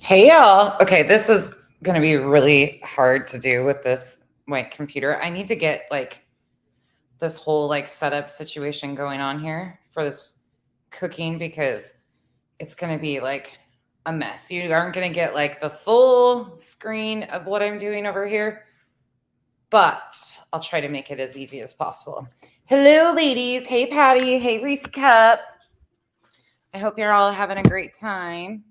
Hey y'all. Okay, this is going to be really hard to do with this computer. I need to get this whole setup situation going on here for this cooking because it's going to be a mess. You aren't going to get the full screen of what I'm doing over here, but I'll try to make it as easy as possible. Hello ladies. Hey Patty. Hey Reese Cup. I hope you're all having a great time.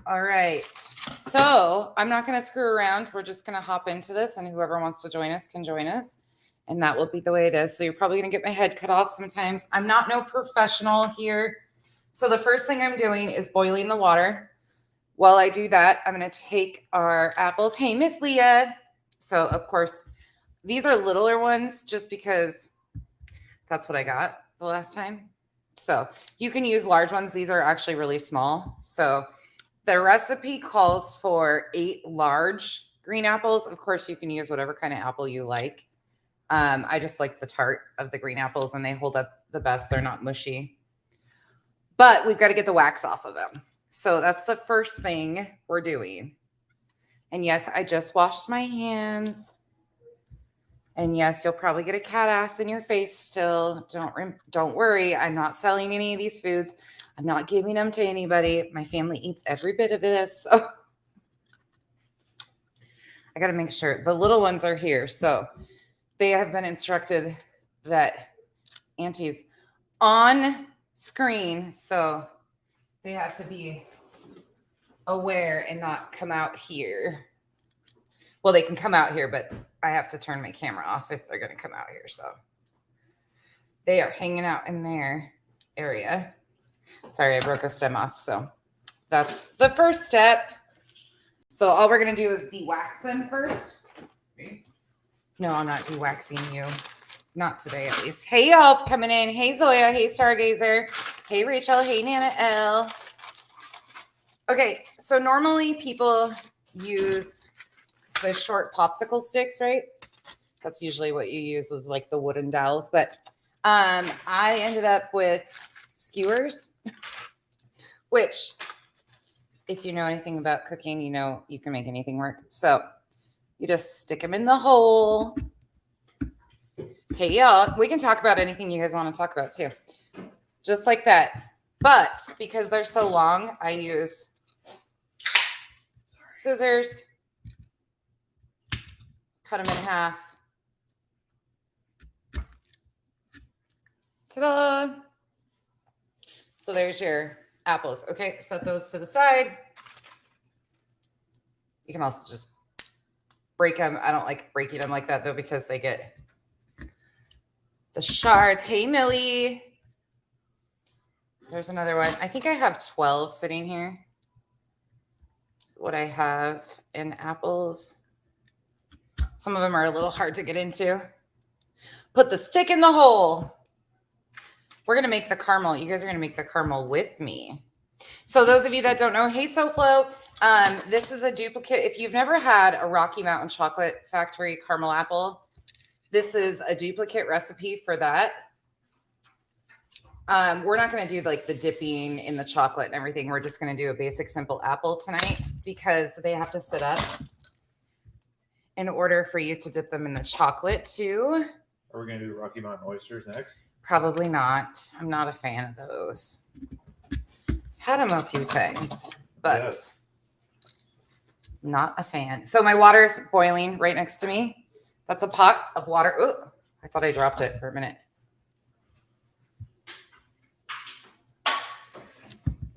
All right. So I'm not going to screw around. We're just going to hop into this, and whoever wants to join us can join us. And that will be the way it is. So you're probably going to get my head cut off sometimes. I'm not no professional here. So the first thing I'm doing is boiling the water. While I do that, I'm going to take our apples. Hey, Miss Leah. So, of course, these are littler ones just because that's what I got the last time. So you can use large ones. These are actually really small. So the recipe calls for 8 large green apples. Of course, you can use whatever kind of apple you like. I just like the tart of the green apples, and they hold up the best. They're not mushy. But we've got to get the wax off of them. So that's the first thing we're doing. And yes, I just washed my hands. And yes, you'll probably get a cat ass in your face still. Don't worry. I'm not selling any of these foods. I'm not giving them to anybody. My family eats every bit of this. So I got to make sure the little ones are here. So they have been instructed that Auntie's on screen. So they have to be aware and not come out here. Well, they can come out here, but I have to turn my camera off if they're going to come out here. So they are hanging out in their area. Sorry, I broke a stem off. So that's the first step. So all we're going to do is de-wax them first. No, I'm not de-waxing you. Not today, at least. Hey, y'all coming in. Hey, Zoya. Hey, Stargazer. Hey, Rachel. Hey, Nana L. Okay, so normally people use the short popsicle sticks, right? That's usually what you use is the wooden dowels. But I ended up with skewers, which if you know anything about cooking, you know you can make anything work. So you just stick them in the hole. Hey, y'all, we can talk about anything you guys want to talk about too. Just like that. But because they're so long, I use scissors. Cut them in half. Ta-da! So there's your apples. Okay, set those to the side. You can also just break them. I don't like breaking them like that though because they get the shards. Hey, Millie. There's another one. I think I have 12 sitting here. That's what I have in apples. Some of them are a little hard to get into. Put the stick in the hole. We're going to make the caramel. You guys are going to make the caramel with me. So those of you that don't know, hey, SoFlo, this is a duplicate. If you've never had a Rocky Mountain Chocolate Factory caramel apple, this is a duplicate recipe for that. We're not going to do the dipping in the chocolate and everything. We're just going to do a basic simple apple tonight because they have to sit up in order for you to dip them in the chocolate too. Are we going to do Rocky Mountain oysters next? Probably not. I'm not a fan of those. I've had them a few times, but yes. Not a fan. So my water is boiling right next to me. That's a pot of water. Oh, I thought I dropped it for a minute. Oh,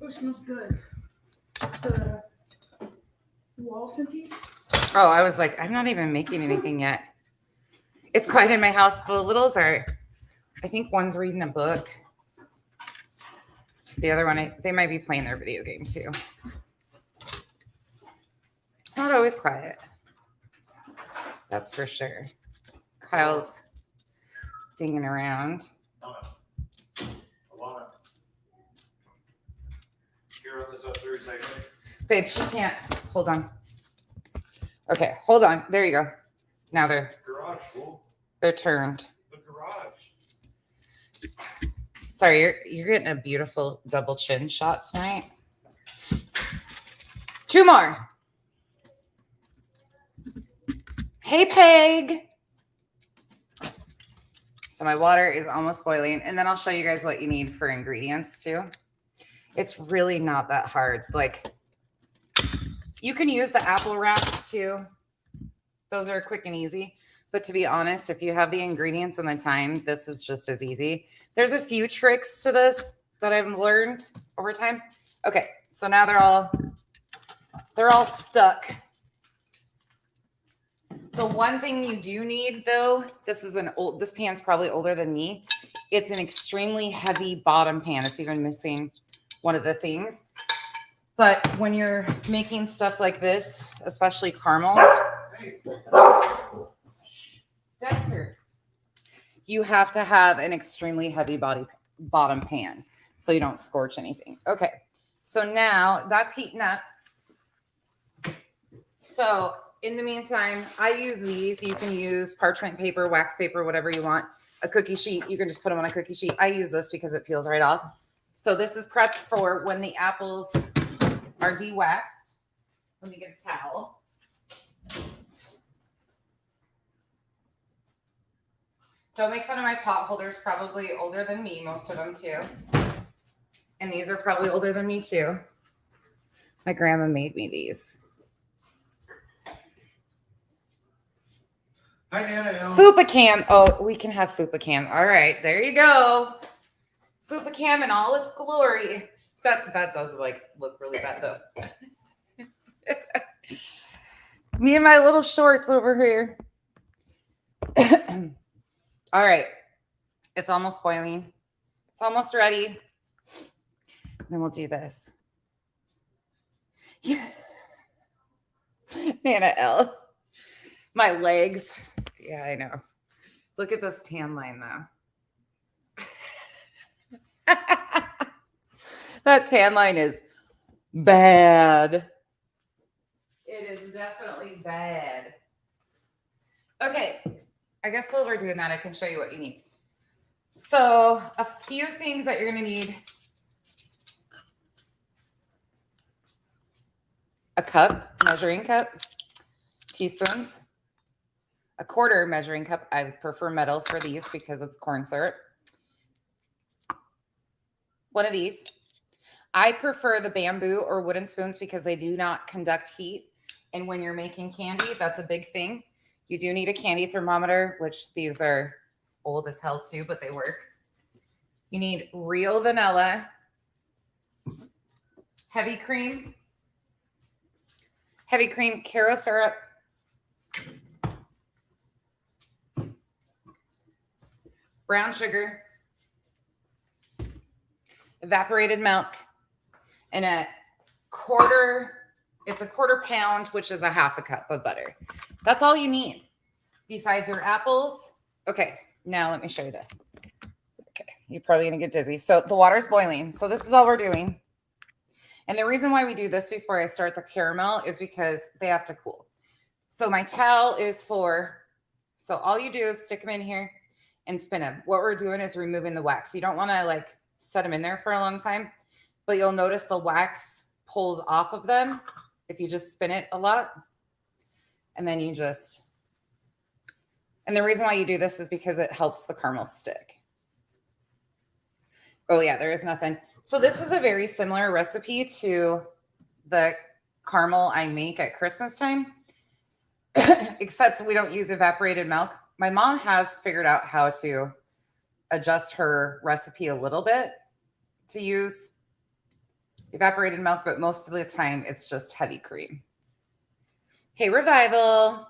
it smells good. The wall scenties. Oh, I was like, I'm not even making anything yet. It's quiet in my house. The littles are, I think one's reading a book. The other one, they might be playing their video game too. It's not always quiet. That's for sure. Kyle's dinging around. Alana. You're on this up 30 seconds. Babe, she can't. Hold on. Okay, hold on. There you go. Now they're turned. The garage. Sorry, you're getting a beautiful double chin shot tonight. 2 more. Hey, Peg. So my water is almost boiling. And then I'll show you guys what you need for ingredients too. It's really not that hard. Like, you can use the apple wraps too. Those are quick and easy. But to be honest, if you have the ingredients and the time, this is just as easy. There's a few tricks to this that I've learned over time. Okay, so now they're all stuck. The one thing you do need though, this pan's probably older than me. It's an extremely heavy bottom pan. It's even missing one of the things. But when you're making stuff like this, especially caramel, Dexter, you have to have an extremely heavy bottom pan so you don't scorch anything. Okay, so now that's heating up. So in the meantime, I use these. You can use parchment paper, wax paper, whatever you want. A cookie sheet, you can just put them on a cookie sheet. I use this because it peels right off. So this is prepped for when the apples are de-waxed. Let me get a towel. Don't make fun of my pot holders, probably older than me, most of them too. And these are probably older than me too. My grandma made me these. Hi, Nana. Fupacam. Oh, we can have Fupacam. All right, there you go. Fupacam in all its glory. That does look really bad though. Me and my little shorts over here. All right, it's almost boiling. It's almost ready. Then we'll do this. Yeah. Nana L. My legs. Yeah, I know. Look at this tan line though. That tan line is bad. It is definitely bad. Okay. I guess while we're doing that, I can show you what you need. So a few things that you're going to need. A cup, measuring cup, teaspoons, a quarter measuring cup. I prefer metal for these because it's corn syrup. One of these. I prefer the bamboo or wooden spoons because they do not conduct heat. And when you're making candy, that's a big thing. You do need a candy thermometer, which these are old as hell too, but they work. You need real vanilla, heavy cream, Karo syrup, brown sugar, evaporated milk, and it's a quarter pound, which is a half a cup of butter. That's all you need besides your apples. Okay, now let me show you this. Okay, you're probably gonna get dizzy. So the water's boiling. So this is all we're doing. And the reason why we do this before I start the caramel is because they have to cool. So my towel is so all you do is stick them in here and spin them. What we're doing is removing the wax. You don't wanna set them in there for a long time, but you'll notice the wax pulls off of them if you just spin it a lot. And then and the reason why you do this is because it helps the caramel stick. Oh yeah, there is nothing. So this is a very similar recipe to the caramel I make at Christmas time, except we don't use evaporated milk. My mom has figured out how to adjust her recipe a little bit to use evaporated milk, but most of the time it's just heavy cream. Hey, Revival.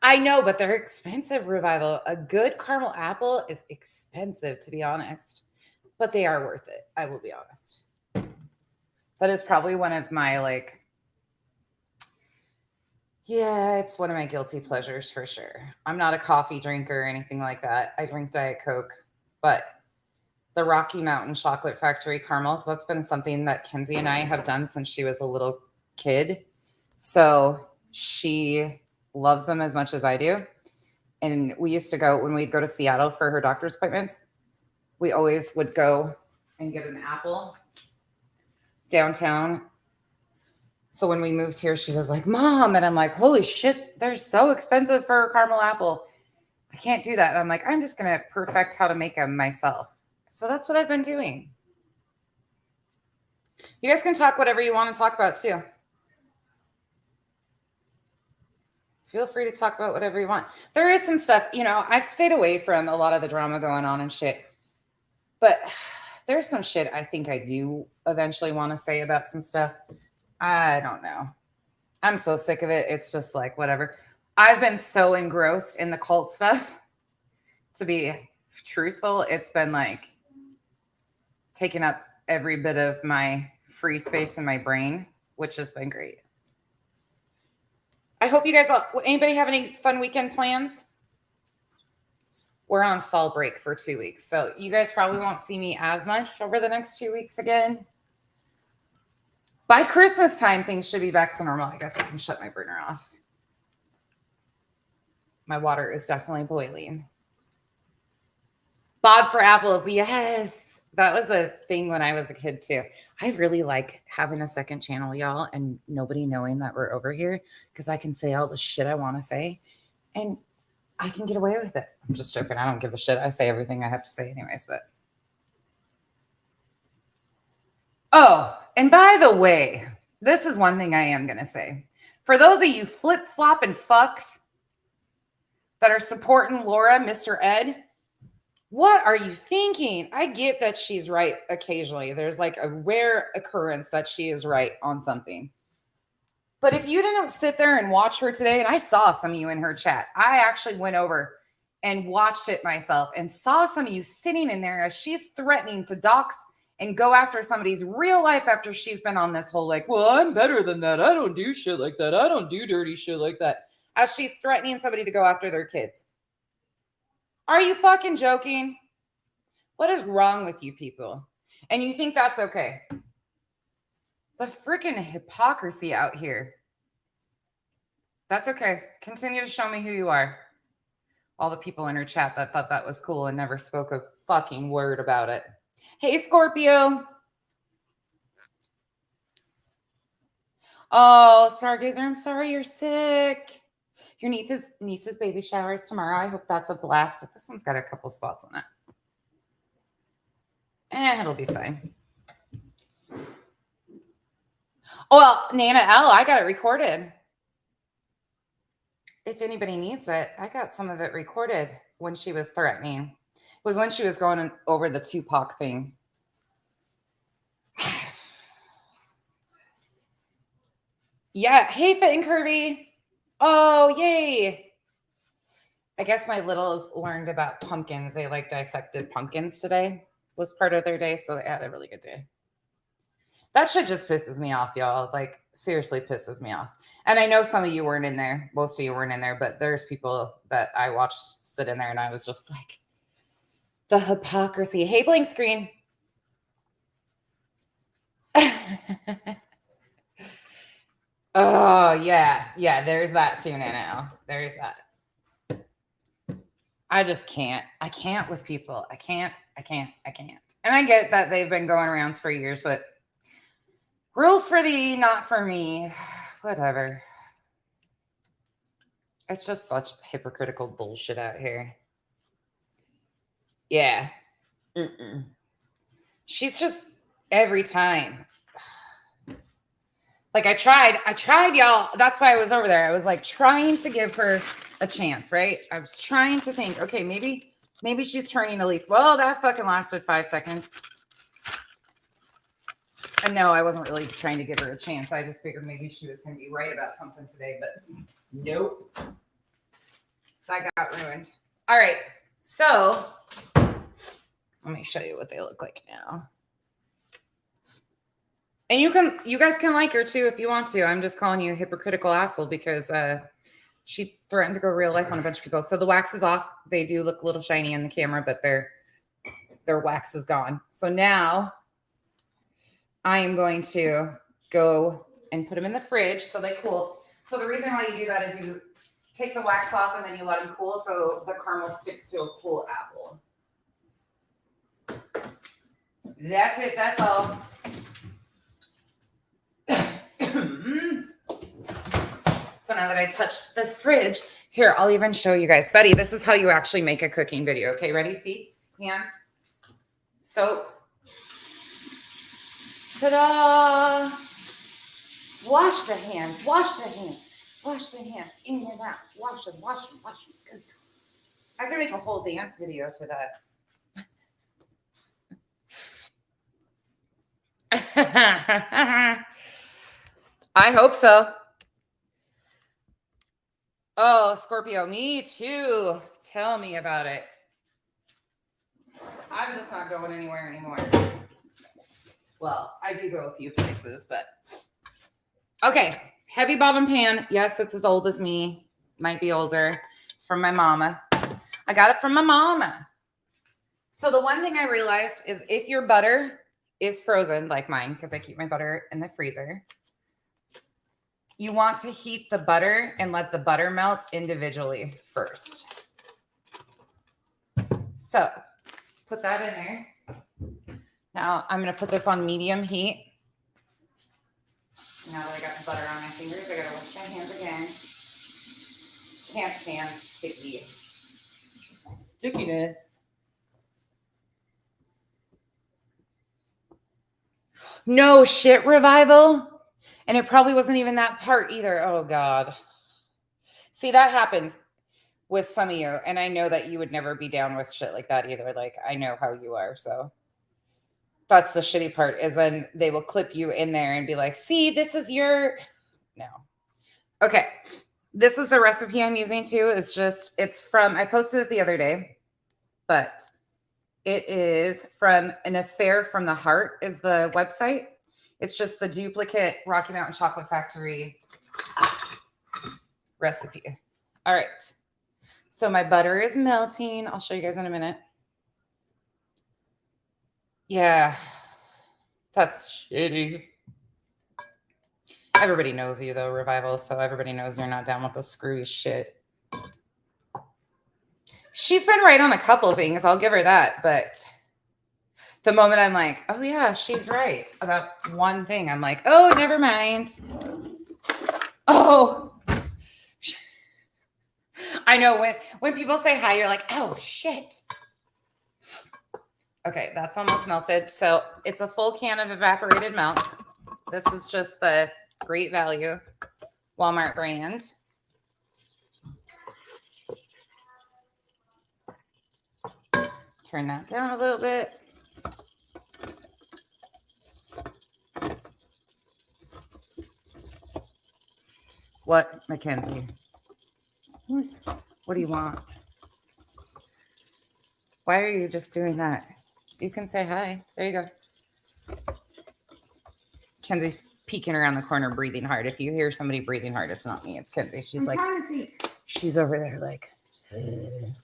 I know, but they're expensive, Revival. A good caramel apple is expensive, to be honest, but they are worth it. I will be honest. That is probably one of my it's one of my guilty pleasures for sure. I'm not a coffee drinker or anything like that. I drink Diet Coke, but the Rocky Mountain Chocolate Factory caramels, that's been something that Kenzie and I have done since she was a little kid. So she loves them as much as I do. And we used to go, when we'd go to Seattle for her doctor's appointments, we always would go and get an apple downtown So when we moved here, she was like, Mom, and I'm like, holy shit, they're so expensive for a caramel apple. I can't do that. And I'm like, I'm just going to perfect how to make them myself. So that's what I've been doing. You guys can talk whatever you want to talk about too. Feel free to talk about whatever you want. There is some stuff, I've stayed away from a lot of the drama going on and shit. But there's some shit I think I do eventually want to say about some stuff. I don't know. I'm so sick of it. It's just like, whatever. I've been so engrossed in the cult stuff. To be truthful, it's been like taking up every bit of my free space in my brain, which has been great. I hope you guys anybody have any fun weekend plans? We're on fall break for 2 weeks. So you guys probably won't see me as much over the next 2 weeks again. By Christmas time, things should be back to normal. I guess I can shut my burner off. My water is definitely boiling. Bob for apples. Yes. That was a thing when I was a kid too. I really like having a second channel, y'all, and nobody knowing that we're over here because I can say all the shit I want to say and I can get away with it. I'm just joking. I don't give a shit. I say everything I have to say anyways, but. Oh, and by the way, this is one thing I am going to say. For those of you flip-flopping fucks that are supporting Laura, Mr. Ed, what are you thinking? I get that she's right occasionally. There's like a rare occurrence that she is right on something. But if you didn't sit there and watch her today, and I saw some of you in her chat, I actually went over and watched it myself and saw some of you sitting in there as she's threatening to dox and go after somebody's real life after she's been on this whole like, well, I'm better than that. I don't do shit like that. I don't do dirty shit like that. As she's threatening somebody to go after their kids. Are you fucking joking? What is wrong with you people? And you think that's okay? The freaking hypocrisy out here. That's okay. Continue to show me who you are. All the people in her chat that thought that was cool and never spoke a fucking word about it. Hey, Scorpio. Oh, Stargazer, I'm sorry you're sick. Your niece's baby shower is tomorrow. I hope that's a blast. This one's got a couple spots on it. It'll be fine. Oh, well, Nana L, I got it recorded. If anybody needs it, I got some of it recorded when she was threatening. It was when she was going over the Tupac thing. Yeah. Hey, Fit and Curvy. Oh, yay. I guess my littles learned about pumpkins. They like dissected pumpkins today. Was part of their day. So they had a really good day. That shit just pisses me off, y'all. Like, seriously pisses me off. And I know some of you weren't in there. Most of you weren't in there. But there's people that I watched sit in there. And I was just like, the hypocrisy. Hey, blank screen. Oh, yeah. Yeah, there's that too, Nano. There's that. I just can't. I can't with people. I can't. And I get that they've been going around for years, but rules for thee, not for me. Whatever. It's just such hypocritical bullshit out here. Yeah. She's just every time. Like I tried, y'all. That's why I was over there. I was like trying to give her a chance, right? I was trying to think, okay, maybe she's turning a leaf. Well, that fucking lasted 5 seconds. And no, I wasn't really trying to give her a chance. I just figured maybe she was going to be right about something today, but nope. That got ruined. All right. So let me show you what they look like now. And you guys can like her too if you want to. I'm just calling you a hypocritical asshole because she threatened to go real life on a bunch of people. So the wax is off. They do look a little shiny in the camera, but their wax is gone. So now I am going to go and put them in the fridge so they cool. So the reason why you do that is you take the wax off and then you let them cool so the caramel sticks to a cool apple. That's it. That's all. So now that I touched the fridge, here, I'll even show you guys. Betty, this is how you actually make a cooking video. Okay, ready? See? Hands. Soap. Ta-da! Wash the hands. Wash the hands. Wash the hands. In and out. Wash them. Wash them. Wash them. Good. I could make a whole dance video to that. I hope so. Oh, Scorpio, me too. Tell me about it. I'm just not going anywhere anymore. Well, I do go a few places, but okay. Heavy bottom pan. Yes, it's as old as me. Might be older. It's from my mama. I got it from my mama. So the one thing I realized is if your butter is frozen, like mine, because I keep my butter in the freezer, you want to heat the butter and let the butter melt individually first. So put that in there. Now I'm going to put this on medium heat. Now that I got the butter on my fingers, I got to wash my hands again. Can't stand stickiness. No shit, Revival. And it probably wasn't even that part either. Oh, God. See, that happens with some of you. And I know that you would never be down with shit like that either. Like, I know how you are. So that's the shitty part is then they will clip you in there and be like, see, this is your... No. Okay. This is the recipe I'm using too. It's from, I posted it the other day, but it is from An Affair from the Heart is the website. It's just the duplicate Rocky Mountain Chocolate Factory recipe. All right. So my butter is melting. I'll show you guys in a minute. Yeah, that's shitty. Everybody knows you though, Revival. So everybody knows you're not down with the screwy shit. She's been right on a couple things. I'll give her that. But the moment I'm like, oh yeah, she's right about one thing, I'm like, oh, never mind. Oh, I know when people say hi, you're like, oh shit. Okay, that's almost melted. So it's a full can of evaporated milk. This is just the Great Value Walmart brand. Turn that down a little bit. What, Mackenzie? What do you want? Why are you just doing that? You can say hi. There you go. Kenzie's peeking around the corner, breathing hard. If you hear somebody breathing hard, it's not me. It's Kenzie. She's over there like,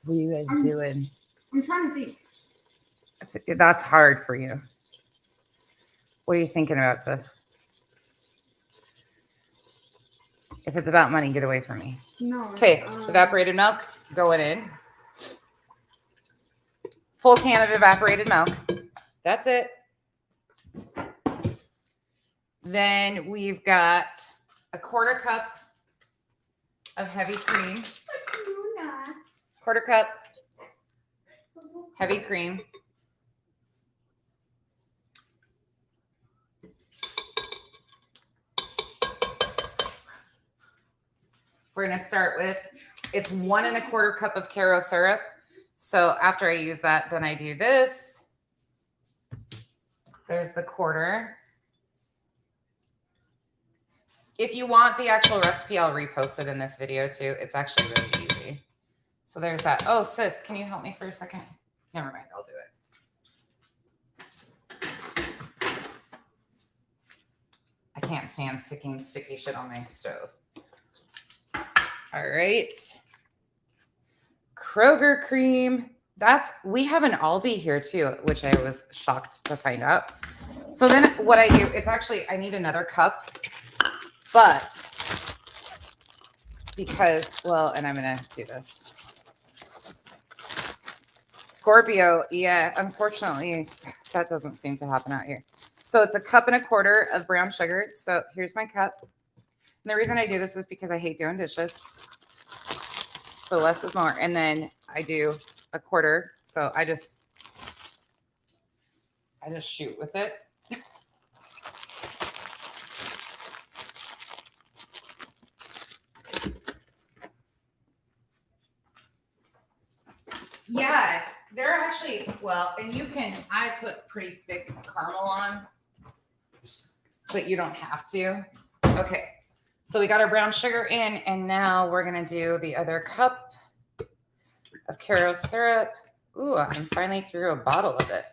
what are you guys doing? I'm trying to think. That's hard for you. What are you thinking about, sis? If it's about money, get away from me. No. Okay, evaporated milk going in. Full can of evaporated milk. That's it. Then we've got a 1/4 cup of heavy cream. Quarter cup heavy cream. We're going to start with, it's 1 1/4 cup of Karo syrup. So after I use that, then I do this. There's the 1/4. If you want the actual recipe, I'll repost it in this video too. It's actually really easy. So there's that. Oh, sis, can you help me for a second? Never mind, I'll do it. I can't stand sticking sticky shit on my stove. All right. Kroger cream. We have an Aldi here too, which I was shocked to find out. So then what I do, it's actually, I need another cup, but because, well, and I'm going to do this. Scorpio, yeah, unfortunately, that doesn't seem to happen out here. So it's 1 1/4 cups of brown sugar. So here's my cup. And the reason I do this is because I hate doing dishes. So less is more. And then I do a quarter. So I just shoot with it. Yeah, they're actually, well, and you can, I put pretty thick caramel on, but you don't have to. Okay, so we got our brown sugar in, and now we're going to do the other cup of Karo syrup. Ooh, I'm finally through a bottle of it.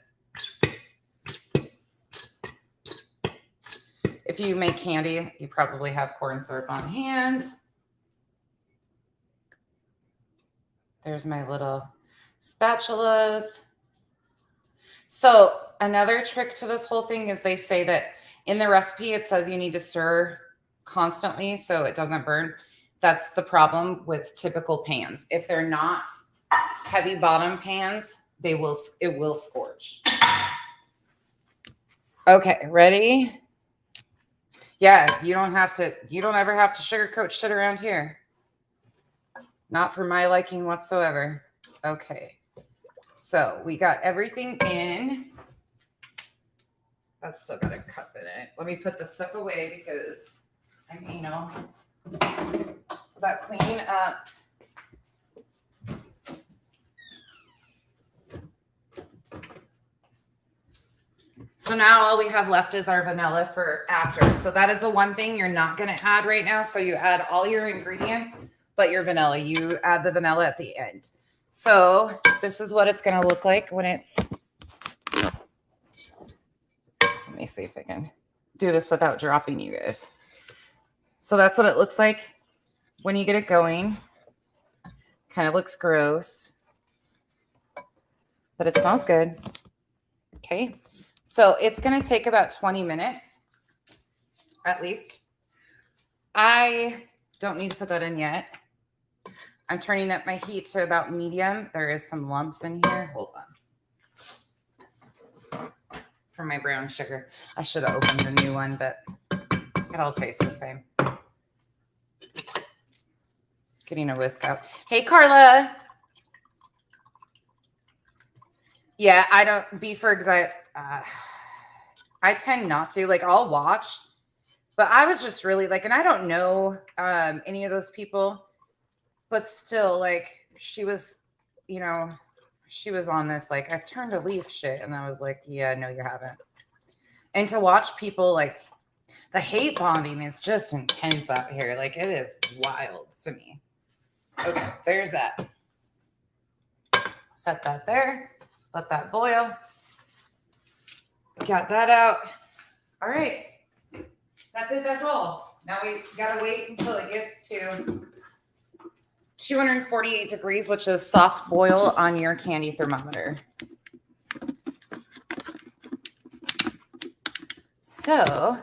If you make candy, you probably have corn syrup on hand. There's my little spatulas. So another trick to this whole thing is they say that in the recipe, it says you need to stir constantly so it doesn't burn. That's the problem with typical pans. If they're not heavy bottom pans, it will scorch. Okay, ready? Yeah, you don't ever have to sugarcoat shit around here. Not for my liking whatsoever. Okay. So we got everything in. That's still got a cup in it. Let me put this stuff away because I'm anal about cleaning up. So now all we have left is our vanilla for after. So that is the one thing you're not going to add right now. So you add all your ingredients, but your vanilla, you add the vanilla at the end. So this is what it's going to look like when it's, let me see if I can do this without dropping you guys. So that's what it looks like when you get it going. Kind of looks gross, but it smells good. Okay. So it's going to take about 20 minutes at least. I don't need to put that in yet. I'm turning up my heat to about medium. There is some lumps in here. Hold on. For my brown sugar. I should have opened the new one, but it all tastes the same. Getting a whisk out. Hey, Carla. Yeah, I don't be for exact. I tend not to. Like, I'll watch, but I was just really like, and I don't know any of those people, but still, like, she was, she was on this, like, I've turned a leaf shit. And I was like, yeah, no, you haven't. And to watch people, like, the hate bonding is just intense out here. Like, it is wild to me. Okay, there's that. Set that there. Let that boil. Got that out. All right. That's it. That's all. Now we got to wait until it gets to 248 degrees, which is soft boil on your candy thermometer. So,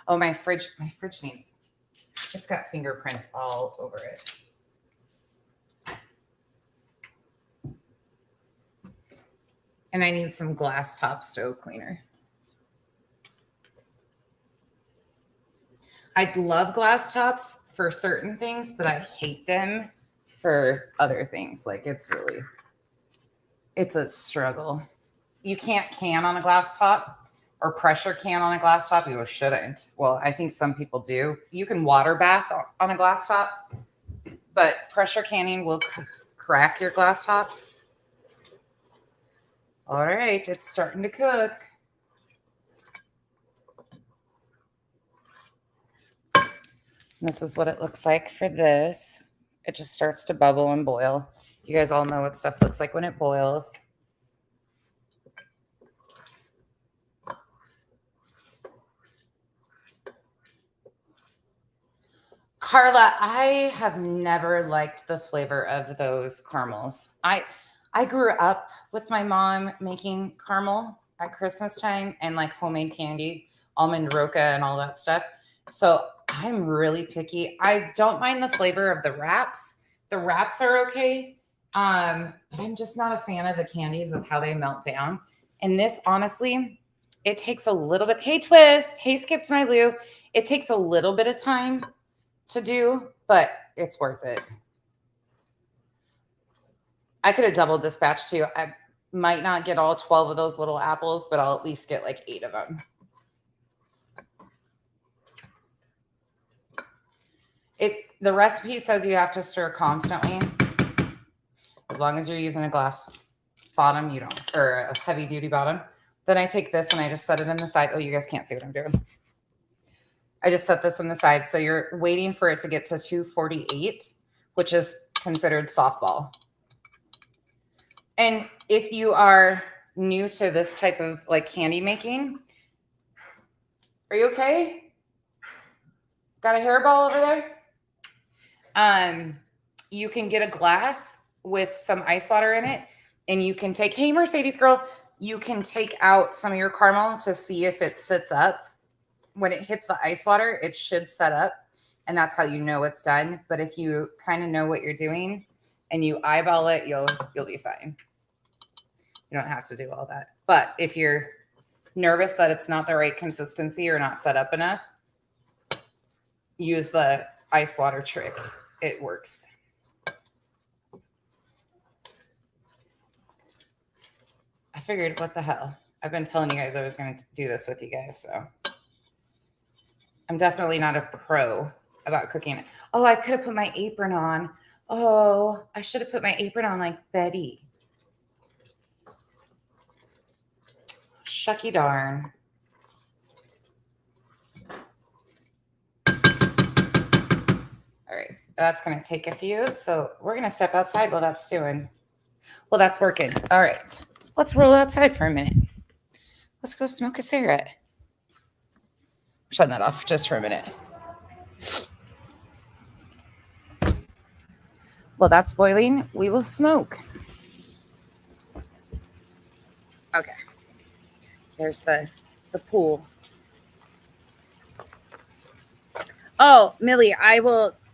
oh, my fridge needs, it's got fingerprints all over it. And I need some glass top stove cleaner. I love glass tops for certain things, but I hate them for other things. Like, it's a struggle. You can't can on a glass top or pressure can on a glass top. You shouldn't. Well, I think some people do. You can water bath on a glass top, but pressure canning will crack your glass top. All right, it's starting to cook. And this is what it looks like for this. It just starts to bubble and boil. You guys all know what stuff looks like when it boils. Carla, I have never liked the flavor of those caramels. I grew up with my mom making caramel at Christmas time and like homemade candy, almond roca and all that stuff. So I'm really picky. I don't mind the flavor of the wraps. The wraps are okay. But I'm just not a fan of the candies of how they melt down. And this, honestly, it takes a little bit. Hey, Twist. Hey, Skip to my Lou. It takes a little bit of time to do, but it's worth it. I could have doubled this batch too. I might not get all 12 of those little apples, but I'll at least get like 8 of them. The recipe says you have to stir constantly. As long as you're using a glass bottom, you don't, or a heavy duty bottom. Then I take this and I just set it in the side. Oh, you guys can't see what I'm doing. I just set this on the side. So you're waiting for it to get to 248, which is considered softball. And if you are new to this type of like candy making, are you okay? Got a hairball over there? You can get a glass with some ice water in it, and you can take, hey, Mercedes girl, you can take out some of your caramel to see if it sits up. When it hits the ice water, it should set up, and that's how you know it's done. But if you kind of know what you're doing and you eyeball it, you'll be fine. You don't have to do all that. But if you're nervous that it's not the right consistency or not set up enough, use the ice water trick. It works. I figured, what the hell? I've been telling you guys I was going to do this with you guys, so I'm definitely not a pro about cooking. Oh, I could have put my apron on. Oh, I should have put my apron on like Betty. Shucky darn. All right, that's going to take a few. So we're going to step outside while that's doing. Well, that's working. All right, let's roll outside for a minute. Let's go smoke a cigarette. Shut that off just for a minute. While that's boiling, we will smoke. Okay. There's the pool. Oh, Millie,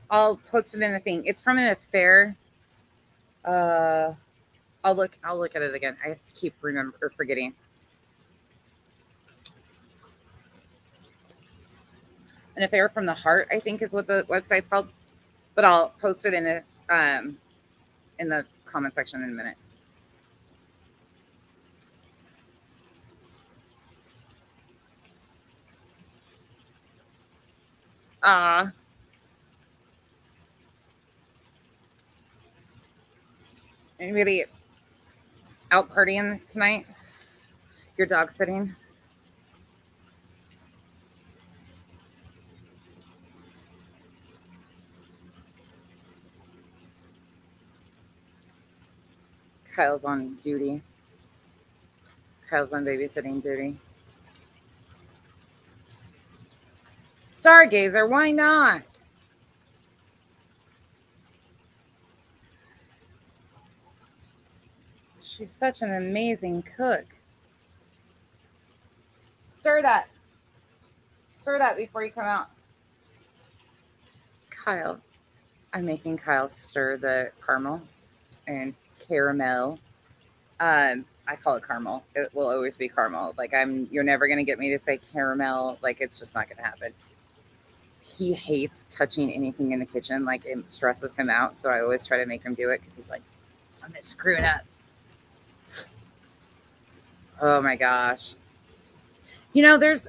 I'll post it in a thing. It's from an affair. I'll look at it again. I keep forgetting. An Affair from the Heart, I think is what the website's called. But I'll post it in the comment section in a minute. Anybody out partying tonight? Your dog sitting? Kyle's on duty. Kyle's on babysitting duty. Stargazer, why not? She's such an amazing cook. Stir that. Stir that before you come out. Kyle. I'm making Kyle stir the caramel and caramel. I call it caramel. It will always be caramel. Like you're never gonna get me to say caramel. Like it's just not gonna happen. He hates touching anything in the kitchen. Like it stresses him out. So I always try to make him do it because he's like, I'm gonna screw it up. Oh my gosh. You know, there's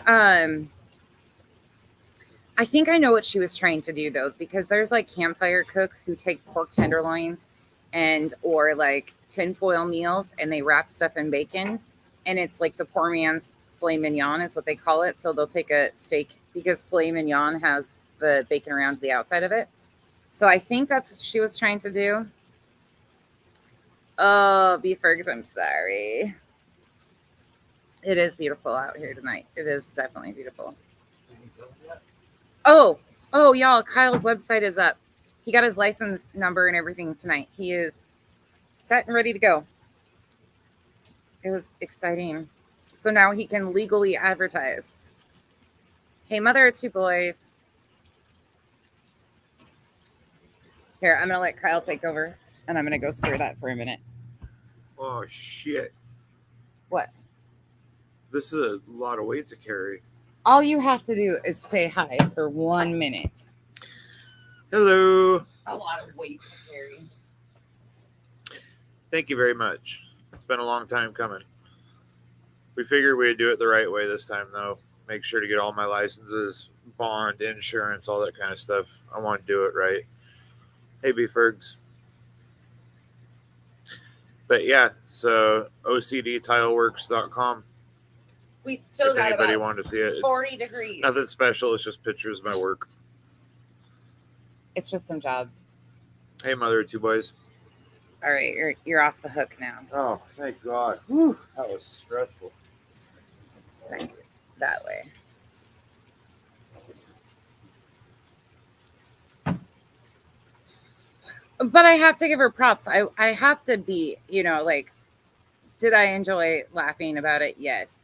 I think I know what she was trying to do though, because there's like campfire cooks who take pork tenderloins or like tinfoil meals and they wrap stuff in bacon, and it's like the poor man's filet mignon is what they call it. So they'll take a steak because filet mignon has the bacon around the outside of it. So I think that's what she was trying to do. Oh, B Fergs, I'm sorry. It is beautiful out here tonight. It is definitely beautiful. Oh, y'all, Kyle's website is up. He got his license number and everything tonight. He is set and ready to go. It was exciting. So now he can legally advertise. Hey, mother of two boys. Here, I'm going to let Kyle take over, and I'm going to go stir that for a minute. Oh, shit. What? This is a lot of weight to carry. All you have to do is say hi for 1 minute. Hello. A lot of weight to carry. Thank you very much. It's been a long time coming. We figured we'd do it the right way this time, though. Make sure to get all my licenses, bond, insurance, all that kind of stuff. I want to do it right. Hey, B-Fergs. But yeah, so OCDtileworks.com. We still If got anybody about wanted to see it, it's 40 degrees. nothing special. It's just pictures of my work. It's just some job. Hey, mother of two boys. All right, you're off the hook now. Oh, thank God. Whew, that was stressful. Send it that way. But I have to give her props. I have to be, like, did I enjoy laughing about it? Yes.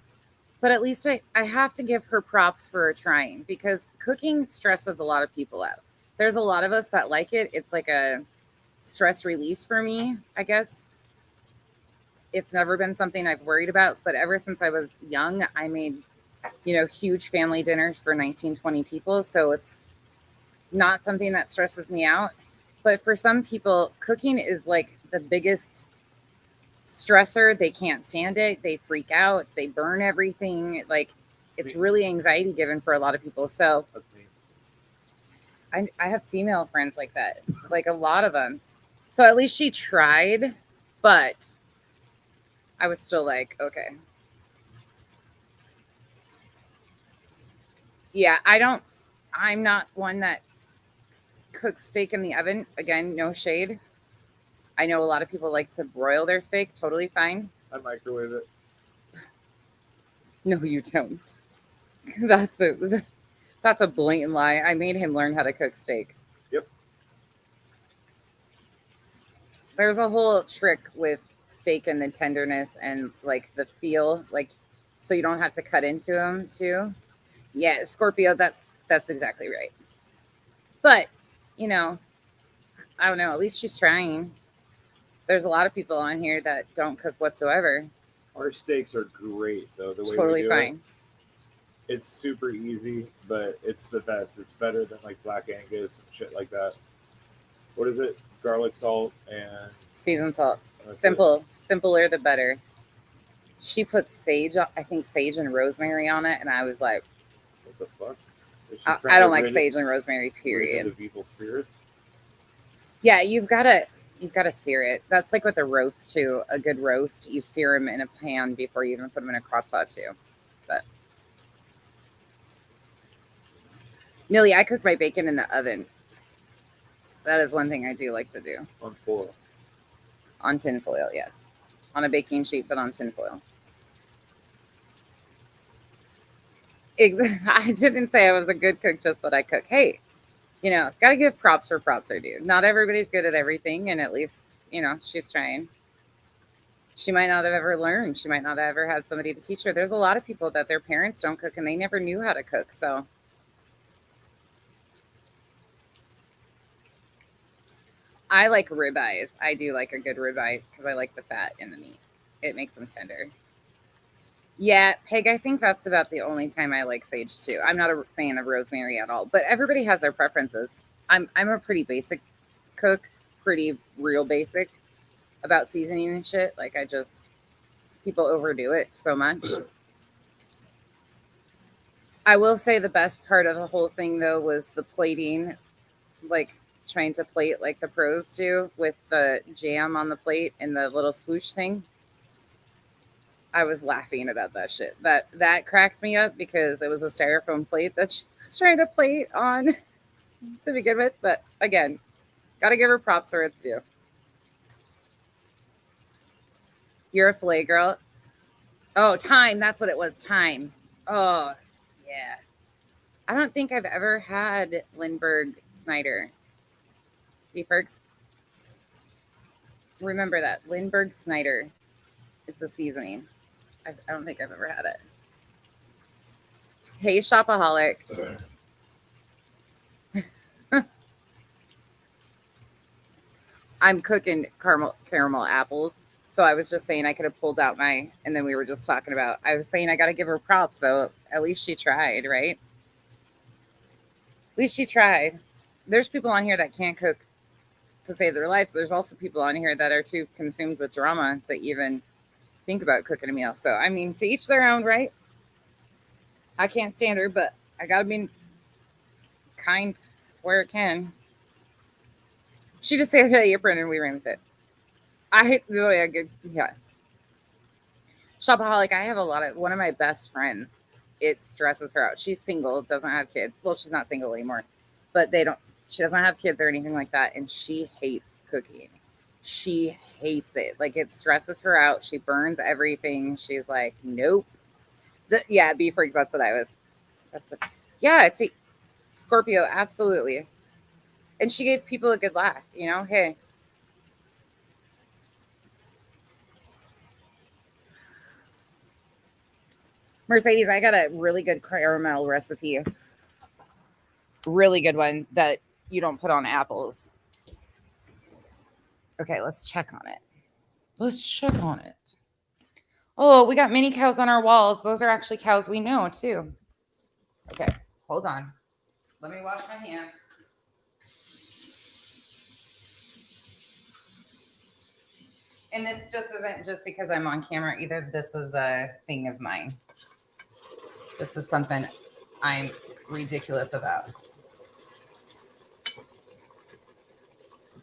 But at least I have to give her props for trying, because cooking stresses a lot of people out. There's a lot of us that like it. It's like a stress release for me, I guess. It's never been something I've worried about, but ever since I was young, I made, huge family dinners for 19, 20 people. So it's not something that stresses me out. But for some people, cooking is like the biggest stressor. They can't stand it. They freak out. They burn everything. Like, it's really anxiety given for a lot of people. So That's me. I have female friends like that, like a lot of them. So at least she tried, but I was still like, okay. Yeah, I'm not one that cooks steak in the oven. Again, no shade. I know a lot of people like to broil their steak. Totally fine. I microwave it. No, you don't. That's a blatant lie. I made him learn how to cook steak. Yep. There's a whole trick with steak and the tenderness and like the feel, like, so you don't have to cut into them too. Yeah, Scorpio, that's exactly right. But, I don't know, at least she's trying. There's a lot of people on here that don't cook whatsoever. Our steaks are great, though. The way Totally we do fine. It's super easy, but it's the best. It's better than like Black Angus and shit like that. What is it? Garlic, salt, and Seasoned salt. that's it. Simpler the better. She put sage, I think sage and rosemary on it, and I was like, What the fuck? Is she I trying don't to like rid sage and rosemary, rid period. of evil spirits? Yeah, you've got to sear it. That's like with a roast too. A good roast, you sear them in a pan before you even put them in a crock pot too. But Millie, I cook my bacon in the oven. That is one thing I do like to do. On foil. On tin foil, yes. On a baking sheet, but on tin foil. I didn't say I was a good cook, just that I cook. Hey, got to give props for props are due. Not everybody's good at everything, and at least, she's trying. She might not have ever learned. She might not have ever had somebody to teach her. There's a lot of people that their parents don't cook, and they never knew how to cook, so. I like ribeyes. I do like a good ribeye because I like the fat in the meat. It makes them tender. Yeah, Peg, I think that's about the only time I like sage too. I'm not a fan of rosemary at all, but everybody has their preferences. I'm a pretty basic cook, pretty real basic about seasoning and shit. Like, people overdo it so much. I will say the best part of the whole thing though was the plating, like trying to plate like the pros do with the jam on the plate and the little swoosh thing. I was laughing about that shit. That cracked me up because it was a styrofoam plate that she was trying to plate on to begin with. But again, gotta give her props where it's due. You're a filet girl. Oh, thyme. That's what it was. Thyme. Oh, yeah. I don't think I've ever had Lindbergh Snyder. B-Fergs. Remember that. Lindbergh Snyder. It's a seasoning. I don't think I've ever had it. Hey, Shopaholic. I'm cooking caramel apples. So I was just saying I could have pulled out and then we were just talking about, I was saying I got to give her props though. At least she tried, right? At least she tried. There's people on here that can't cook to save their lives. There's also people on here that are too consumed with drama to even think about cooking a meal. So, I mean, to each their own, right? I can't stand her, but I got to be kind where it can. She just said, hey, apron, and we ran with it. Yeah. Shopaholic, I have one of my best friends. It stresses her out. She's single, doesn't have kids. Well, she's not single anymore, but she doesn't have kids or anything like that. And she hates cooking. She hates it. Like, it stresses her out. She burns everything. She's like, nope. Beef rigs. That's what I was. That's it. Yeah, it's Scorpio. Absolutely. And she gave people a good laugh, hey. Mercedes, I got a really good caramel recipe. Really good one that you don't put on apples. Okay, let's check on it. Oh, we got mini cows on our walls. Those are actually cows we know, too. Okay, hold on. Let me wash my hands. And this just isn't just because I'm on camera either. This is a thing of mine. This is something I'm ridiculous about.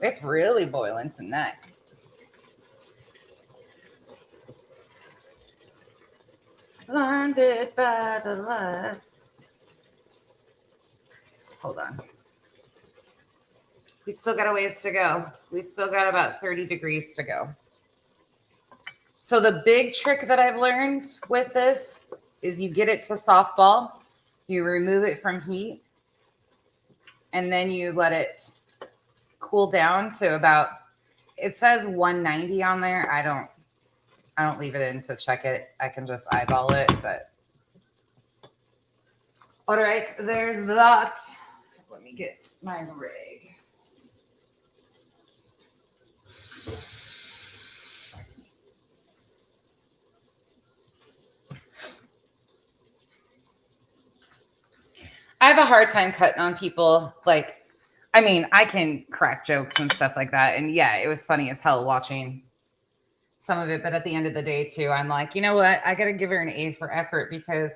It's really boiling tonight. Blinded by the light. Hold on. We still got a ways to go. We still got about 30 degrees to go. So the big trick that I've learned with this is you get it to softball, you remove it from heat, and then you let it cool down to about, it says 190 on there. I don't leave it in to check it. I can just eyeball it, but all right, there's that. Let me get my rig. I have a hard time cutting on people. Like, I mean, I can crack jokes and stuff like that. And yeah, it was funny as hell watching some of it. But at the end of the day, too, I'm like, you know what? I got to give her an A for effort because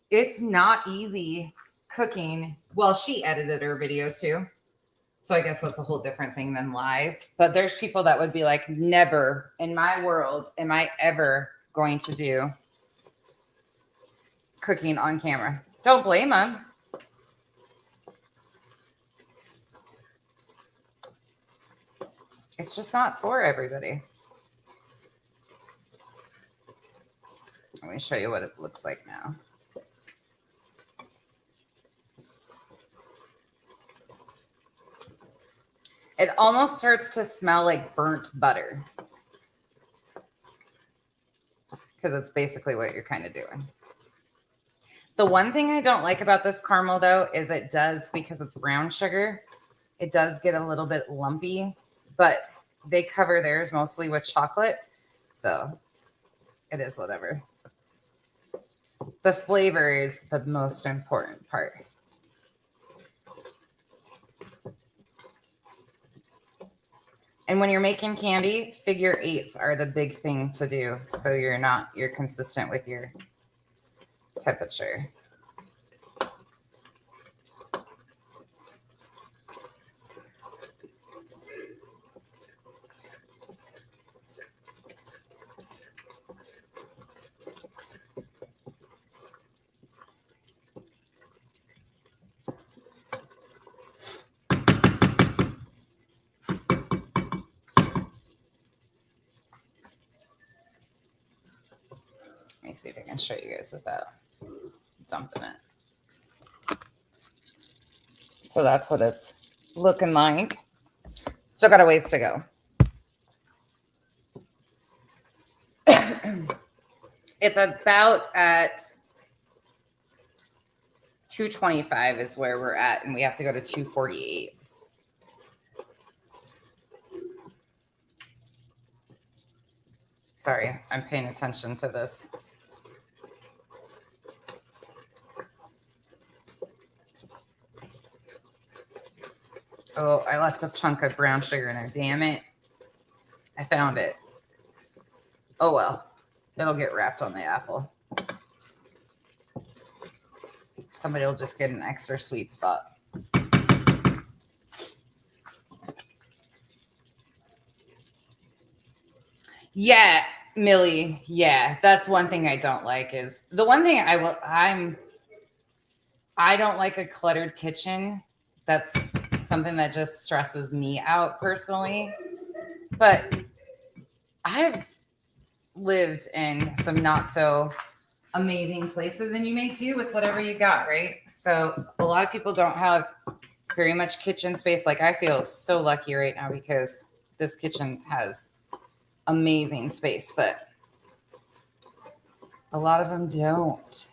it's not easy cooking. Well, she edited her video, too. So I guess that's a whole different thing than live. But there's people that would be like, never in my world am I ever going to do cooking on camera. Don't blame them. It's just not for everybody. Let me show you what it looks like now. It almost starts to smell like burnt butter. Because it's basically what you're kind of doing. The one thing I don't like about this caramel, though, is it does, because it's brown sugar, it does get a little bit lumpy. But they cover theirs mostly with chocolate. So it is whatever. The flavor is the most important part. And when you're making candy, figure eights are the big thing to do. So you're consistent with your temperature. Let me see if I can show you guys without dumping it. So that's what it's looking like. Still got a ways to go. It's about at 225 is where we're at, and we have to go to 248. Sorry, I'm paying attention to this. Oh, I left a chunk of brown sugar in there. Damn it. I found it. Oh, well. It'll get wrapped on the apple. Somebody will just get an extra sweet spot. Yeah, Millie. Yeah, that's one thing I don't like is the one thing I don't like a cluttered kitchen. That's something that just stresses me out personally. But I've lived in some not so amazing places and you make do with whatever you got, right? So a lot of people don't have very much kitchen space. Like I feel so lucky right now because this kitchen has amazing space, but a lot of them don't.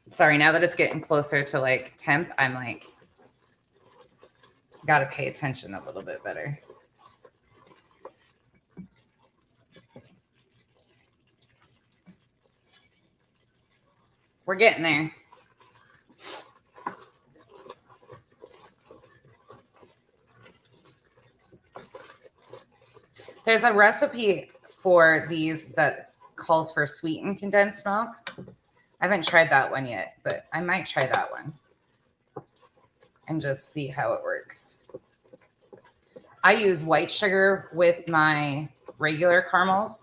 Sorry, now that it's getting closer to like temp, I'm like, got to pay attention a little bit better. We're getting there. There's a recipe for these that calls for sweetened condensed milk. I haven't tried that one yet, but I might try that one and just see how it works. I use white sugar with my regular caramels.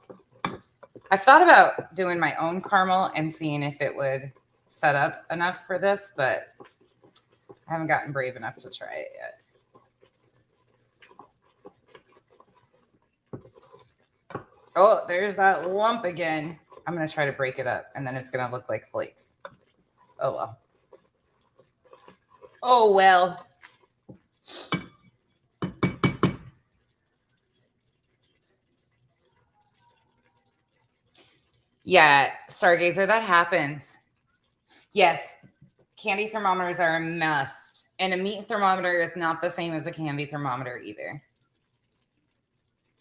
I've thought about doing my own caramel and seeing if it would set up enough for this, but I haven't gotten brave enough to try it yet. Oh, there's that lump again. I'm going to try to break it up, and then it's going to look like flakes. Oh, well. Oh, well. Yeah, Stargazer, that happens. Yes, candy thermometers are a must. And a meat thermometer is not the same as a candy thermometer either.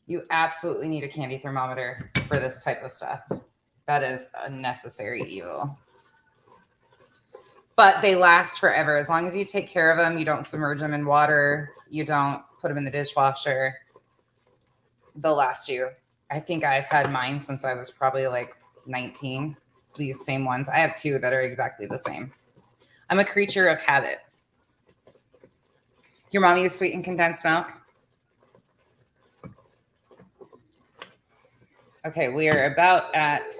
You absolutely need a candy thermometer for this type of stuff. That is a necessary evil. But they last forever. As long as you take care of them, you don't submerge them in water, you don't put them in the dishwasher, they'll last you. I think I've had mine since I was probably like 19. These same ones. I have two that are exactly the same. I'm a creature of habit. Your mom used sweetened condensed milk? Okay, we are about at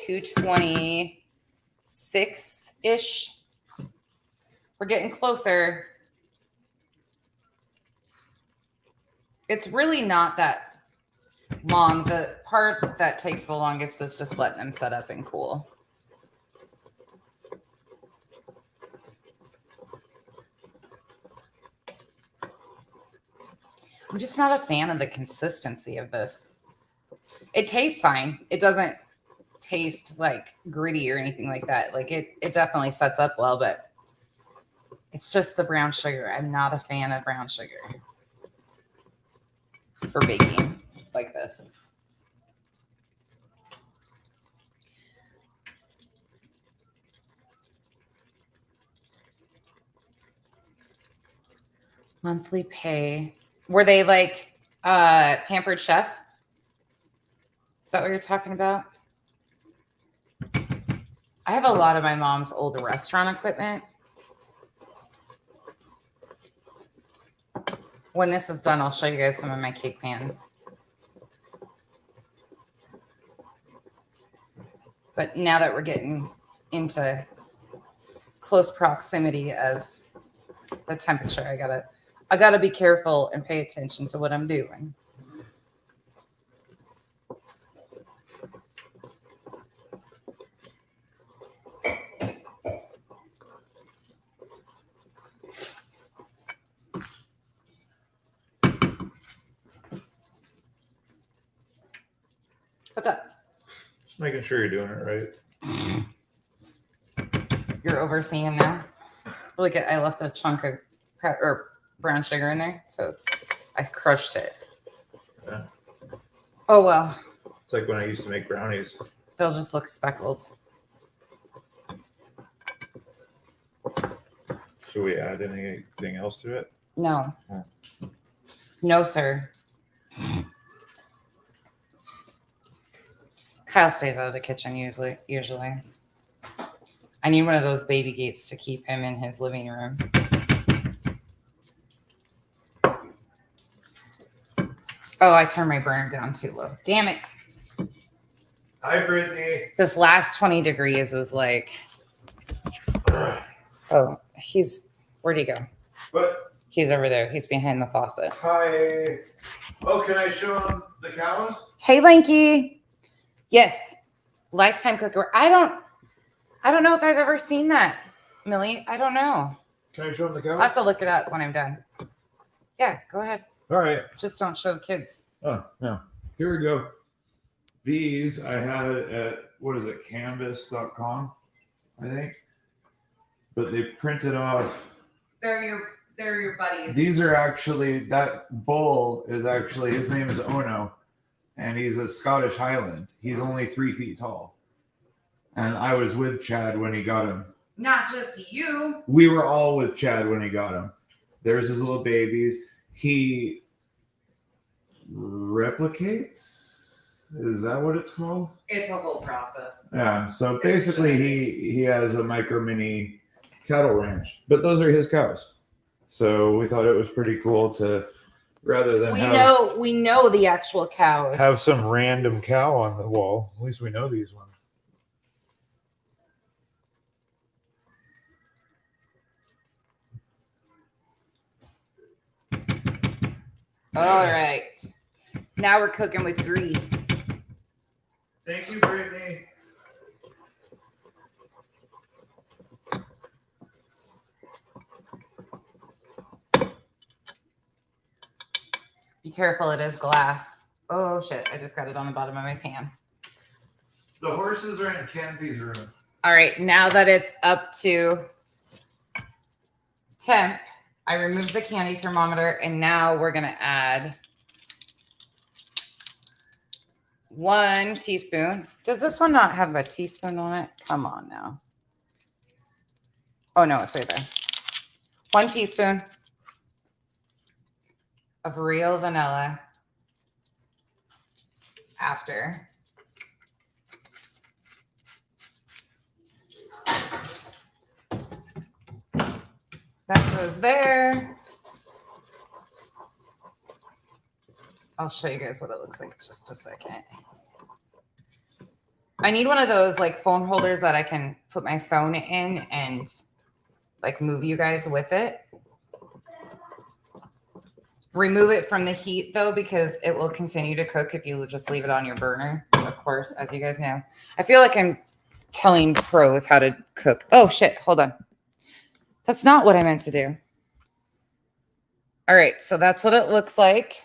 226-ish. We're getting closer. It's really not that long. The part that takes the longest is just letting them set up and cool. I'm just not a fan of the consistency of this. It tastes fine. It doesn't taste like gritty or anything like that. Like it definitely sets up well, but it's just the brown sugar. I'm not a fan of brown sugar for baking like this. Monthly pay. Were they like Pampered Chef? Is that what you're talking about? I have a lot of my mom's old restaurant equipment. When this is done, I'll show you guys some of my cake pans. But now that we're getting into close proximity of the temperature, I gotta be careful and pay attention to what I'm doing. What's up? Just making sure you're doing it right. You're overseeing now. Look at, I left a chunk of brown sugar in there, so I crushed it. Yeah. Oh well, It's like when I used to make brownies. they'll just look speckled. Should we add anything else to it? No, Oh. no, sir. Kyle stays out of the kitchen usually. I need one of those baby gates to keep him in his living room. Oh, I turned my burner down too low. Damn it. Hi, Brittany. This last 20 degrees is like, oh, where'd he go? What? He's over there. He's behind the faucet. Hi. Oh, can I show them the cows? Hey, Lanky. Yes. Lifetime cooker. I don't know if I've ever seen that, Millie. I don't know. Can I show them the cows? I'll have to look it up when I'm done. Yeah, go ahead. All right. Just don't show kids. Oh, no. Here we go. These I had at, what is it, canvas.com, I think. But they printed off. They're your buddies. These are actually, that bull is actually, his name is Ono, and he's a Scottish Highland. He's only 3 feet tall. And I was with Chad when he got him. Not just you. We were all with Chad when he got him. There's his little babies. He replicates. Is that what it's called? It's a whole process. Yeah. So basically, he has a micro mini cattle ranch, but those are his cows. So we thought it was pretty cool to, rather than We know the actual cows. have some random cow on the wall. At least we know these ones. All right. Now we're cooking with grease. Thank you, Brittany. Be careful, it is glass. Oh shit, I just got it on the bottom of my pan. The horses are in Kenzie's room. All right, now that it's up to temp, I removed the candy thermometer and now we're gonna add 1 teaspoon. Does this one not have a teaspoon on it? Come on now. Oh no, it's right there. 1 teaspoon of real vanilla after. That goes there. I'll show you guys what it looks like in just a second. I need one of those like phone holders that I can put my phone in and like move you guys with it. Remove it from the heat though, because it will continue to cook if you just leave it on your burner, of course, as you guys know. I feel like I'm telling pros how to cook. Oh shit, hold on. That's not what I meant to do. All right, so that's what it looks like.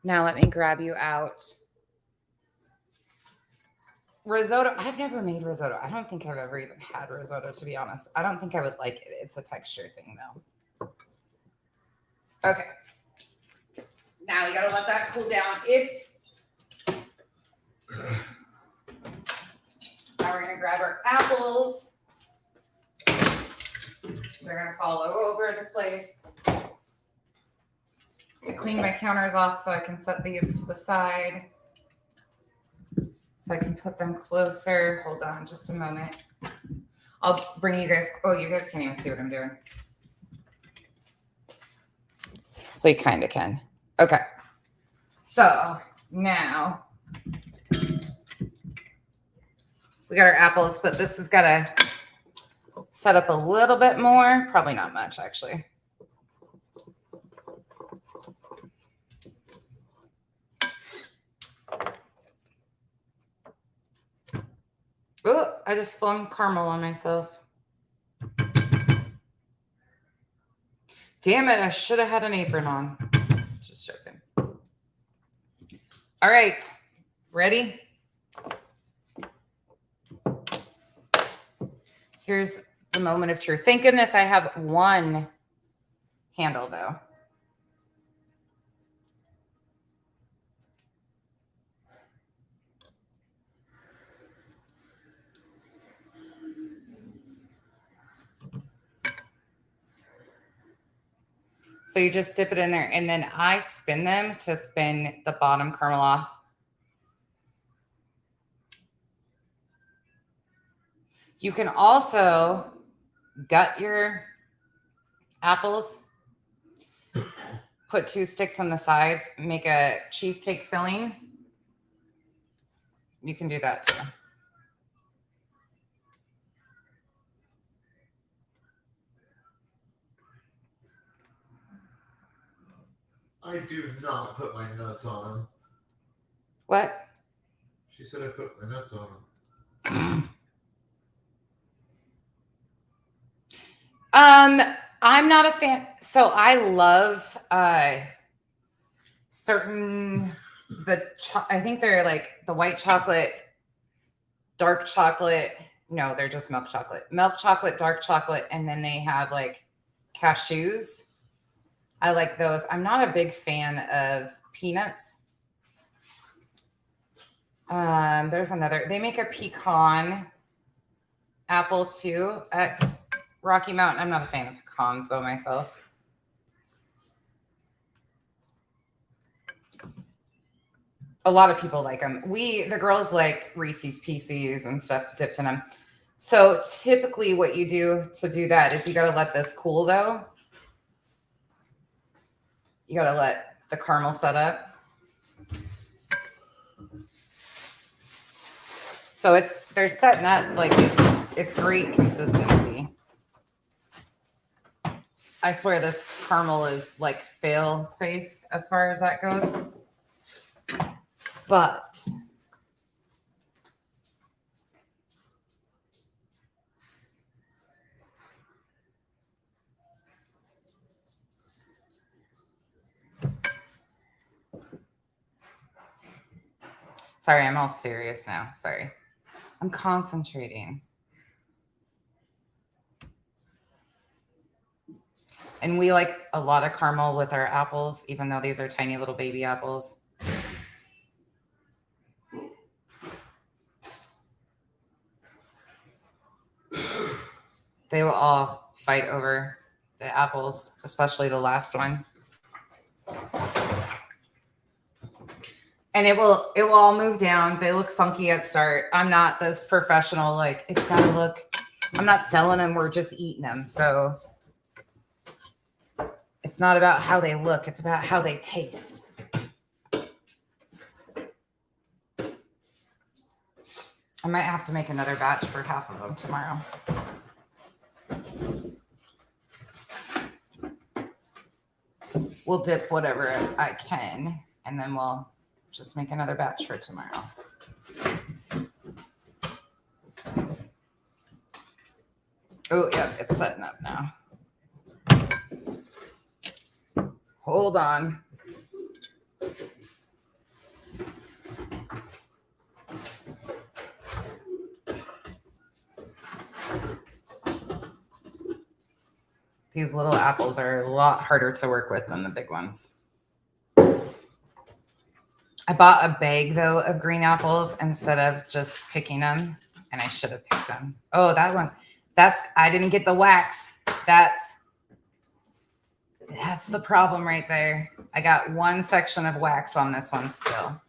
Now let me grab you out. Risotto. I've never made risotto. I don't think I've ever even had risotto, to be honest. I don't think I would like it. It's a texture thing, though. Okay. Now you gotta let that cool down. Now we're gonna grab our apples. They're gonna fall over the place. I cleaned my counters off so I can set these to the side. So I can put them closer. Hold on just a moment. I'll bring you guys. Oh, you guys can't even see what I'm doing. We kind of can. Okay. So now we got our apples, but this has got to set up a little bit more. Probably not much, actually. Oh, I just flung caramel on myself. Damn it, I should have had an apron on. Just joking. All right, ready? Here's the moment of truth. Thank goodness I have one handle though. So you just dip it in there, and then I spin them to spin the bottom caramel off. You can also gut your apples, put 2 sticks on the sides, make a cheesecake filling. You can do that too. I do not put my nuts on them. What? She said I put my nuts on them. I'm not a fan. So I love certain I think they're like the white chocolate, dark chocolate. No, they're just milk chocolate, dark chocolate, and then they have like cashews. I like those. I'm not a big fan of peanuts. There's another. They make a pecan apple too at Rocky Mountain. I'm not a fan of pecans though myself. A lot of people like them. The girls like Reese's Pieces and stuff dipped in them. So typically what you do to do that is you got to let this cool though. You got to let the caramel set up. So they're setting up like it's great consistency. I swear this caramel is like fail safe as far as that goes. But sorry, I'm all serious now. Sorry. I'm concentrating. And we like a lot of caramel with our apples, even though these are tiny little baby apples. They will all fight over the apples, especially the last one. And it will all move down. They look funky at start. I'm not this professional, like it's gotta look, I'm not selling them, we're just eating them. So it's not about how they look, it's about how they taste. I might have to make another batch for half of them tomorrow. We'll dip whatever I can, and then we'll just make another batch for tomorrow. Oh, yeah, it's setting up now. Hold on. These little apples are a lot harder to work with than the big ones. I bought a bag, though, of green apples instead of just picking them, and I should have picked them. Oh, that one. I didn't get the wax. That's the problem right there. I got one section of wax on this one still.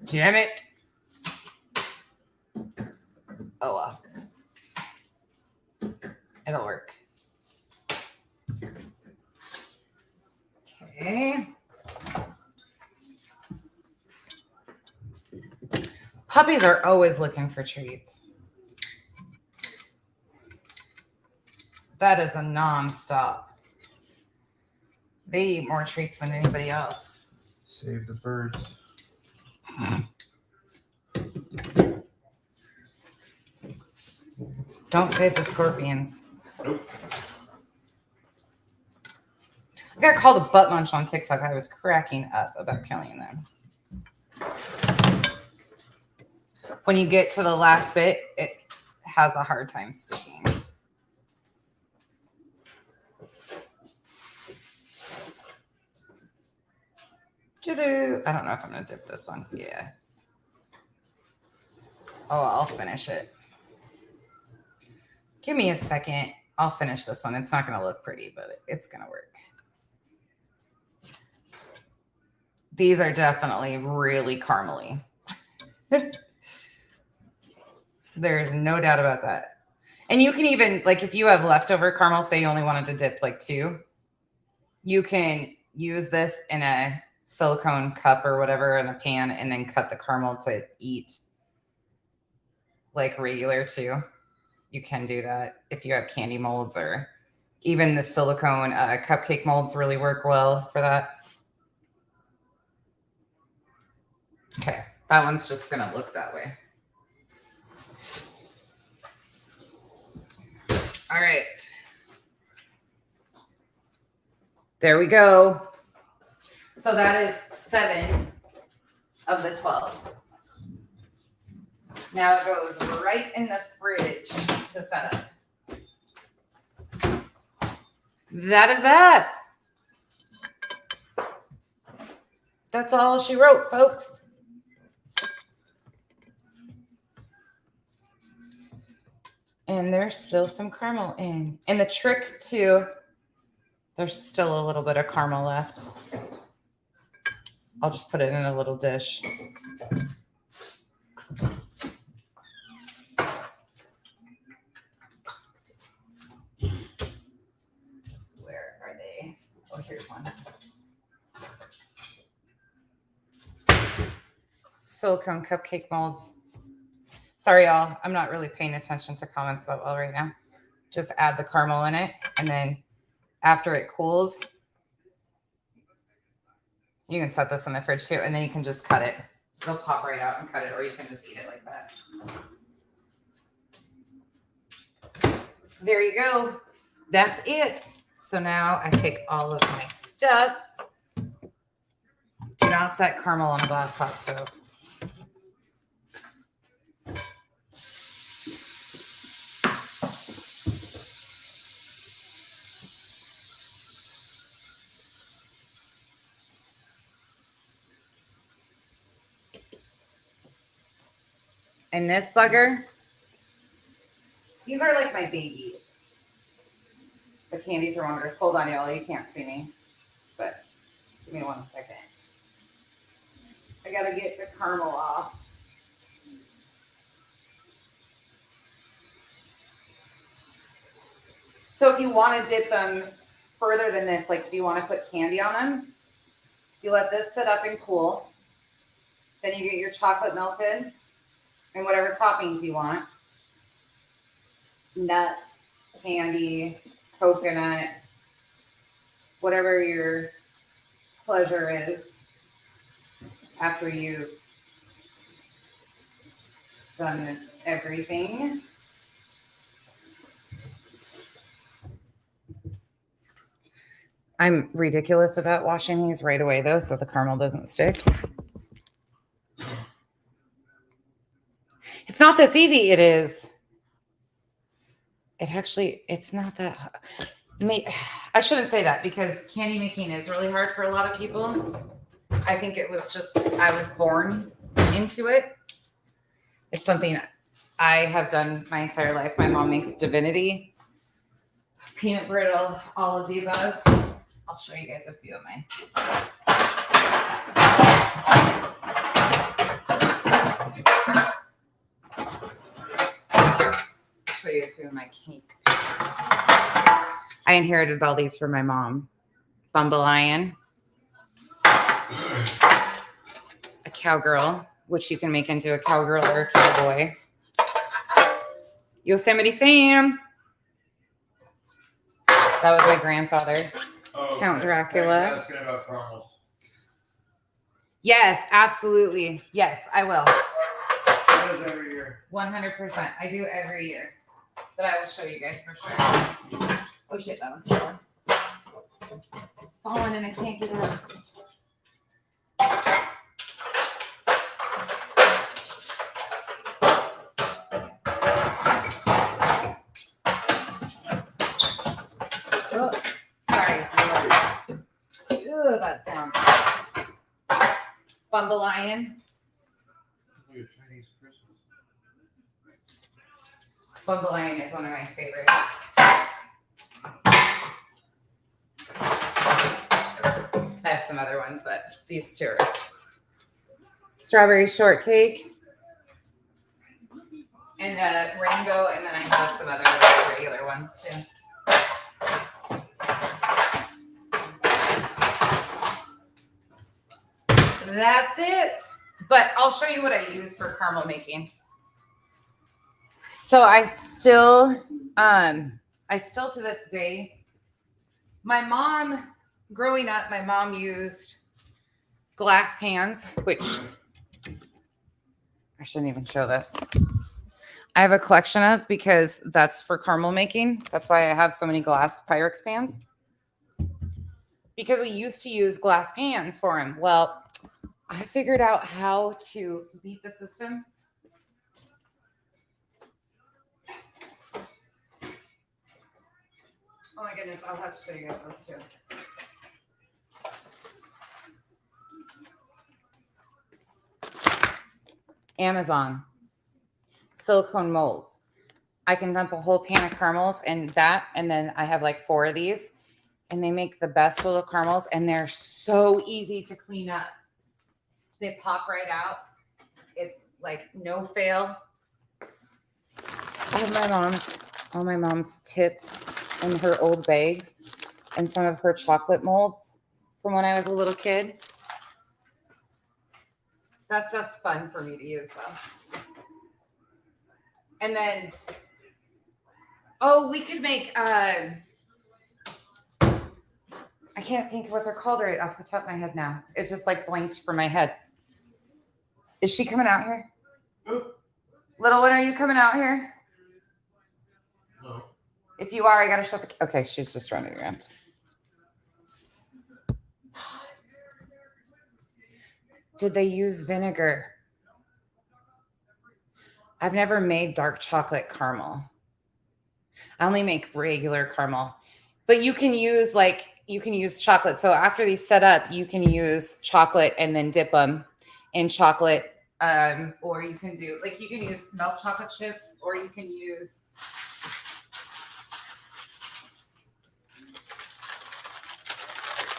Damn it. Oh, well. It'll work. Okay. Puppies are always looking for treats. That is a non-stop. They eat more treats than anybody else. Save the birds. Don't save the scorpions. Nope. I got called a butt munch on TikTok. I was cracking up about killing them. When you get to the last bit, it has a hard time sticking. I don't know if I'm gonna dip this one. Yeah. Oh, I'll finish it. Give me a second. I'll finish this one. It's not gonna look pretty, but it's gonna work. These are definitely really caramely. There's no doubt about that. And you can even, like, if you have leftover caramel, say you only wanted to dip like 2, you can use this in a silicone cup or whatever in a pan and then cut the caramel to eat like regular too. You can do that if you have candy molds, or even the silicone cupcake molds really work well for that. Okay, that one's just gonna look that way. All right. There we go. So that is 7 of the 12. Now it goes right in the fridge to set up. That is that. That's all she wrote, folks. And there's still some caramel in. And the trick too, there's still a little bit of caramel left. I'll just put it in a little dish. Where are they? Oh, here's one. Silicone cupcake molds. Sorry, y'all. I'm not really paying attention to comments that well right now. Just add the caramel in it, and then after it cools, you can set this in the fridge too, and then you can just cut it. It'll pop right out and cut it, or you can just eat it like that. There you go. That's it. So now I take all of my stuff. Do not set caramel on a glass top stove. And this bugger, these are like my babies. The candy thermometers. Hold on, y'all. You can't see me. But give me 1 second. I got to get the caramel off. So if you want to dip them further than this, like if you want to put candy on them, you let this sit up and cool. Then you get your chocolate melted and whatever toppings you want. Nuts, candy, coconut, whatever your pleasure is after you've done everything. I'm ridiculous about washing these right away though, so the caramel doesn't stick. It's not this easy. It is. It's not that hard. I shouldn't say that because candy making is really hard for a lot of people. I think it was just, I was born into it. It's something I have done my entire life. My mom makes divinity, peanut brittle, all of the above. I'll show you guys a few of my. Show you a few of my cake pans. I inherited all these from my mom. Bumbleian, a cowgirl, which you can make into a cowgirl or a cowboy. Yosemite Sam. That was my grandfather's. Oh, Count Dracula. Asking about caramels. Yes, absolutely. Yes, I will. That is every year. 100%. I do every year. But I will show you guys for sure. Oh shit, that one's falling. Falling and I can't get it out. Oh, sorry. Oh, that sound. Bumble Lion. Chinese Christmas. Bumble Lion is one of my favorites. I have some other ones, but these two are strawberry shortcake and rainbow, and then I have some other regular ones too. That's it. But I'll show you what I use for caramel making. So I still to this day, growing up, my mom used glass pans, which I shouldn't even show this. I have a collection of because that's for caramel making. That's why I have so many glass Pyrex pans. Because we used to use glass pans for them. Well, I figured out how to beat the system. Oh my goodness, I'll have to show you guys this too. Amazon. Silicone molds. I can dump a whole pan of caramels and that, and then I have like 4 of these, and they make the best little caramels, and they're so easy to clean up. They pop right out. It's like no fail. I have all my mom's tips and her old bags and some of her chocolate molds from when I was a little kid. That's just fun for me to use though. And then, we could make, I can't think of what they're called right off the top of my head now. It just like blinked from my head. Is she coming out here? Oh. Little one, are you coming out here? No. If you are, I gotta shut the. Okay, she's just running around. Did they use vinegar? I've never made dark chocolate caramel. I only make regular caramel, but you can use chocolate. So after these set up, you can use chocolate and then dip them in chocolate. Or you can use milk chocolate chips, or you can use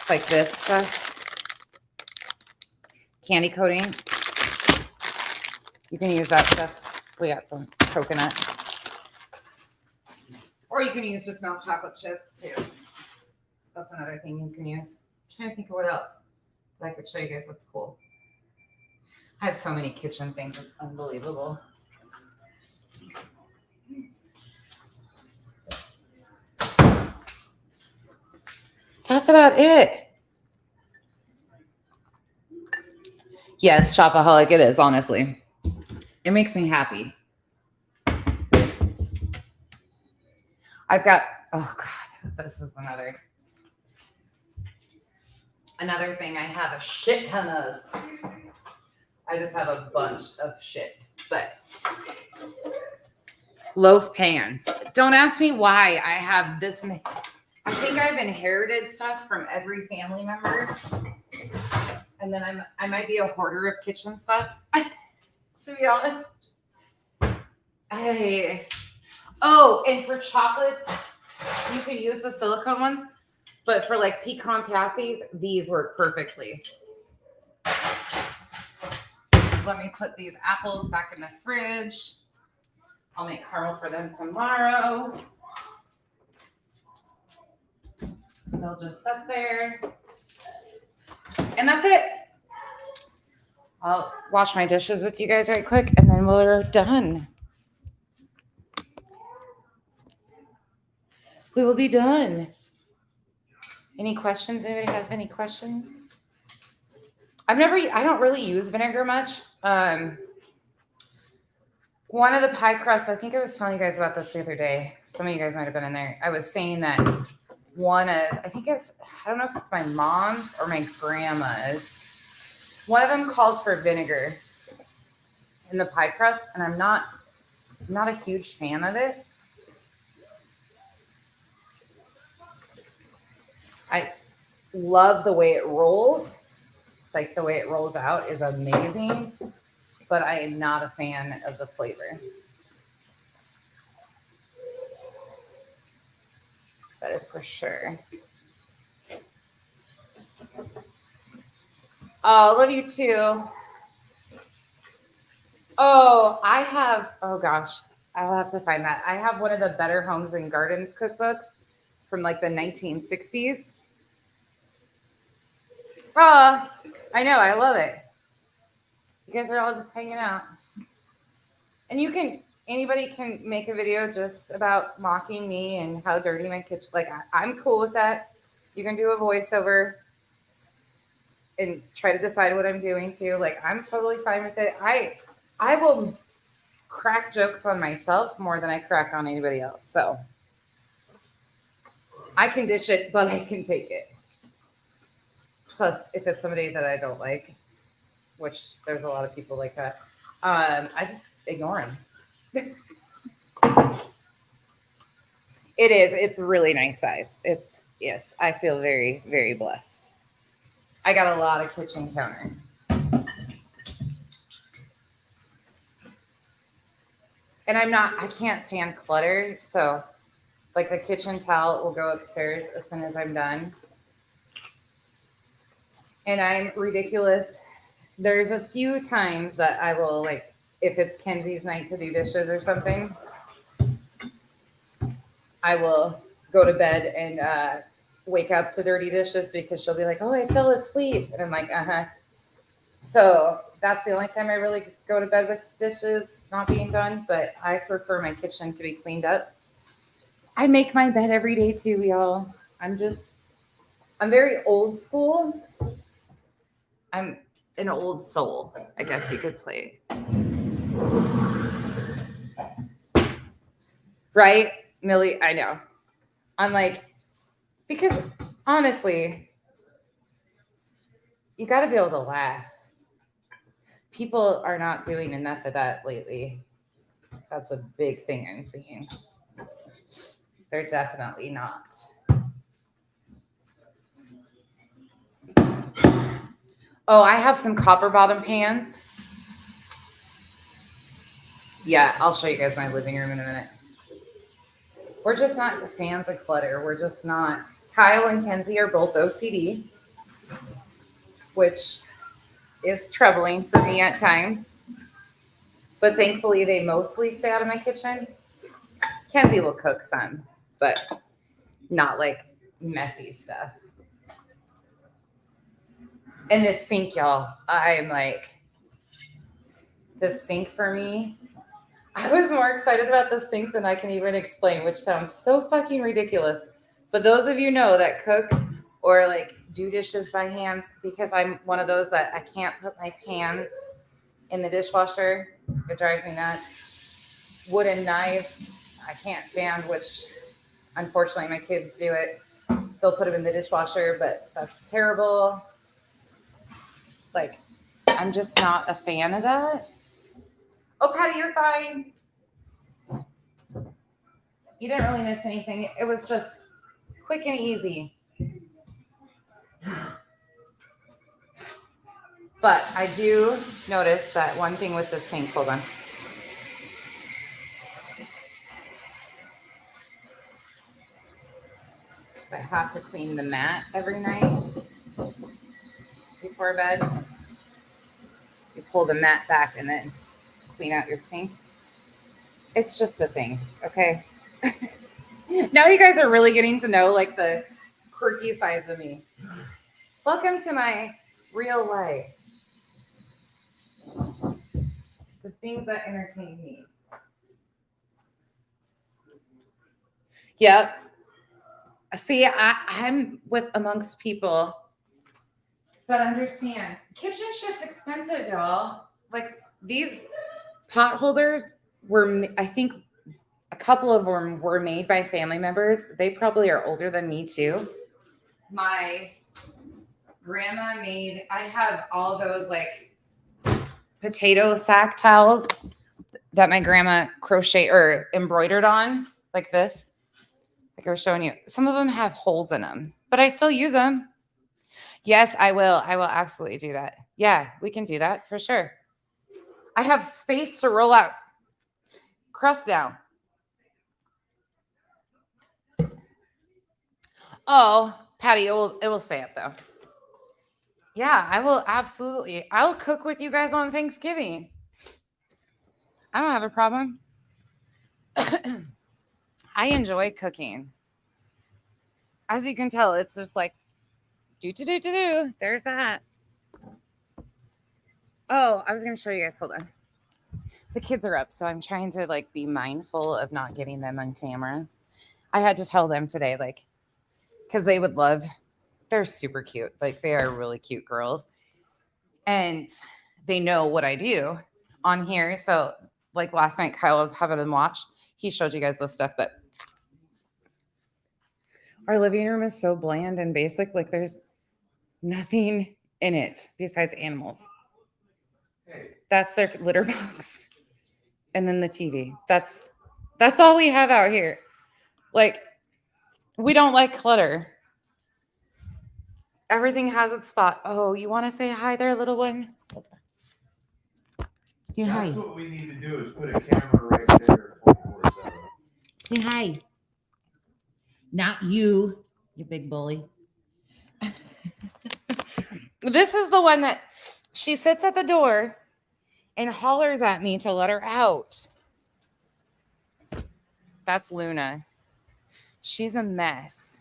like this stuff, candy coating. You can use that stuff. We got some coconut, or you can use just milk chocolate chips too. That's another thing you can use. I'm trying to think of what else that I could show you guys. That's cool. I have so many kitchen things. It's unbelievable. That's about it. Yes, shopaholic it is, honestly. It makes me happy. I've got, oh God, this is another thing I have a shit ton of. I just have a bunch of shit, but loaf pans. Don't ask me why I have this. I think I've inherited stuff from every family member, and then I might be a hoarder of kitchen stuff. To be honest, and for chocolates, you can use the silicone ones, but for like pecan tassies, these work perfectly. Let me put these apples back in the fridge. I'll make caramel for them tomorrow. They'll just sit there. And that's it. I'll wash my dishes with you guys right quick, and then we're done. We will be done. Any questions? Anybody have any questions? I don't really use vinegar much. One of the pie crusts, I think I was telling you guys about this the other day. Some of you guys might have been in there. I was saying that I don't know if it's my mom's or my grandma's. One of them calls for vinegar in the pie crust, and I'm not a huge fan of it. I love the way it rolls. like the way it rolls out is amazing, but I am not a fan of the flavor. That is for sure. Oh, love you too. Oh, oh gosh, I'll have to find that. I have one of the Better Homes and Gardens cookbooks from like the 1960s. Oh, I know, I love it. You guys are all just hanging out. And anybody can make a video just about mocking me and how dirty my kitchen. Like, I'm cool with that. You can do a voiceover and try to decide what I'm doing too. Like, I'm totally fine with it. I will crack jokes on myself more than I crack on anybody else. So I can dish it, but I can take it. Plus, if it's somebody that I don't like, which there's a lot of people like that, I just ignore them. It is. It's really nice size. Yes, I feel very, very blessed. I got a lot of kitchen counter. And I can't stand clutter. So like the kitchen towel will go upstairs as soon as I'm done. And I'm ridiculous. There's a few times that I will, like, if it's Kenzie's night to do dishes or something, I will go to bed and wake up to dirty dishes because she'll be like, oh, I fell asleep. And I'm like, uh-huh. So that's the only time I really go to bed with dishes not being done. But I prefer my kitchen to be cleaned up. I make my bed every day too, y'all. I'm very old school. I'm an old soul, I guess you could play. Right, Millie? I know. I'm like, because honestly, you got to be able to laugh. People are not doing enough of that lately. That's a big thing I'm seeing. They're definitely not. Oh, I have some copper bottom pans. Yeah, I'll show you guys my living room in a minute. We're just not fans of clutter. We're just not. Kyle and Kenzie are both OCD, which is troubling for me at times. But thankfully, they mostly stay out of my kitchen. Kenzie will cook some, but not like messy stuff. And this sink, y'all, I'm like, this sink for me, I was more excited about this sink than I can even explain, which sounds so fucking ridiculous. But those of you know that cook or like do dishes by hands, because I'm one of those that I can't put my pans in the dishwasher. It drives me nuts. Wooden knives, I can't stand, which unfortunately my kids do it. They'll put them in the dishwasher, but that's terrible. Like, I'm just not a fan of that. Oh, Patty, you're fine. You didn't really miss anything. It was just quick and easy. But I do notice that one thing with the sink. Hold on. I have to clean the mat every night before bed. You pull the mat back and then clean out your sink. It's just a thing, okay? Now you guys are really getting to know like the quirky sides of me. Welcome to my real life. The things that entertain me. Yep. See, I'm with amongst people that understand kitchen shit's expensive, y'all. Like these pot holders were, I think a couple of them were made by family members. They probably are older than me too. My grandma made, I have all those like potato sack towels that my grandma crocheted or embroidered on like this. Like I was showing you. Some of them have holes in them, but I still use them. Yes, I will. I will absolutely do that. Yeah, we can do that for sure. I have space to roll out crust down. Oh, Patty, it will stay up though. Yeah, I will absolutely. I'll cook with you guys on Thanksgiving. I don't have a problem. I enjoy cooking. As you can tell, it's just like do. There's that. Oh, I was gonna show you guys. Hold on. The kids are up, so I'm trying to like be mindful of not getting them on camera. I had to tell them today, like, because they would love. They're super cute. Like they are really cute girls, and they know what I do on here. So like last night, Kyle was having them watch. He showed you guys this stuff, but our living room is so bland and basic. Like there's nothing in it besides animals. That's their litter box. And then the TV. That's all we have out here. Like we don't like clutter. Everything has its spot. Oh, you want to say hi there, little one? Say hi. That's what we need to do is put a camera right there. 24/7. Say hi. Not you, you big bully. This is the one that she sits at the door and hollers at me to let her out. That's Luna. She's a mess.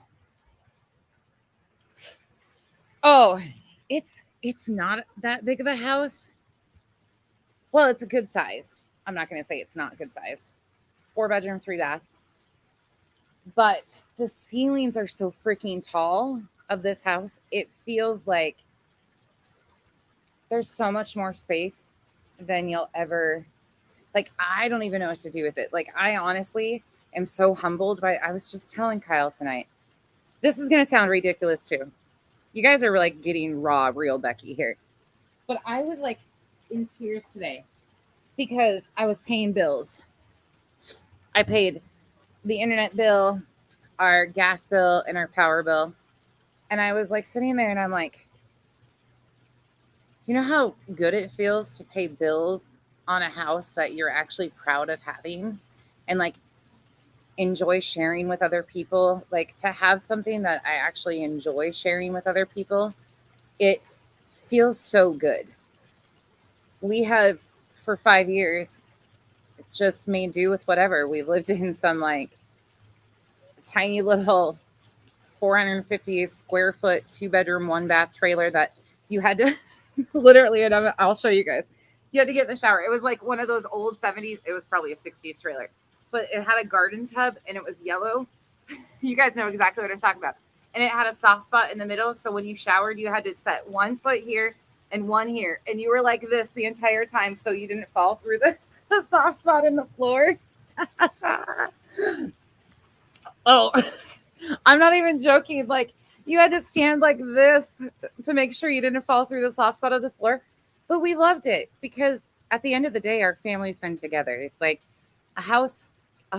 Oh, it's not that big of a house. Well, it's a good size. I'm not going to say it's not good size. It's 4-bedroom, 3-bath. But the ceilings are so freaking tall of this house. It feels like there's so much more space than you'll ever like. I don't even know what to do with it. Like I honestly am so humbled by I was just telling Kyle tonight. This is going to sound ridiculous too. You guys are like getting raw, real Becky here. But I was like in tears today because I was paying bills. I paid the internet bill, our gas bill, and our power bill. And I was like sitting there and I'm like, you know how good it feels to pay bills on a house that you're actually proud of having and like enjoy sharing with other people? Like to have something that I actually enjoy sharing with other people, it feels so good. We have for 5 years just made do with whatever. We lived in some like tiny little 450 square foot 2-bedroom 1-bath trailer that you had to literally, and I'll show you guys. You had to get in the shower. It was like one of those old 70s. It was probably a 60s trailer, but it had a garden tub and it was yellow. You guys know exactly what I'm talking about. And it had a soft spot in the middle. So when you showered, you had to set 1 foot here and 1 here. And you were like this the entire time so you didn't fall through the soft spot in the floor. Oh, I'm not even joking. Like you had to stand like this to make sure you didn't fall through the soft spot of the floor. But we loved it because at the end of the day, our family's been together. Like a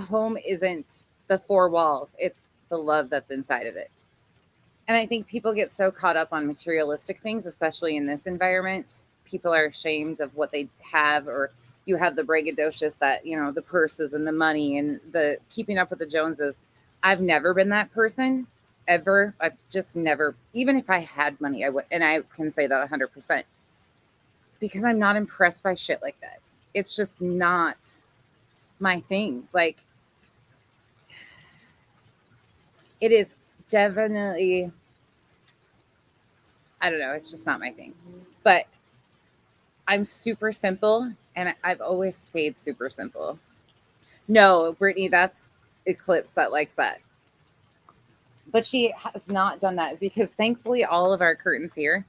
home isn't the 4 walls. It's the love that's inside of it. And I think people get so caught up on materialistic things, especially in this environment. People are ashamed of what they have, or you have the braggadocious that, you know, the purses and the money and the keeping up with the Joneses. I've never been that person ever. I've just never, even if I had money, I would, and I can say that 100%, because I'm not impressed by shit like that. It's just not my thing. Like, it is definitely, I don't know, it's just not my thing. But I'm super simple, and I've always stayed super simple. No, Brittany, that's Eclipse that likes that. But she has not done that because thankfully all of our curtains here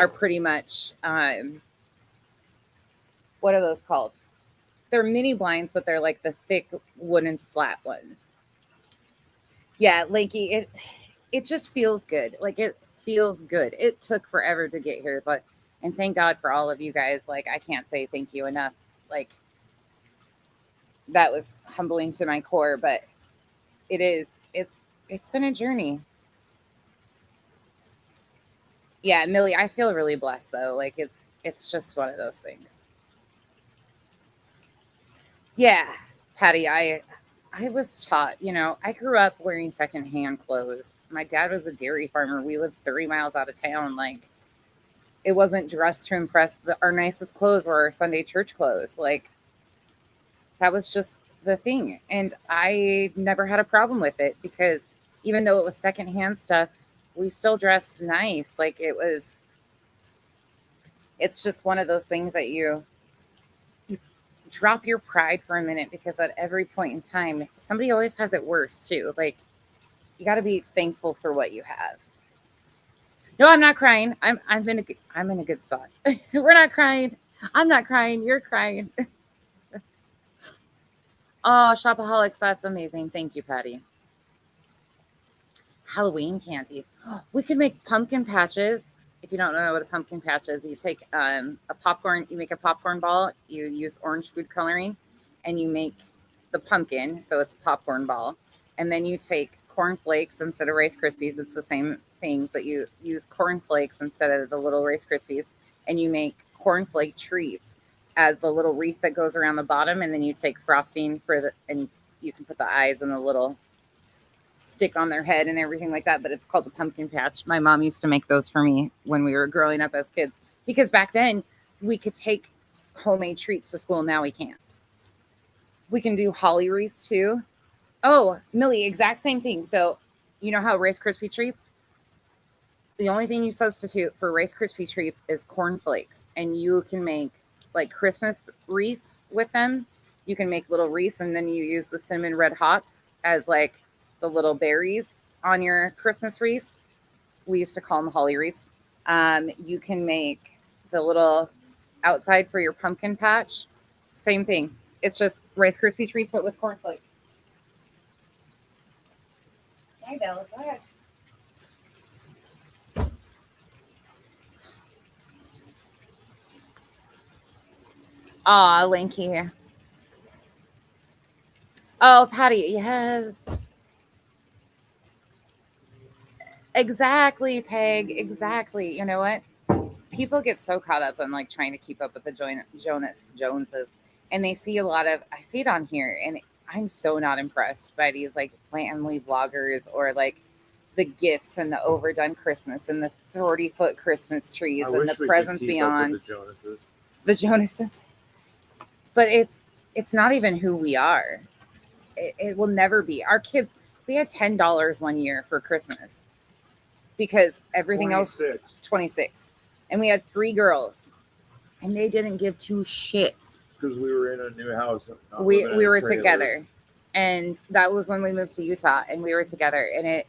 are pretty much, what are those called? They're mini blinds, but they're like the thick wooden slat ones. Yeah, Lanky, it just feels good. Like it feels good. It took forever to get here, but and thank God for all of you guys. Like I can't say thank you enough. Like that was humbling to my core, but it's been a journey. Yeah, Millie, I feel really blessed though. Like it's just one of those things. Yeah, Patty, I was taught, I grew up wearing secondhand clothes. My dad was a dairy farmer. We lived 30 miles out of town. Like it wasn't dressed to impress. Our nicest clothes were our Sunday church clothes. Like that was just the thing. And I never had a problem with it because even though it was secondhand stuff, we still dressed nice. Like it's just one of those things that you drop your pride for a minute because at every point in time, somebody always has it worse too. Like you got to be thankful for what you have. No, I'm not crying. I'm in a good spot. We're not crying. I'm not crying. You're crying. Oh, Shopaholics, that's amazing. Thank you, Patty. Halloween candy. We could make pumpkin patches. If you don't know what a pumpkin patch is, you take you make a popcorn ball, you use orange food coloring, and you make the pumpkin, so it's a popcorn ball. And then you take corn flakes instead of Rice Krispies. It's the same thing, but you use corn flakes instead of the little Rice Krispies, and you make cornflake treats as the little wreath that goes around the bottom, and then you take frosting and you can put the eyes and the little stick on their head and everything like that, but it's called the pumpkin patch. My mom used to make those for me when we were growing up as kids because back then we could take homemade treats to school. Now we can't. We can do holly wreaths too. Oh, Millie, exact same thing. So you know how Rice Krispie treats? The only thing you substitute for Rice Krispie treats is corn flakes, and you can make like Christmas wreaths with them. You can make little wreaths, and then you use the cinnamon red hots as like the little berries on your Christmas wreaths. We used to call them holly wreaths. You can make the little outside for your pumpkin patch. Same thing. It's just Rice Krispie treats, but with cornflakes. Hi, Bella. Go ahead. Aw, Linky. Oh, Patty, yes. Exactly, Peg. Exactly. You know what? People get so caught up in like trying to keep up with the Joneses, and I see it on here, and I'm so not impressed by these like family vloggers or like the gifts and the overdone Christmas and the 30-foot Christmas trees and the presents beyond the Joneses. But it's not even who we are. It will never be. Our kids, we had $10 one year for Christmas because everything 26. else 26. And we had 3 girls and they didn't give 2 shits. Because we were in a new house. We were together. And that was when we moved to Utah and we were together, and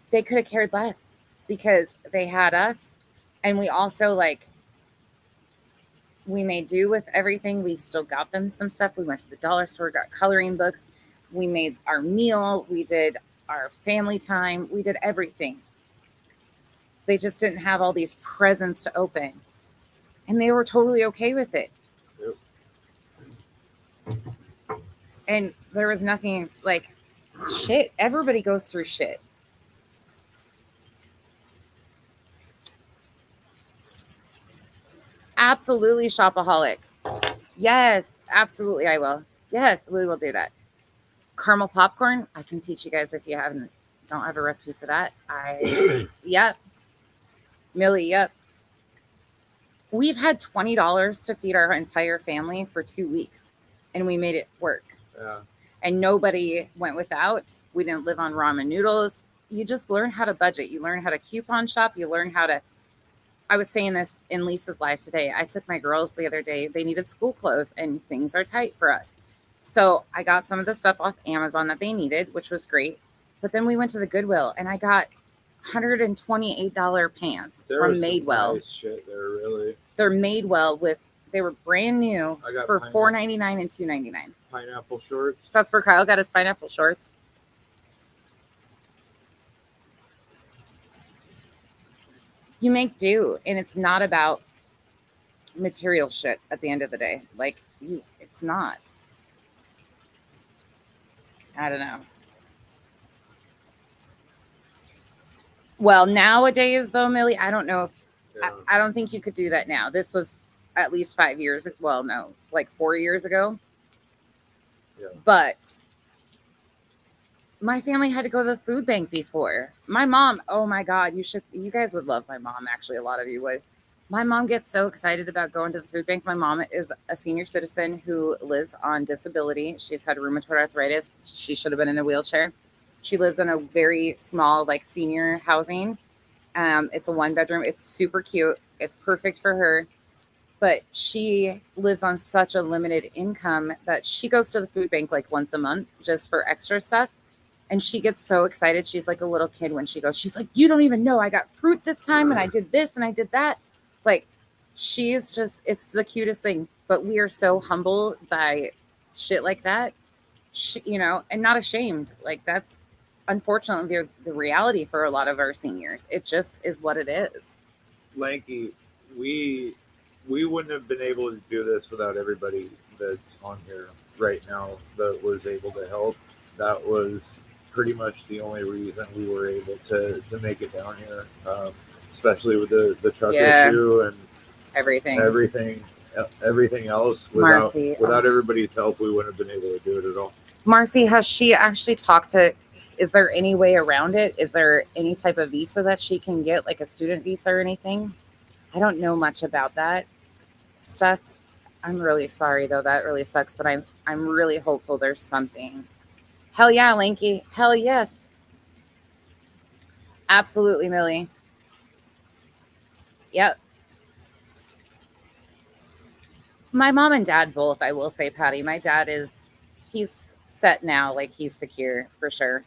they could have cared less because they had us. And we also we made do with everything. We still got them some stuff. We went to the dollar store, got coloring books. We made our meal. We did our family time. We did everything. They just didn't have all these presents to open. And they were totally okay with it. Yep. And there was nothing like shit. Everybody goes through shit. Absolutely, Shopaholic. Yes, absolutely, I will. Yes, we will do that. Caramel popcorn, I can teach you guys if you don't have a recipe for that. Yep. Millie, yep. We've had $20 to feed our entire family for 2 weeks, and we made it work. Yeah. And nobody went without. We didn't live on ramen noodles. You just learn how to budget. You learn how to coupon shop. You learn how to. I was saying this in Lisa's live today. I took my girls the other day. They needed school clothes and things are tight for us. So I got some of the stuff off Amazon that they needed, which was great. But then we went to the Goodwill and I got $128 pants from Madewell. Nice shit there, really. They're Madewell they were brand new for $4.99 and $2.99. Pineapple shorts. That's where Kyle got his pineapple shorts. You make do, and it's not about material shit at the end of the day. It's not. I don't know. Well, nowadays though, Millie, I don't know if Yeah. I don't think you could do that now. This was at least 5 years. Well, no, like 4 years ago. Yeah. But my family had to go to the food bank before. My mom, oh my God, you guys would love my mom. Actually, a lot of you would. My mom gets so excited about going to the food bank. My mom is a senior citizen who lives on disability. She's had rheumatoid arthritis. She should have been in a wheelchair. She lives in a very small, like senior housing. It's a 1 bedroom. It's super cute. It's perfect for her. But she lives on such a limited income that she goes to the food bank like once a month just for extra stuff. And she gets so excited. She's like a little kid when she goes. She's like, you don't even know. I got fruit this time and I did this and I did that. Like, she's just, it's the cutest thing. But we are so humbled by shit like that, and not ashamed. Like, that's unfortunately the reality for a lot of our seniors. It just is what it is. Lanky, we wouldn't have been able to do this without everybody that's on here right now that was able to help. That was pretty much the only reason we were able to make it down here, especially with the truck Yeah. issue and Everything. everything else. Marcy, Without everybody's help, we wouldn't have been able to do it at all. Marcy, has she actually talked to? Is there any way around it? Is there any type of visa that she can get, like a student visa or anything? I don't know much about that stuff. I'm really sorry though. That really sucks, but I'm really hopeful there's something. Hell yeah, Lanky. Hell yes. Absolutely, Millie. Yep. My mom and dad both, I will say, Patty. My dad he's set now, like he's secure for sure.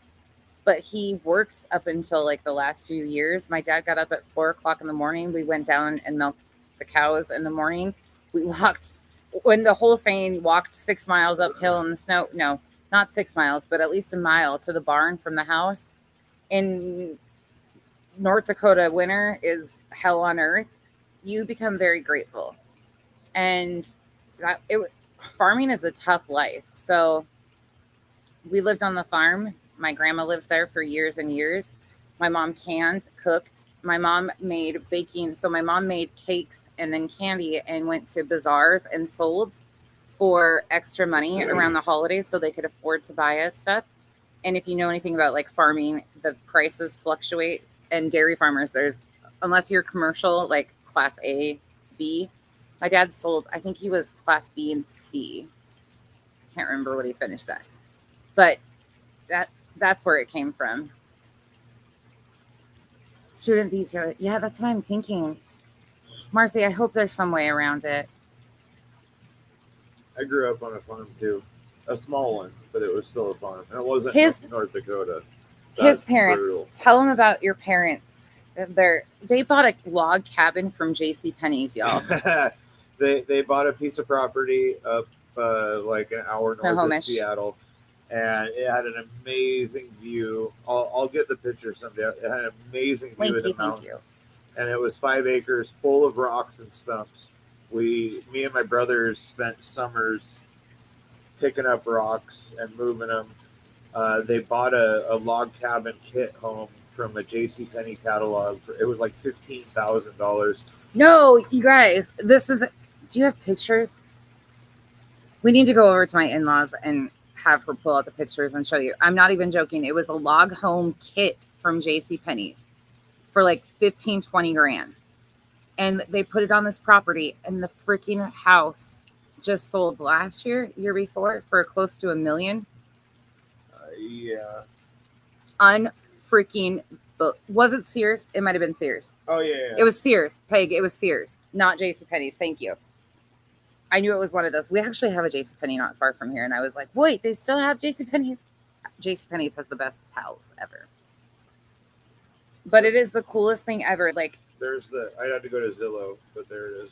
But he worked up until like the last few years. My dad got up at 4 o'clock in the morning. We went down and milked the cows in the morning. We walked, when the whole saying, walked 6 miles uphill in the snow. No, not 6 miles, but at least a mile to the barn from the house. In North Dakota, winter is hell on earth. You become very grateful. And farming is a tough life. So we lived on the farm. My grandma lived there for years and years. My mom canned, cooked. My mom made baking. So my mom made cakes and then candy and went to bazaars and sold for extra money around the holidays so they could afford to buy us stuff. And if you know anything about like farming, the prices fluctuate. And dairy farmers, unless you're commercial, like class A, B. My dad sold, I think he was class B and C. Can't remember what he finished at. But that's where it came from. Student visa. Yeah, that's what I'm thinking. Marcy, I hope there's some way around it. I grew up on a farm too, a small one, but it was still a farm, and it wasn't North Dakota. His parents. Brutal. Tell him about your parents. They bought a log cabin from J.C. Penney's, y'all. They bought a piece of property up like an hour north of Seattle, and it had an amazing view. I'll get the picture someday. It had an amazing view of the mountains, and it was 5 acres full of rocks and stumps. Me and my brothers spent summers picking up rocks and moving them. They bought a log cabin kit home from a JCPenney catalog. It was like $15,000. No, you guys, do you have pictures? We need to go over to my in-laws and have her pull out the pictures and show you. I'm not even joking. It was a log home kit from JCPenney's for like 15, 20 grand. And they put it on this property, and the freaking house just sold last year, year before, for close to $1 million. Yeah. Unfreaking. Was it Sears? It might have been Sears. Oh, yeah. It was Sears. Peg, it was Sears, not JCPenney's. Thank you. I knew it was one of those. We actually have a JCPenney not far from here. And I was like, wait, they still have JCPenney's? JCPenney's has the best towels ever. But it is the coolest thing ever. Like, I had to go to Zillow, but there it is.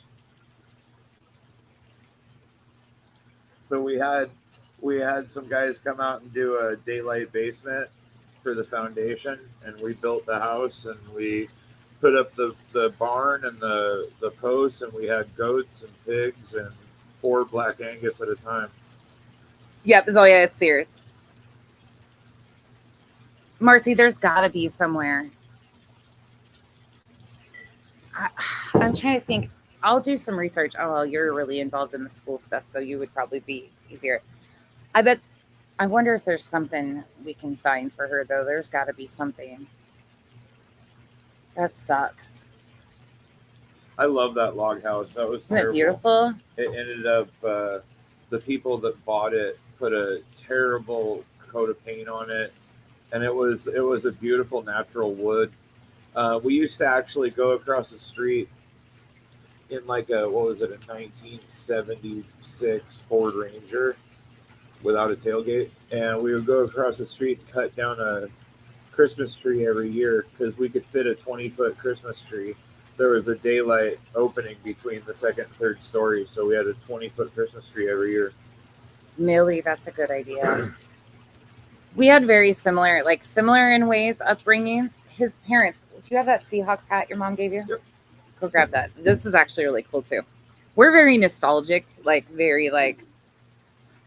So we had some guys come out and do a daylight basement for the foundation, and we built the house, and we put up the barn and the posts, and we had goats and pigs and 4 Black Angus at a time. Yep. Oh yeah, it's Sears. Marcy, there's gotta be somewhere. I'm trying to think. I'll do some research. Oh, well, you're really involved in the school stuff, so you would probably be easier. I bet. I wonder if there's something we can find for her, though. There's got to be something. That sucks. I love that log house. That was Isn't it terrible. beautiful? It ended up the people that bought it put a terrible coat of paint on it, and it was a beautiful natural wood. We used to actually go across the street in like a 1976 Ford Ranger without a tailgate, and we would go across the street and cut down a Christmas tree every year because we could fit a 20-foot Christmas tree. There was a daylight opening between the second and third story, so we had a 20-foot Christmas tree every year. Millie, that's a good idea. We had very similar in ways upbringings. His parents. Do you have that Seahawks hat your mom gave you? Yep. Go grab that. This is actually really cool too. We're very nostalgic,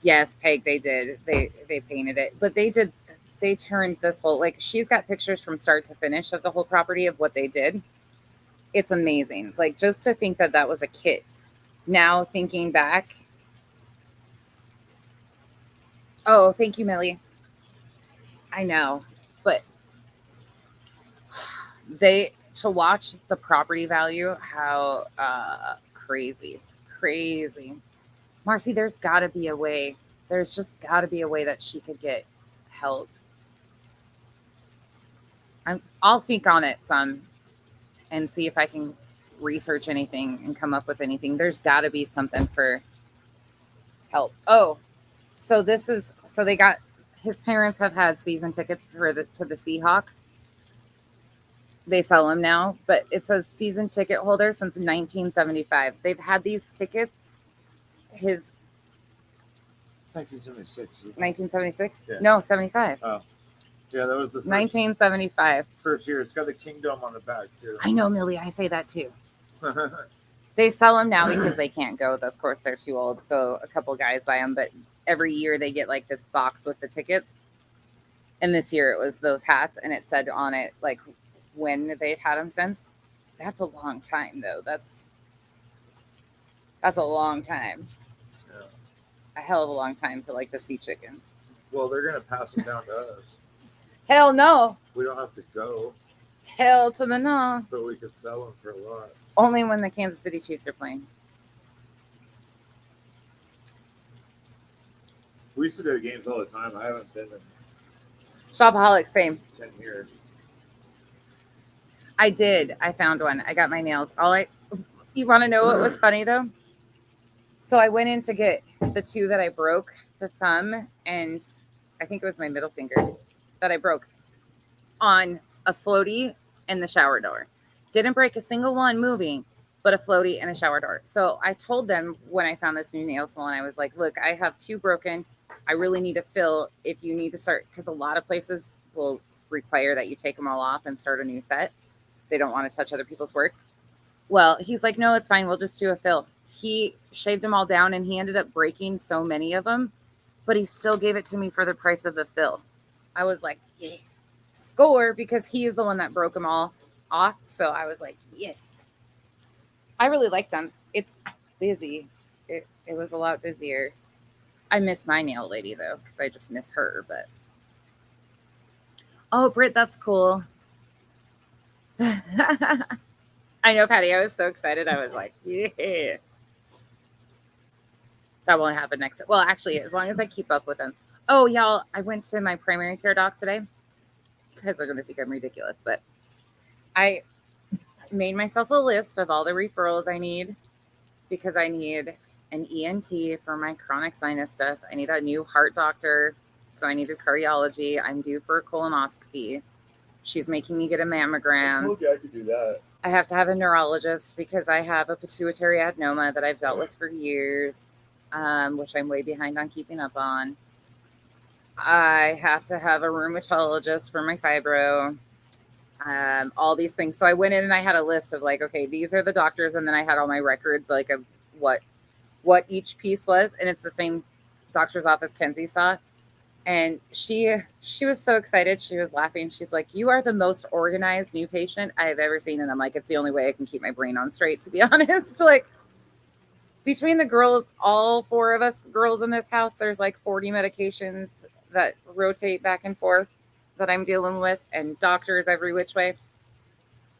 yes, Peg, they did. They painted it, but they turned this whole, she's got pictures from start to finish of the whole property of what they did. It's amazing. Just to think that was a kit. Now thinking back. Oh, thank you, Millie. I know, but to watch the property value, how crazy. Marcy, there's got to be a way. There's just got to be a way that she could get help. I'll think on it some and see if I can research anything and come up with anything. There's got to be something for help. Oh, so they got, his parents have had season tickets to the Seahawks. They sell them now, but it says season ticket holder since 1975. They've had these tickets. It's 1976. 1976? Yeah. No, 75. Yeah, that was the 1975. first year. It's got the kingdom on the back too. I know, Millie. I say that too. They sell them now because they can't go. Of course, they're too old. So a couple guys buy them, but every year they get this box with the tickets. And this year it was those hats, and it said on it when they've had them since. That's a long time, though. That's a long time. Yeah. A hell of a long time to the sea chickens. Well, they're gonna pass them down to us. Hell no. We don't have to go, Hell to the no. but we could sell them for a lot. Only when the Kansas City Chiefs are playing. We used to go to games all the time. I haven't been in Shopaholic, same. 10 years. I did. I found one. I got my nails. You want to know what was funny though? So I went in to get the two that I broke, the thumb, and I think it was my middle finger that I broke on a floaty and the shower door. Didn't break a single one moving, but a floaty and a shower door. So I told them when I found this new nail salon, I was like, look, I have two broken. I really need to fill if you need to start, because a lot of places will require that you take them all off and start a new set. They don't want to touch other people's work. Well, he's like, no, it's fine. We'll just do a fill. He shaved them all down and he ended up breaking so many of them, but he still gave it to me for the price of the fill. I was like, yeah, score, because he is the one that broke them all off. So I was like, yes. I really liked them. It's busy. It was a lot busier. I miss my nail lady though, because I just miss her. But oh, Britt, that's cool. I know, Patty. I was so excited. I was like, yeah. That won't happen next. Well, actually, as long as I keep up with them. Oh, y'all, I went to my primary care doc today. You guys are going to think I'm ridiculous, but I made myself a list of all the referrals I need because I need an ENT for my chronic sinus stuff. I need a new heart doctor. So I needed cardiology. I'm due for a colonoscopy. She's making me get a mammogram. I told you I could do that. I have to have a neurologist because I have a pituitary adenoma that I've dealt with for years, which I'm way behind on keeping up on. I have to have a rheumatologist for my fibro, all these things. So I went in and I had a list of okay, these are the doctors. And then I had all my records of what each piece was. And it's the same doctor's office Kenzie saw. And she was so excited. She was laughing. She's like, "You are the most organized new patient I have ever seen." And I'm like, "It's the only way I can keep my brain on straight, to be honest." Like, between the girls, all four of us girls in this house, there's like 40 medications that rotate back and forth that I'm dealing with, and doctors every which way.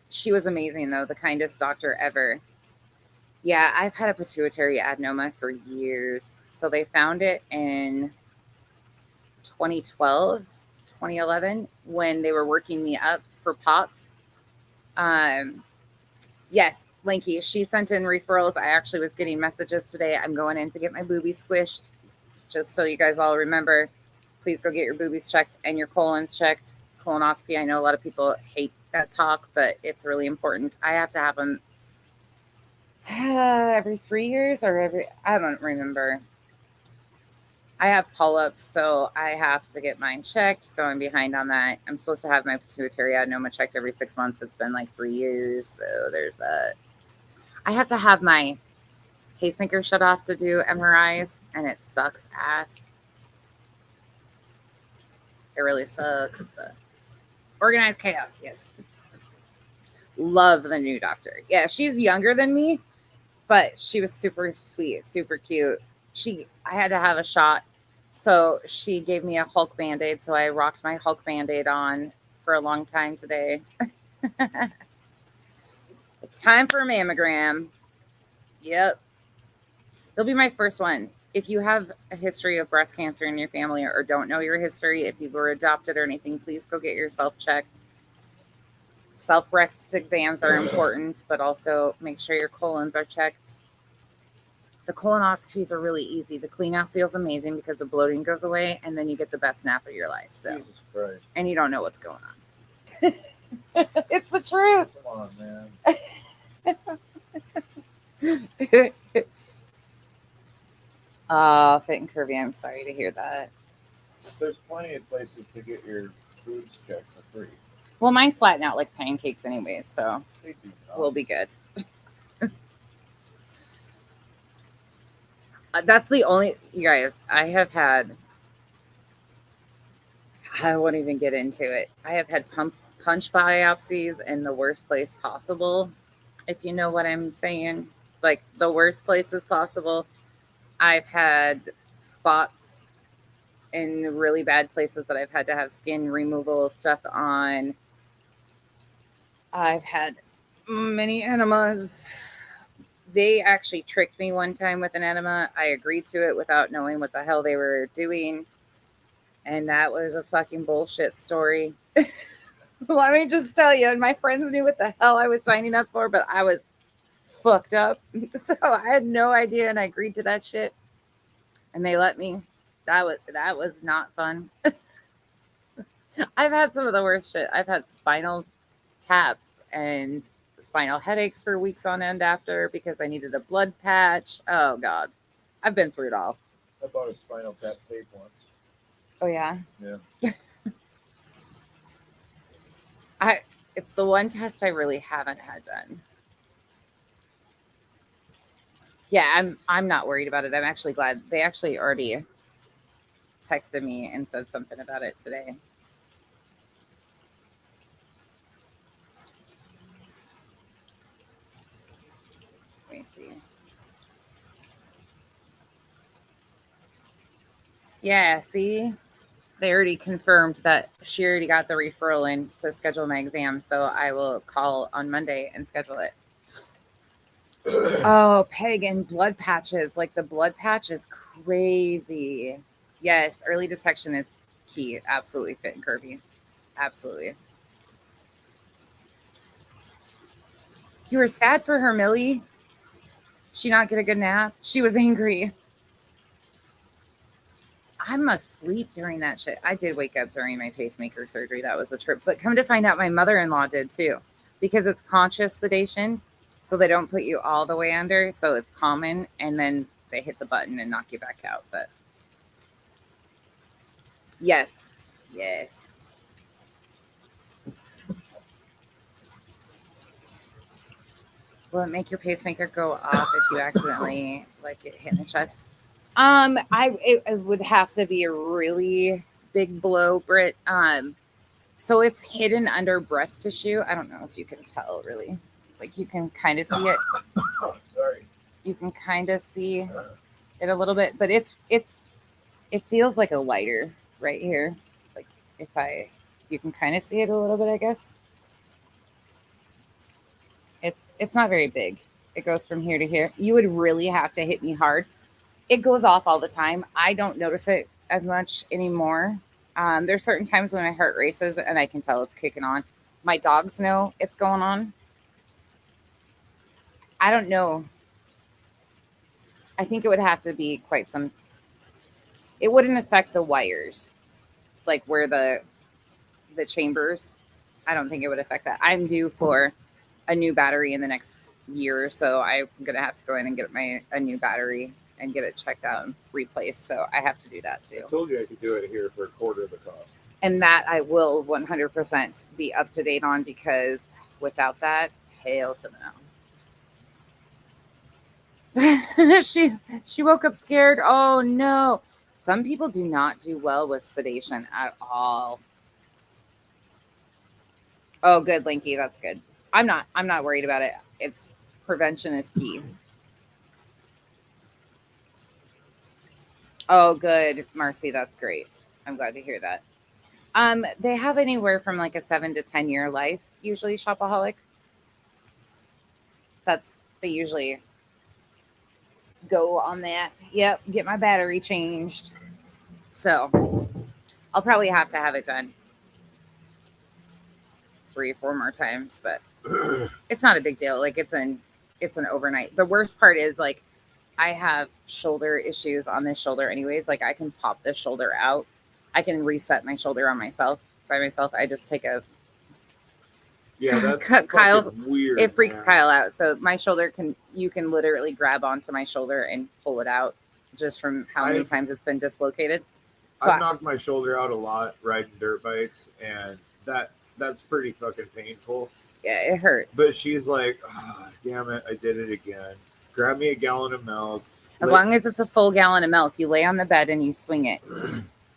She was amazing, though, the kindest doctor ever. Yeah, I've had a pituitary adenoma for years. So they found it in 2012, 2011, when they were working me up for POTS. Yes, Lanky, she sent in referrals. I actually was getting messages today. I'm going in to get my boobies squished. Just so you guys all remember, please go get your boobies checked and your colons checked. Colonoscopy, I know a lot of people hate that talk, but it's really important. I have to have them every 3 years or I don't remember. I have polyps, so I have to get mine checked. So I'm behind on that. I'm supposed to have my pituitary adenoma checked every 6 months. It's been like 3 years. So there's that. I have to have my pacemaker shut off to do MRIs, and it sucks ass. It really sucks, but organized chaos, yes. Love the new doctor. Yeah, she's younger than me, but she was super sweet, super cute. I had to have a shot, so she gave me a Hulk Band-Aid, so I rocked my Hulk Band-Aid on for a long time today. It's time for a mammogram. Yep. It'll be my first one. If you have a history of breast cancer in your family or don't know your history, if you were adopted or anything, please go get yourself checked. Self-breast exams are important, but also make sure your colons are checked. The colonoscopies are really easy. The clean out feels amazing because the bloating goes away, and then you get the best nap of your life. So, Jesus Christ. and you don't know what's going on. It's the truth. Come on, man. Oh, fit and curvy. I'm sorry to hear that. There's plenty of places to get your boobs checked for free. Well, mine flatten out like pancakes anyways, so They do not. we'll be good. That's the only, you guys, I won't even get into it. I have had punch biopsies in the worst place possible, if you know what I'm saying. Like the worst places possible. I've had spots in really bad places that I've had to have skin removal stuff on. I've had many enemas. They actually tricked me one time with an enema. I agreed to it without knowing what the hell they were doing. And that was a fucking bullshit story. Let me just tell you, and my friends knew what the hell I was signing up for, but I was fucked up. So I had no idea, and I agreed to that shit. And they let me. That was not fun. I've had some of the worst shit. I've had spinal taps and spinal headaches for weeks on end after because I needed a blood patch. Oh God. I've been through it all. I bought a spinal tap tape once. Oh yeah. Yeah. It's the one test I really haven't had done. Yeah, I'm not worried about it. I'm actually glad they actually already texted me and said something about it today. Let me see. Yeah, see? They already confirmed that she already got the referral in to schedule my exam, so I will call on Monday and schedule it. Oh, Peg and blood patches. Like the blood patch is crazy. Yes, early detection is key. Absolutely fit and curvy. Absolutely. You were sad for her, Millie? She not get a good nap? She was angry. I'm asleep during that shit. I did wake up during my pacemaker surgery. That was a trip. But come to find out, my mother-in-law did too, because it's conscious sedation. So they don't put you all the way under. So it's common. And then they hit the button and knock you back out. But yes. Yes. Will it make your pacemaker go off if you accidentally like get hit in the chest? It would have to be a really big blow, Britt. So it's hidden under breast tissue. I don't know if you can tell really. Like you can kind of see it. Sorry. You can kind of see it a little bit, but it feels like a lighter right here. Like you can kind of see it a little bit, I guess. It's not very big. It goes from here to here. You would really have to hit me hard. It goes off all the time. I don't notice it as much anymore. There's certain times when my heart races and I can tell it's kicking on. My dogs know it's going on. I don't know. I think it would have to be quite some. It wouldn't affect the wires, like where the chambers. I don't think it would affect that. I'm due for a new battery in the next year or so. I'm gonna have to go in and get a new battery and get it checked out and replaced. So I have to do that too. I told you I could do it here for a quarter of the cost. And that I will 100% be up to date on, because without that, hail to the no. she woke up scared. Oh no. Some people do not do well with sedation at all. Oh, good, Linky. That's good. I'm not worried about it. It's prevention is key. Oh, good, Marcy. That's great. I'm glad to hear that. They have anywhere from like a 7 to 10 year life, usually, Shopaholic. They usually go on that. Yep, get my battery changed. So I'll probably have to have it done 3 or 4 more times, but it's not a big deal. Like it's an overnight. The worst part is like I have shoulder issues on this shoulder anyways. Like I can pop this shoulder out. I can reset my shoulder by myself. I just take a that's Kyle. Weird. It freaks man. Kyle out. So my shoulder you can literally grab onto my shoulder and pull it out just from how many times it's been dislocated. So I've knocked my shoulder out a lot riding dirt bikes, and that's pretty fucking painful. Yeah, it hurts. But she's like, oh, damn it, I did it again. Grab me a gallon of milk. As long as it's a full gallon of milk, you lay on the bed and you swing it.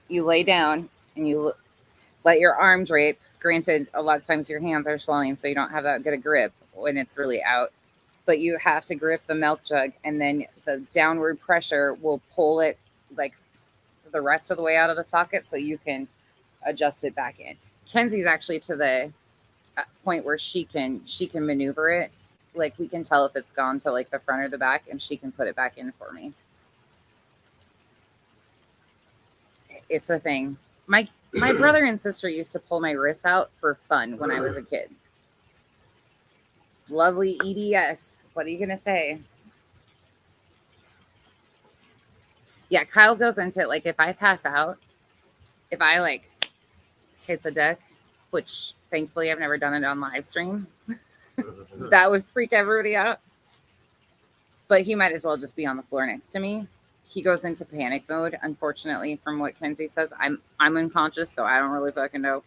You lay down and you let your arm drape. Granted, a lot of times your hands are swelling, so you don't have that good a grip when it's really out. But you have to grip the milk jug, and then the downward pressure will pull it like the rest of the way out of the socket, so you can adjust it back in. Kenzie's actually to the point where she can maneuver it. Like we can tell if it's gone to like the front or the back, and she can put it back in for me. It's a thing. My brother and sister used to pull my wrists out for fun when I was a kid. Lovely EDS. What are you gonna say? Yeah, Kyle goes into it. Like if I pass out, if I like hit the deck, which thankfully I've never done it on live stream, that would freak everybody out. But he might as well just be on the floor next to me. He goes into panic mode. Unfortunately, from what Kenzie says, I'm unconscious, so I don't really fucking know.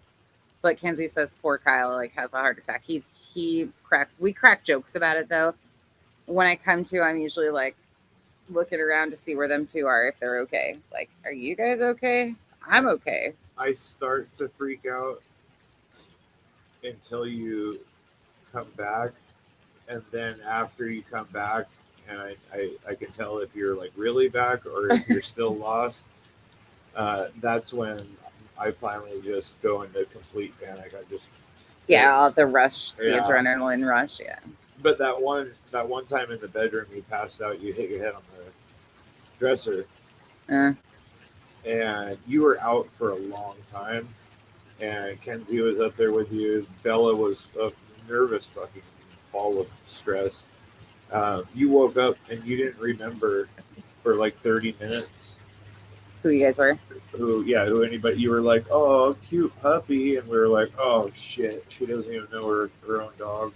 But Kenzie says poor Kyle like has a heart attack. We crack jokes about it though. When I come to, I'm usually like looking around to see where them two are, if they're okay. Like, are you guys okay? I'm okay. I start to freak out until you come back, and then after you come back, and I can tell if you're like really back or if you're still lost. That's when I finally just go into complete panic. The rush, the Yeah. adrenaline rush. Yeah. But that one time in the bedroom, you passed out. You hit your head on the dresser, and you were out for a long time. And Kenzie was up there with you. Bella was a nervous fucking ball of stress. You woke up and you didn't remember for like 30 minutes Who you guys were? who anybody. You were like, oh, cute puppy, and we were like, oh shit, she doesn't even know her own dog.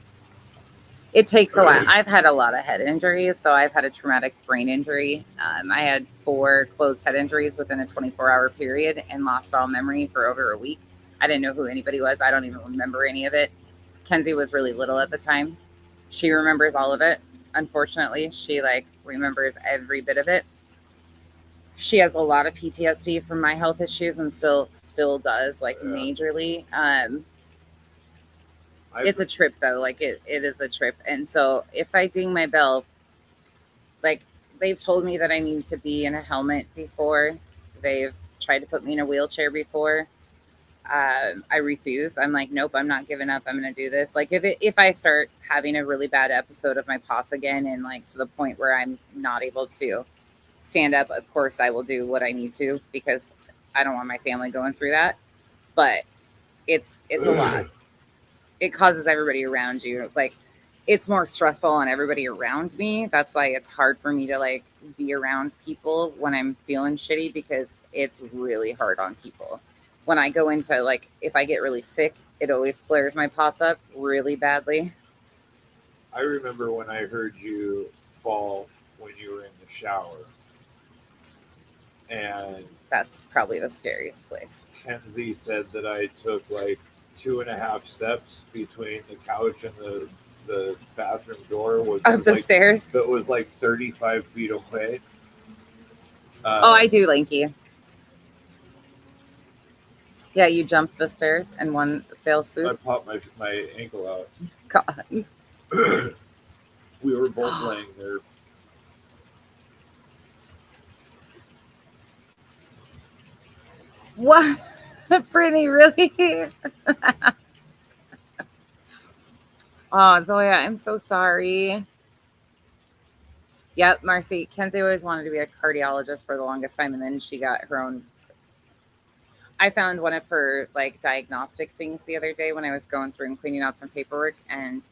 It takes a while. I've had a lot of head injuries. So I've had a traumatic brain injury. I had 4 closed head injuries within a 24-hour period and lost all memory for over a week. I didn't know who anybody was. I don't even remember any of it. Kenzie was really little at the time. She remembers all of it. Unfortunately, she like remembers every bit of it. she has a lot of PTSD from my health issues and still does, like, Yeah. majorly. I've- It's a trip though. Like it is a trip. And so if I ding my bell, like they've told me that I need to be in a helmet before. They've tried to put me in a wheelchair before. I refuse. I'm like, nope, I'm not giving up. I'm going to do this. Like if I start having a really bad episode of my POTS again, and like to the point where I'm not able to stand up, of course I will do what I need to, because I don't want my family going through that. But it's a lot. It causes everybody around you, like, it's more stressful on everybody around me. That's why it's hard for me to like be around people when I'm feeling shitty, because it's really hard on people. When I go into, like, if I get really sick, it always flares my POTS up really badly. I remember when I heard you fall when you were in the shower, and That's probably the scariest place. Kenzie said that I took like 2.5 steps between the couch and the bathroom door, which Up was the like, stairs. that was like 35 feet away. Oh, I do, Lanky. Yeah, you jumped the stairs in one fell I swoop. popped my ankle out. God. We were both laying there. What? Brittany, really? Oh, Zoya, I'm so sorry. Yep, Marcy. Kenzie always wanted to be a cardiologist for the longest time, and then she got her own. I found one of her like diagnostic things the other day when I was going through and cleaning out some paperwork, and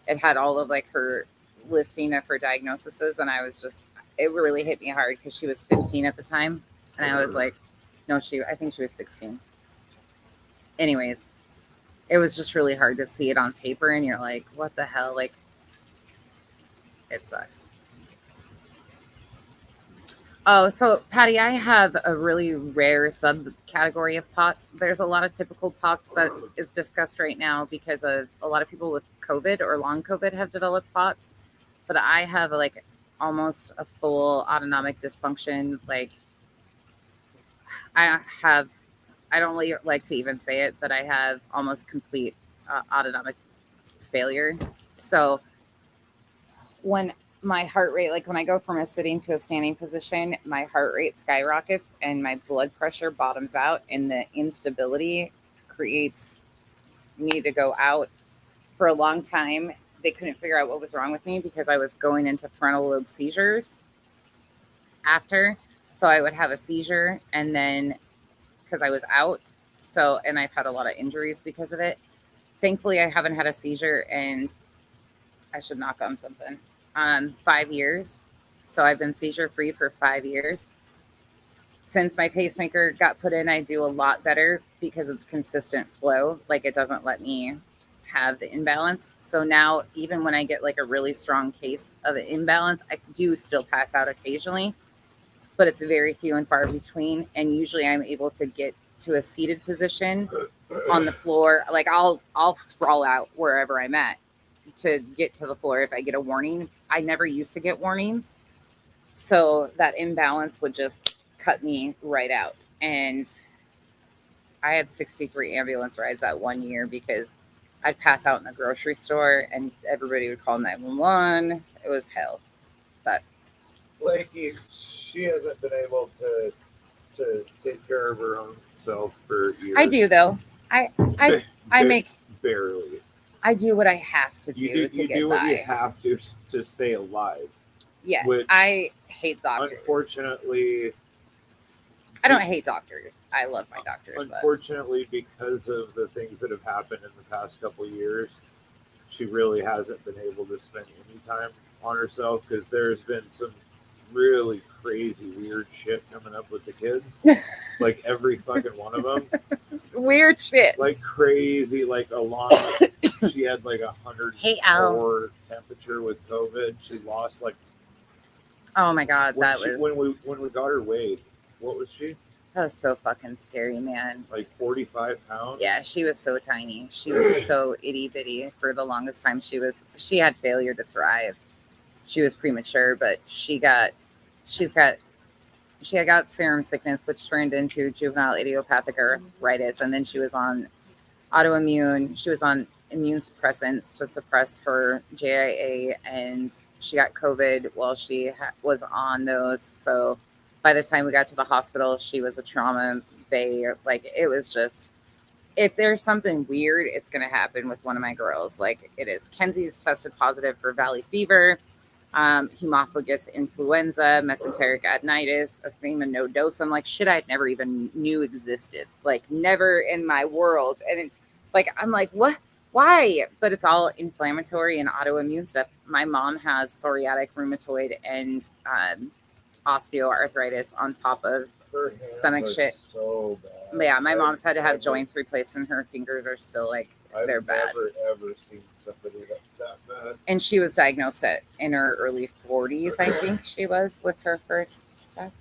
it had all of like her listing of her diagnoses, and I was just, it really hit me hard because she was 15 at the time, and I was like, no, I think she was 16. Anyways, it was just really hard to see it on paper, and you're like, what the hell? Like, it sucks. Oh, so Patty, I have a really rare subcategory of POTS. There's a lot of typical POTS that is discussed right now because of a lot of people with COVID or long COVID have developed POTS. But I have like almost a full autonomic dysfunction. Like I don't like to even say it, but I have almost complete autonomic failure. So when my heart rate, like when I go from a sitting to a standing position, my heart rate skyrockets and my blood pressure bottoms out, and the instability creates me to go out. For a long time, they couldn't figure out what was wrong with me because I was going into frontal lobe seizures after. So I would have a seizure, and then because I was out. So, and I've had a lot of injuries because of it. Thankfully, I haven't had a seizure, and I should knock on something. 5 years. So I've been seizure free for 5 years. Since my pacemaker got put in, I do a lot better because it's consistent flow. Like it doesn't let me have the imbalance. So now even when I get like a really strong case of an imbalance, I do still pass out occasionally, but it's very few and far between. And usually I'm able to get to a seated position on the floor. Like I'll sprawl out wherever I'm at to get to the floor if I get a warning. I never used to get warnings. So that imbalance would just cut me right out. And I had 63 ambulance rides that 1 year because I'd pass out in the grocery store and everybody would call 911. It was hell. But Lakey, she hasn't been able to take care of her own self for years. I do though. I make barely. I do what I have to do You to get do by. what you have to stay alive. Yeah, which, I hate doctors. Unfortunately, I don't hate doctors. I love my doctors. Unfortunately, because of the things that have happened in the past couple of years, she really hasn't been able to spend any time on herself because there's been some really crazy, weird shit coming up with the kids. Like every fucking one of them. Weird shit. Like crazy, like Alana, she had like 104 temperature with COVID. She lost like. Oh my God, when we got her weighed, what was she? That was so fucking scary, man. Like 45 pounds? Yeah, she was so tiny. She was so itty bitty for the longest time. She had failure to thrive. She was premature, but she's got she had got serum sickness, which turned into juvenile idiopathic arthritis, and then she was on autoimmune. She was on immune suppressants to suppress her JIA, and she got COVID while she was on those. So by the time we got to the hospital, she was a trauma bay. Like, it was just, if there's something weird, it's going to happen with one of my girls. Like, it is. Kenzie's tested positive for valley fever, hemophilus influenza, mesenteric adenitis, erythema nodosum, like shit I'd never even knew existed. Like, never in my world. And I'm like, what? Why? But it's all inflammatory and autoimmune stuff. My mom has psoriatic rheumatoid and osteoarthritis on top of Her hands stomach are shit. so bad. But yeah, my mom's had to have I've joints replaced, and her fingers are still like, they're bad. I've never ever seen somebody that bad. And she was diagnosed in her early 40s, I think she was, with her first stuff.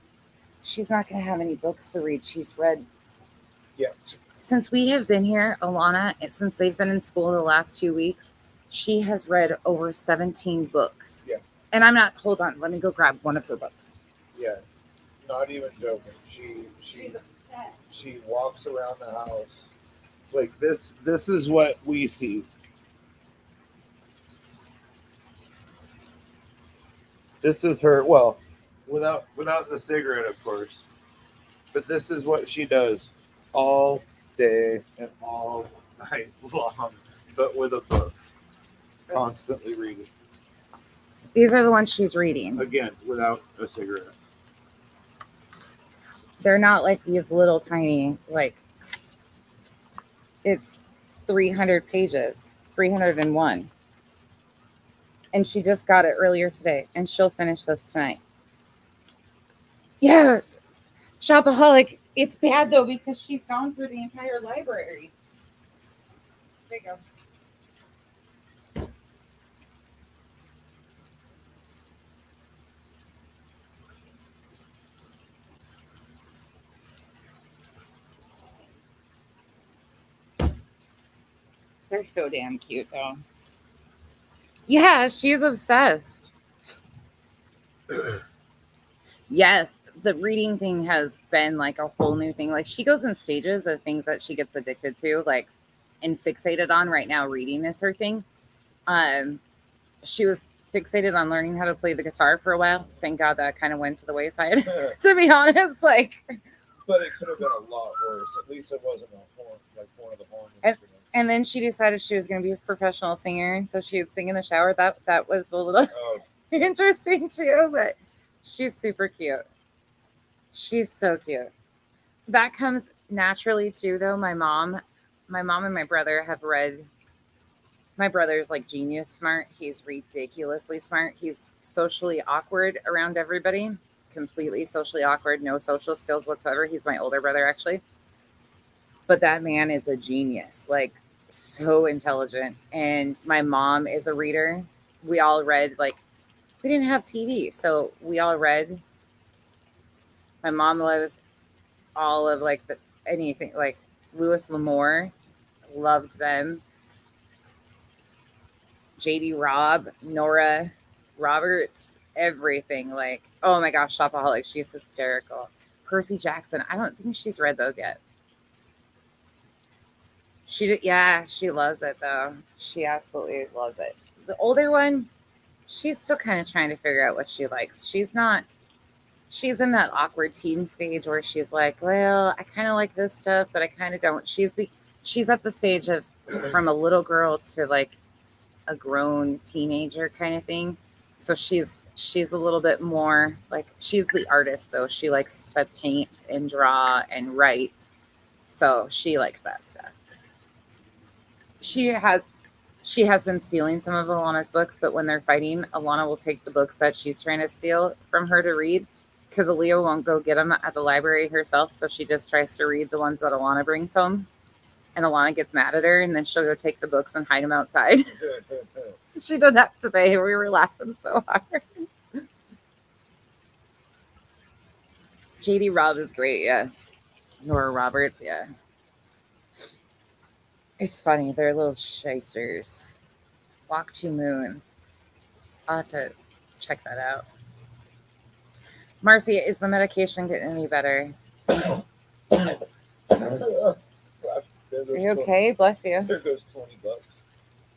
She's not going to have any books to read. She's read. Yeah. Since we have been here, Alana, since they've been in school the last 2 weeks, she has read over 17 books. Yeah. And I'm not, hold on, let me go grab one of her books. Yeah, not even joking. She walks around the house like this. This is what we see. This is her. Well, without the cigarette, of course. But this is what she does all day and all night long, but with a book, constantly reading. These are the ones she's reading. Again, without a cigarette. They're not like these little tiny, like, it's 300 pages, 301. And she just got it earlier today, and she'll finish this tonight. Yeah, Shopaholic. It's bad, though, because she's gone through the entire library. There you go. They're so damn cute, though. Yeah, she's obsessed. Yes, the reading thing has been like a whole new thing. Like, she goes in stages of things that she gets addicted to, like, and fixated on. Right now, reading is her thing. She was fixated on learning how to play the guitar for a while. Thank God that kind of went to the wayside. To be honest, like. But it could have been a lot worse. At least it wasn't a horn, like one of the horn instruments. And then she decided she was going to be a professional singer, and so she would sing in the shower. That was a little interesting too, but she's super cute. She's so cute. That comes naturally too, though. My mom and my brother have read. My brother's like genius smart. He's ridiculously smart. He's socially awkward around everybody. Completely socially awkward. No social skills whatsoever. He's my older brother, actually. But that man is a genius, like, so intelligent. And my mom is a reader. We all read, like, we didn't have TV, so we all read. My mom loves all of, like, anything, like Lewis L'Amour, loved them. J.D. Robb, Nora Roberts, everything. Like, oh my gosh, Shopaholic, she's hysterical. Percy Jackson, I don't think she's read those yet. She loves it, though. She absolutely loves it. The older one, she's still kind of trying to figure out what she likes. She's in that awkward teen stage where she's like, well, I kind of like this stuff, but I kind of don't. She's at the stage of from a little girl to like a grown teenager kind of thing. So she's a little bit more like, she's the artist, though. She likes to paint and draw and write. So she likes that stuff. She has been stealing some of Alana's books, but when they're fighting, Alana will take the books that she's trying to steal from her to read, because Aaliyah won't go get them at the library herself. So she just tries to read the ones that Alana brings home, and Alana gets mad at her, and then she'll go take the books and hide them outside. She did that today. We were laughing so hard. J.D. Robb is great, yeah. Nora Roberts, yeah. It's funny. They're little shysters. Walk Two Moons. I'll have to check that out. Marcy, is the medication getting any better? There Are goes you okay? Bless you. There goes $20.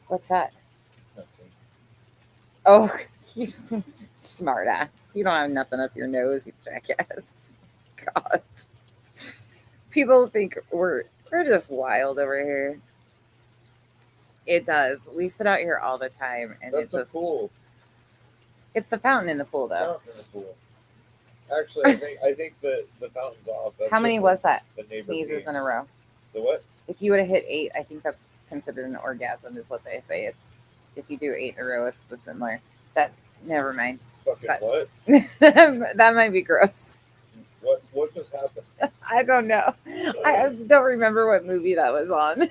What's that? Nothing. Oh, you smart ass. You don't have nothing up your nose, you jackass. God. People think we're just wild over here. It does. We sit out here all the time and That's it a just pool. it's the fountain in the pool though. Fountain in the pool. Actually, I think the fountain's off. That's How many just was that? the neighbor Sneezes peeing. in a row. The what? If you would have hit 8, I think that's considered an orgasm, is what they say. It's if you do 8 in a row, it's the similar. That never mind. Fucking But- what? That might be gross. What just happened? I don't know. I don't remember what movie that was on.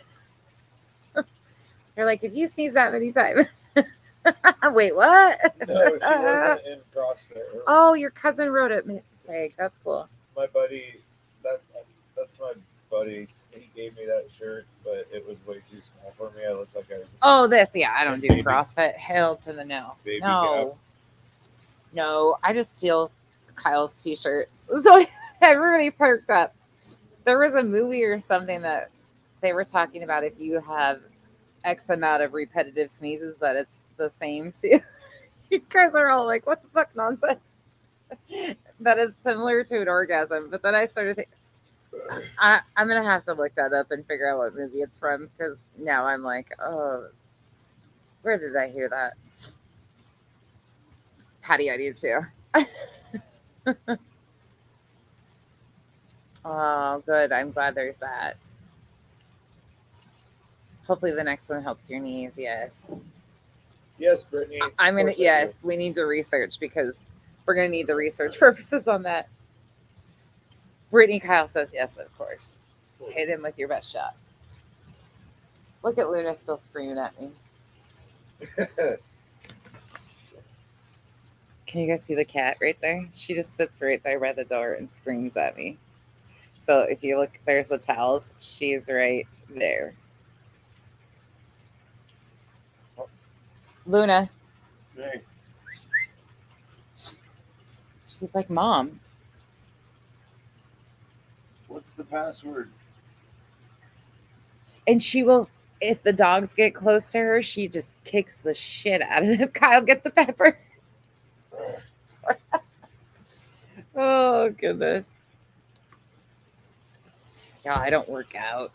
You're like, if you sneeze that many times. Wait, what? No, she wasn't in CrossFit. Oh, your cousin wrote it. Like, that's cool. My buddy, that's my buddy. He gave me that shirt, but it was way too small for me. I looked like I was. Oh, this, yeah, I don't do Baby. CrossFit. Hell to the no. Baby No. No, I just steal Kyle's t-shirts. So everybody perked up. There was a movie or something that they were talking about if you have X amount of repetitive sneezes that it's the same too. You guys are all like, what the fuck nonsense? That is similar to an orgasm. But then I started thinking, I'm going to have to look that up and figure out what movie it's from because now I'm like, oh, where did I hear that? Patty, I do too. Oh, good. I'm glad there's that. Hopefully the next one helps your knees. Yes. Yes, Brittany. I'm going Of to, course I yes, we need to research because we're going to need the research purposes on that. Brittany Kyle says yes, of course. Hit him with your best shot. Look at Luna still screaming at me. do. Can you guys see the cat right there? She just sits right there by the door and screams at me. So if you look, there's the towels. She's right there. Luna, Hey, she's like, Mom. what's the password? And she will, if the dogs get close to her, she just kicks the shit out of them. Kyle, get the pepper. Oh, goodness. Yeah, I don't work out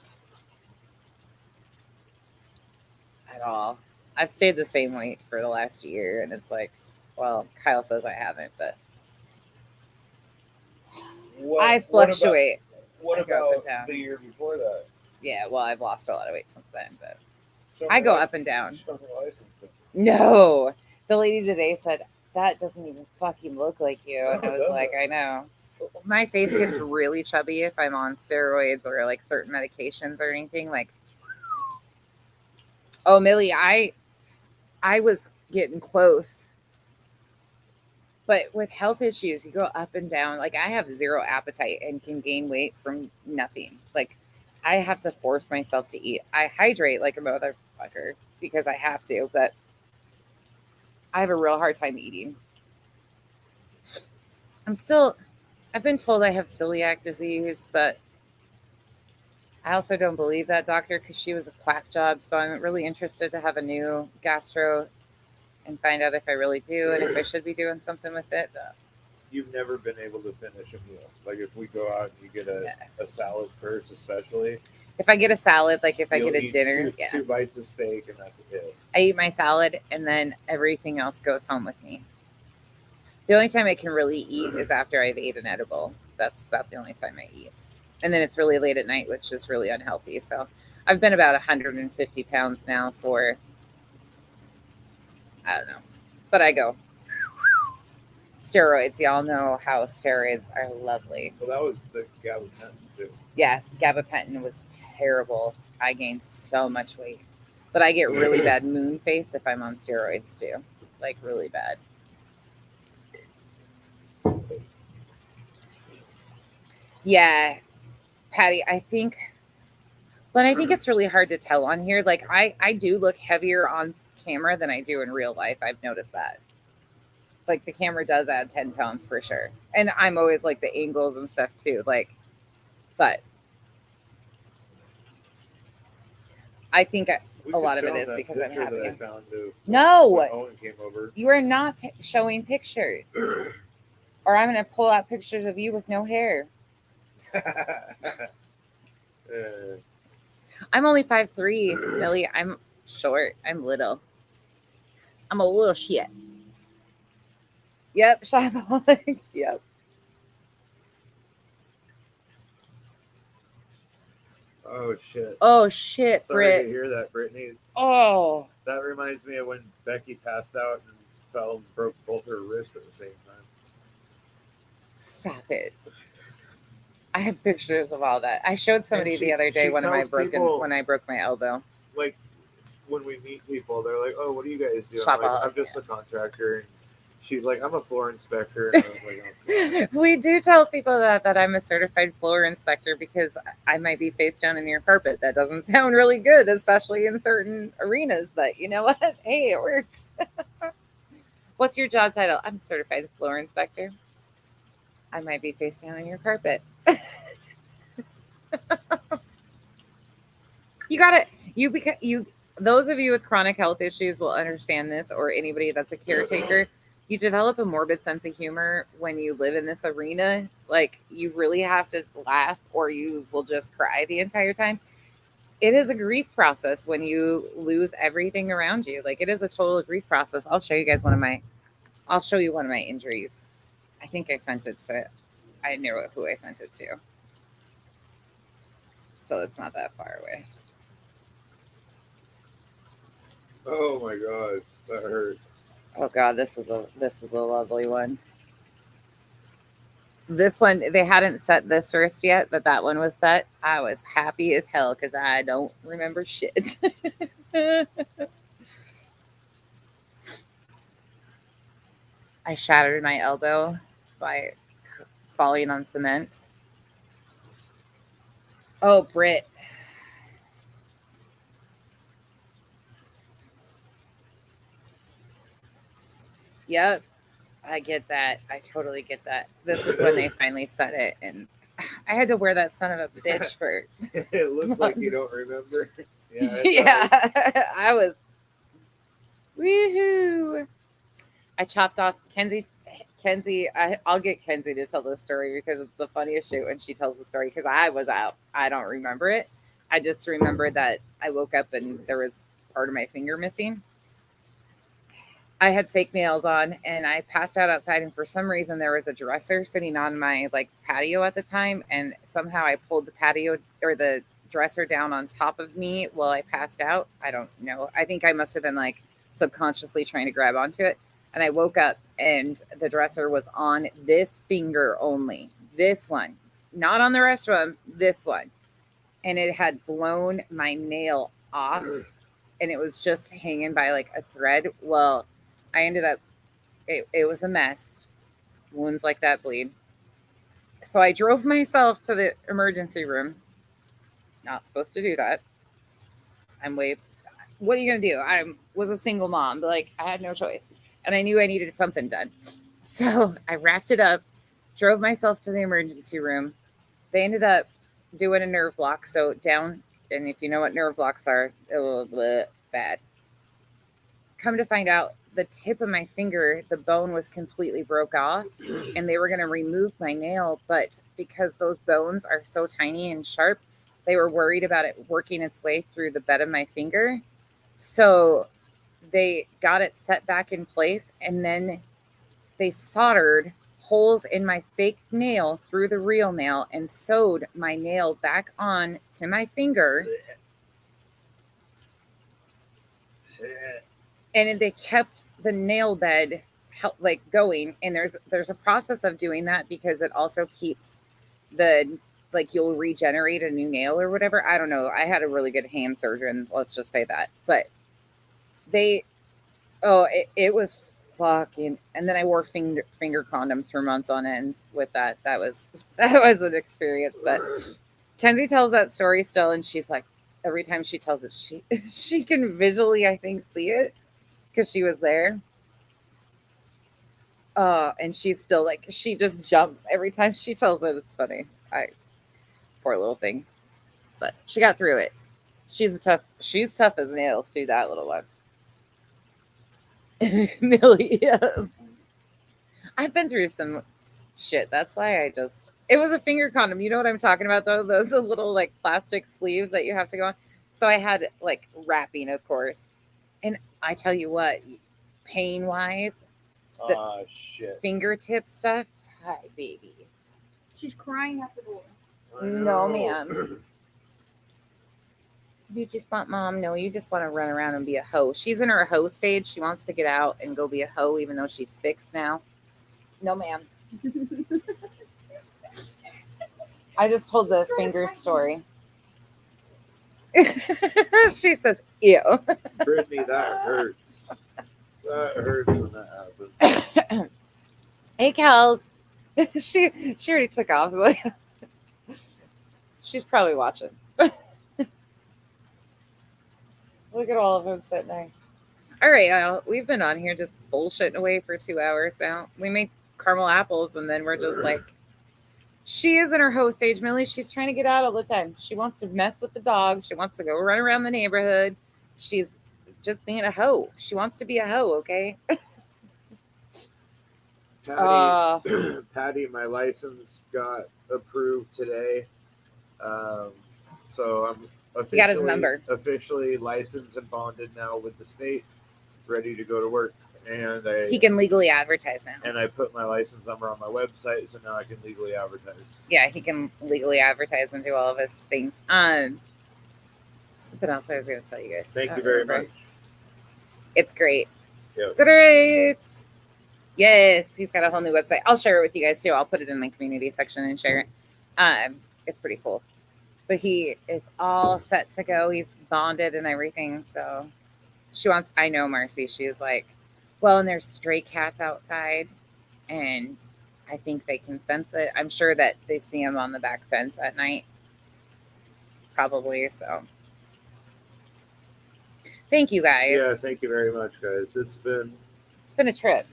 at all. I've stayed the same weight for the last year, and it's like, well, Kyle says I haven't, but What, I fluctuate. What I go up and about down. the year before that? Yeah, well, I've lost a lot of weight since then, but Show I me go li- up and down. Show me license picture. No, the lady today said, that doesn't even fucking look like you. And I No, it was like, doesn't. I know. My face gets really chubby if I'm on steroids or like certain medications or anything. Like, oh, Millie, I was getting close. But with health issues, you go up and down. Like, I have zero appetite and can gain weight from nothing. Like, I have to force myself to eat. I hydrate like a motherfucker because I have to, but I have a real hard time eating. I've been told I have celiac disease, but I also don't believe that doctor because she was a quack job. So I'm really interested to have a new gastro and find out if I really do and if I should be doing something with it. You've never been able to finish a meal. Like if we go out and you get Yeah. a salad first, especially. If I get a salad, like if I you'll get a eat dinner, two bites of steak and that's it. I eat my salad and then everything else goes home with me. The only time I can really eat is after I've ate an edible. That's about the only time I eat. And then it's really late at night, which is really unhealthy. So I've been about 150 pounds now for, I don't know, but I go. Steroids. Y'all know how steroids are lovely. Well, that was the gabapentin too. Yes, gabapentin was terrible. I gained so much weight. But I get really bad moon face if I'm on steroids too. Like really bad. Yeah, Patty, I think it's really hard to tell on here. Like I do look heavier on camera than I do in real life. I've noticed that. Like the camera does add 10 pounds for sure. And I'm always like the angles and stuff too. Like, but I think We a could lot of show it 'em is that because I'm picture having that I you. found of No, when Owen came over. you are not showing pictures. Or I'm going to pull out pictures of you with no hair. I'm only 5'3", Millie. I'm short. I'm little. I'm a little shit. Yep, shopaholic. Yep. Oh shit! Oh shit, Sorry to Britt. hear that, Brittany. Oh, That reminds me of when Becky passed out and fell and broke both her wrists at the same time. stop it. I have pictures of all that. I showed somebody she- the other day she one of my tells people- when I broke my elbow. Like when we meet people, they're like, "Oh, what do you guys do?" Shop I'm like, out, "I'm just a contractor." And she's like, "I'm a floor inspector." And I was like, "Oh, God." We do tell people that I'm a certified floor inspector because I might be face down in your carpet. That doesn't sound really good, especially in certain arenas, but you know what? Hey, it works. What's your job title? I'm a certified floor inspector. I might be face down in your carpet. You got it. You those of you with chronic health issues will understand this, or anybody that's a caretaker. You develop a morbid sense of humor when you live in this arena. Like you really have to laugh or you will just cry the entire time. It is a grief process when you lose everything around you. Like it is a total grief process. I'll show you guys I'll show you one of my injuries. I think I sent it to, I know who I sent it to. So it's not that far away. Oh my God, that hurts. Oh God, this is a lovely one. This one, they hadn't set this wrist yet, but that one was set. I was happy as hell because I don't remember shit. I shattered my elbow by falling on cement. Oh, Britt. Yep. I get that. I totally get that. This is when they finally set it. And I had to wear that son of a bitch for. It looks like you don't remember. Yeah. Yeah. I was. Woohoo. I chopped off Kenzie. I'll get Kenzie to tell this story because it's the funniest shit when she tells the story because I was out. I don't remember it. I just remember that I woke up and there was part of my finger missing. I had fake nails on and I passed out outside, and for some reason there was a dresser sitting on my like patio at the time, and somehow I pulled the patio or the dresser down on top of me while I passed out. I don't know. I think I must have been like subconsciously trying to grab onto it. And I woke up and the dresser was on this finger only. This one. Not on the rest of them, this one. And it had blown my nail off and it was just hanging by like a thread. Well, I ended up, it was a mess. Wounds like that bleed. So I drove myself to the emergency room. Not supposed to do that. What are you going to do? I was a single mom, but like I had no choice. And I knew I needed something done. So I wrapped it up, drove myself to the emergency room. They ended up doing a nerve block. So down, and if you know what nerve blocks are, bad. Come to find out, the tip of my finger, the bone was completely broke off and they were going to remove my nail. But because those bones are so tiny and sharp, they were worried about it working its way through the bed of my finger. So they got it set back in place and then they soldered holes in my fake nail through the real nail and sewed my nail back on to my finger. And they kept the nail bed like going. And there's a process of doing that because it also keeps like you'll regenerate a new nail or whatever. I don't know. I had a really good hand surgeon. Let's just say that. But it was fucking, and then I wore finger condoms for months on end with that. That was an experience. But Kenzie tells that story still, and she's like, every time she tells it, she can visually, I think, see it because she was there. And she's still like, she just jumps every time she tells it. It's funny. Poor little thing. But she got through it. She's tough as nails too, that little one. Millie. Yeah. I've been through some shit. That's why it was a finger condom. You know what I'm talking about though? Those little like plastic sleeves that you have to go on. So I had like wrapping, of course. And I tell you what, pain wise, Shit. fingertip stuff. Hi, baby. She's crying at the door. I No, know. ma'am. You just want mom. No, you just want to run around and be a hoe. She's in her hoe stage. She wants to get out and go be a hoe, even though she's fixed now. No, ma'am. I just told the finger story. She says, ew. Brittany, that hurts. That hurts when that happens. Hey, Kels. She already took off. So she's probably watching. Look at all of them sitting there. All right, y'all. We've been on here just bullshitting away for 2 hours now. We make caramel apples, and then we're just like, she is in her hoe stage, Millie. She's trying to get out all the time. She wants to mess with the dogs. She wants to go run around the neighborhood. She's just being a hoe. She wants to be a hoe, okay? Patty, Patty, my license got approved today. So I'm He got his number. officially licensed and bonded now with the state, ready to go to work. And He can legally advertise now. I put my license number on my website, so now I can legally advertise. Yeah, he can legally advertise and do all of his things. Something else I was going to tell you guys. Thank I you don't very remember. much. It's great. Yep. Great. Yes, he's got a whole new website. I'll share it with you guys too. I'll put it in the community section and share it. It's pretty cool. But he is all set to go. He's bonded and everything. So I know Marcy. She's like, well, and there's stray cats outside, and I think they can sense it. I'm sure that they see him on the back fence at night. Probably. So thank you guys. Yeah, thank you very much, guys. It's been a trip.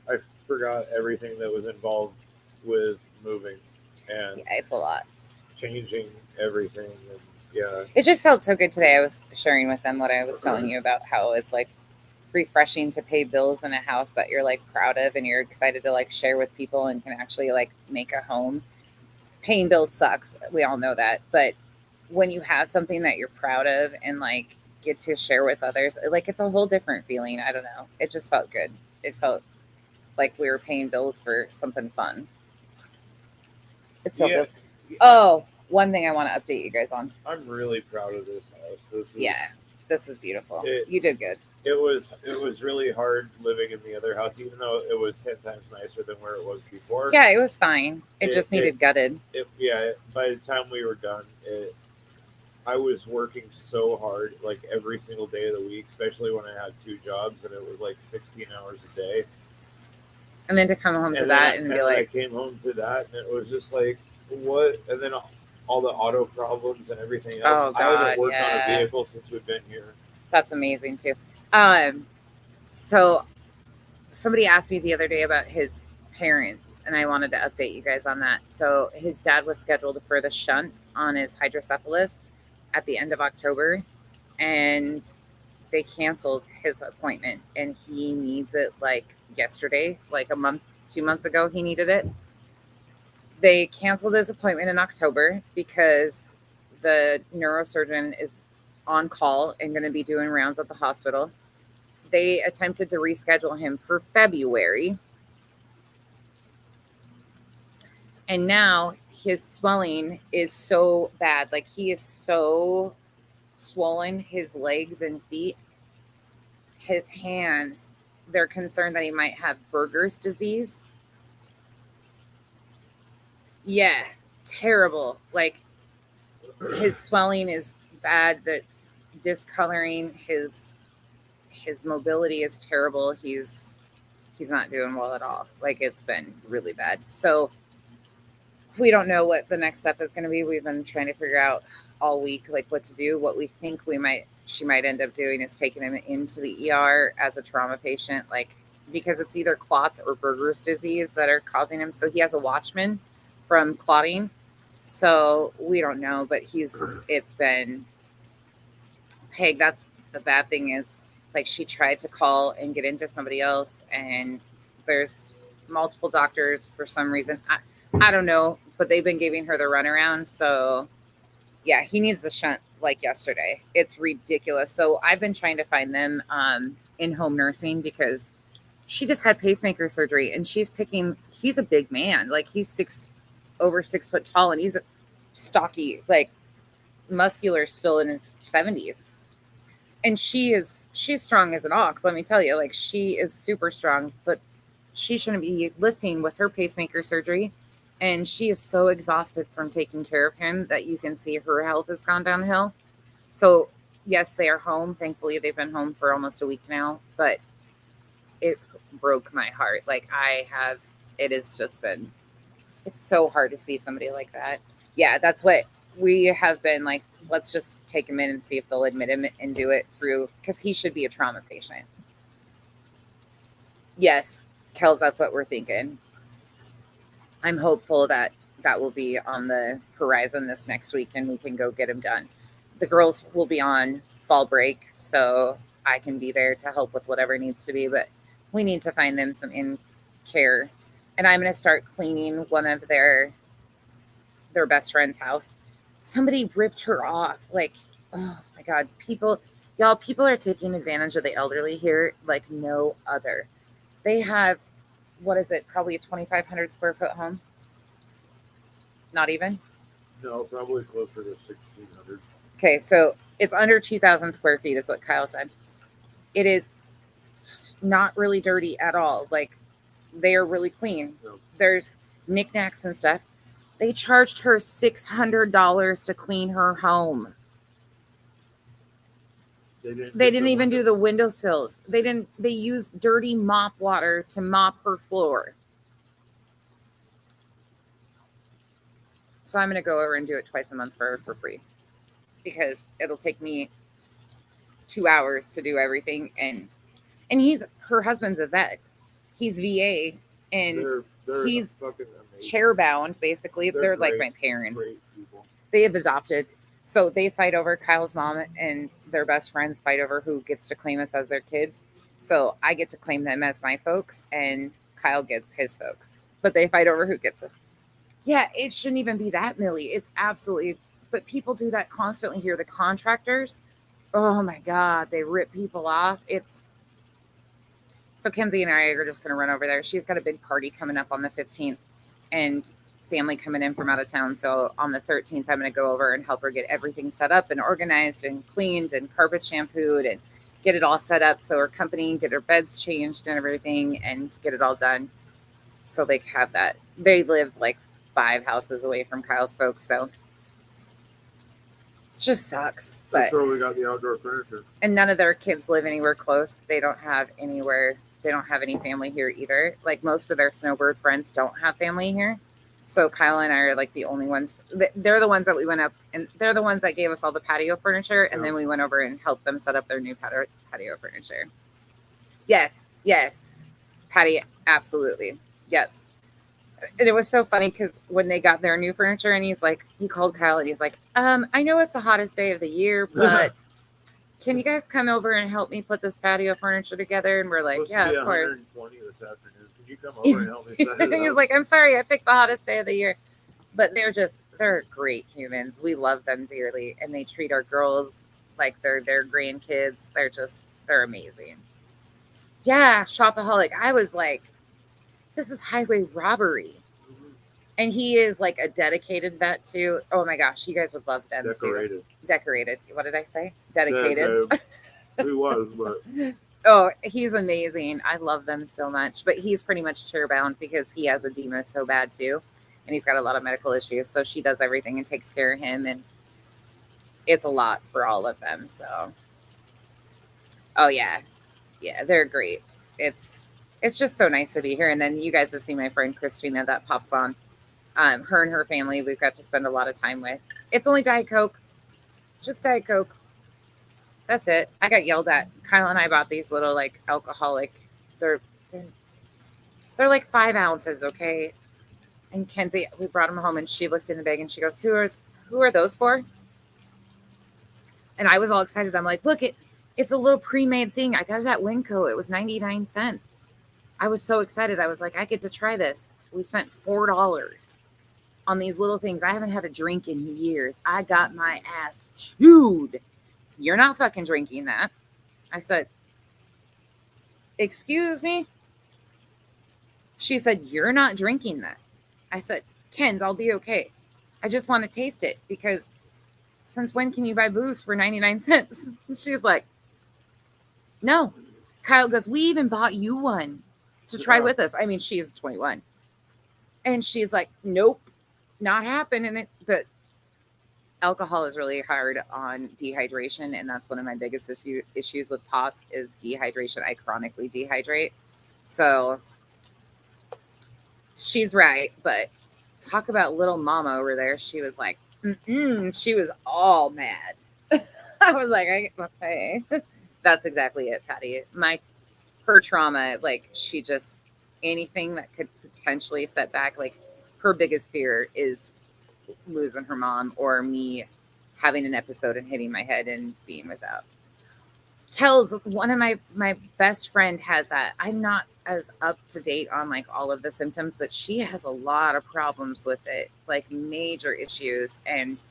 I forgot everything that was involved with moving and Yeah, it's a lot. changing everything. And yeah, It just felt so good today. I was sharing with them what I was telling you about how it's like refreshing to pay bills in a house that you're like proud of and you're excited to like share with people and can actually like make a home. Paying bills sucks. We all know that. But when you have something that you're proud of and like get to share with others, like it's a whole different feeling. I don't know. It just felt good. It felt like we were paying bills for something fun. It still Yeah. feels. Oh, one thing I want to update you guys on. I'm really proud of this house. This is beautiful. It- You did good. It was really hard living in the other house, even though it was 10 times nicer than where it was before. Yeah, it was fine. It It- just needed gutted. By the time we were done, I was working so hard, like every single day of the week, especially when I had 2 jobs and it was like 16 hours a day. And then to come home to And that then, and be then I like, came home to that, and it was just like, what? And then all the auto problems and everything else. Oh, I God, haven't worked on yeah. a vehicle since we've been here. that's amazing too. So somebody asked me the other day about his parents, and I wanted to update you guys on that. So his dad was scheduled for the shunt on his hydrocephalus at the end of October, and they canceled his appointment, and he needs it like yesterday, like 2 months ago, he needed it. They canceled his appointment in October because the neurosurgeon is on call and going to be doing rounds at the hospital. They attempted to reschedule him for February. And now his swelling is so bad. Like he is so swollen, his legs and feet, his hands. They're concerned that he might have Berger's disease. Yeah, terrible. Like his swelling is bad. That's discoloring. His mobility is terrible. He's not doing well at all. Like it's been really bad. So we don't know what the next step is going to be. We've been trying to figure out all week, like what to do. What we think she might end up doing is taking him into the ER as a trauma patient, like because it's either clots or Berger's disease that are causing him. So he has a Watchman from clotting. So we don't know, but it's been Peg. That's the bad thing is like she tried to call and get into somebody else, and there's multiple doctors for some reason. I don't know, but they've been giving her the runaround. So yeah, he needs the shunt like yesterday. It's ridiculous. So I've been trying to find them in-home nursing because she just had pacemaker surgery, and he's a big man. Like he's over 6 foot tall, and he's stocky, like muscular, still in his 70s. And she's strong as an ox, let me tell you. Like she is super strong, but she shouldn't be lifting with her pacemaker surgery. And she is so exhausted from taking care of him that you can see her health has gone downhill. So yes, they are home. Thankfully, they've been home for almost a week now, but it broke my heart. Like it has just been, it's so hard to see somebody like that. Yeah, that's what we have been like, let's just take him in and see if they'll admit him and do it through, because he should be a trauma patient. Yes, Kels, that's what we're thinking. I'm hopeful that will be on the horizon this next week and we can go get him done. The girls will be on fall break, so I can be there to help with whatever needs to be, but we need to find them some in care. And I'm going to start cleaning one of their best friend's house. Somebody ripped her off. Like, oh my God, people are taking advantage of the elderly here like no other. They have, what is it? Probably a 2,500 square foot home. Not even? No, probably closer to 1,600. Okay, so it's under 2,000 square feet is what Kyle said. It is not really dirty at all. Like, they are really clean. No. There's knickknacks and stuff. They charged her $600 to clean her home. They didn't even do the windowsills. They used dirty mop water to mop her floor. So I'm going to go over and do it twice a month for her for free, because it'll take me 2 hours to do everything. And her husband's a vet. He's VA, and they're he's fucking amazing. chair bound, basically. They're like my parents. Great people. They have adopted. So they fight over, Kyle's mom and their best friends fight over who gets to claim us as their kids. So I get to claim them as my folks, and Kyle gets his folks. But they fight over who gets us. Yeah, it shouldn't even be that, Millie. It's absolutely, but people do that constantly here. The contractors, oh my God, they rip people off. So Kenzie and I are just going to run over there. She's got a big party coming up on the 15th, and family coming in from out of town. So on the 13th, I'm going to go over and help her get everything set up and organized and cleaned and carpet shampooed and get it all set up. So her company can get her beds changed and everything and get it all done. So they have that. They live like 5 houses away from Kyle's folks. So it just sucks. But That's where we got the outdoor furniture. and none of their kids live anywhere close. They don't have any family here either. Like most of their snowbird friends don't have family here. So Kyle and I are like the only ones. They're the ones that we went up, and they're the ones that gave us all the patio furniture. And then we went over and helped them set up their new patio furniture. Yes. Patio. Absolutely. Yep. And it was so funny because when they got their new furniture, and he called Kyle and he's like, I know it's the hottest day of the year, but can you guys come over and help me put this patio furniture together? And we're like, yeah, of course. 120 this afternoon. Can you come over and help me set it He's up? like, I'm sorry, I picked the hottest day of the year. But they're great humans. We love them dearly. And they treat our girls like they're their grandkids. They're amazing. Yeah, shopaholic. I was like, this is highway robbery. And he is like a dedicated vet too. Oh my gosh, you guys would love them too. Decorated. What did I say? Dedicated. He was, but Oh, he's amazing. I love them so much. But he's pretty much chair bound because he has edema so bad too. And he's got a lot of medical issues. So she does everything and takes care of him. And it's a lot for all of them. So, oh yeah. Yeah, they're great. It's just so nice to be here. And then you guys have seen my friend Christina that pops on. Her and her family, we've got to spend a lot of time with. It's only Diet Coke, just Diet Coke. That's it. I got yelled at. Kyle and I bought these little like alcoholic. They're they're like 5 ounces, okay. And Kenzie, we brought them home, and she looked in the bag and she goes, "Who are those for?" And I was all excited. I'm like, "Look, it's a little pre-made thing. I got it at Winco. It was 99 cents." I was so excited. I was like, I get to try this. We spent $4 on these little things. I haven't had a drink in years. I got my ass chewed. "You're not fucking drinking that." I said, "Excuse me?" She said, "You're not drinking that." I said, "Ken's, I'll be okay. I just want to taste it because since when can you buy booze for 99 cents? She's like, "No." Kyle goes, "We even bought you one to try with us." I mean, she's 21. And she's like, "Nope, not happening." But alcohol is really hard on dehydration. And that's one of my biggest issues with POTS is dehydration. I chronically dehydrate. So she's right. But talk about little mama over there. She was like, she was all mad. I was like, okay. That's exactly it, Patty. Her trauma, like she just, anything that could potentially set back, like her biggest fear is losing her mom or me having an episode and hitting my head and being without. Kel's one of my best friend has that. I'm not as up to date on like all of the symptoms, but she has a lot of problems with it, like major issues, and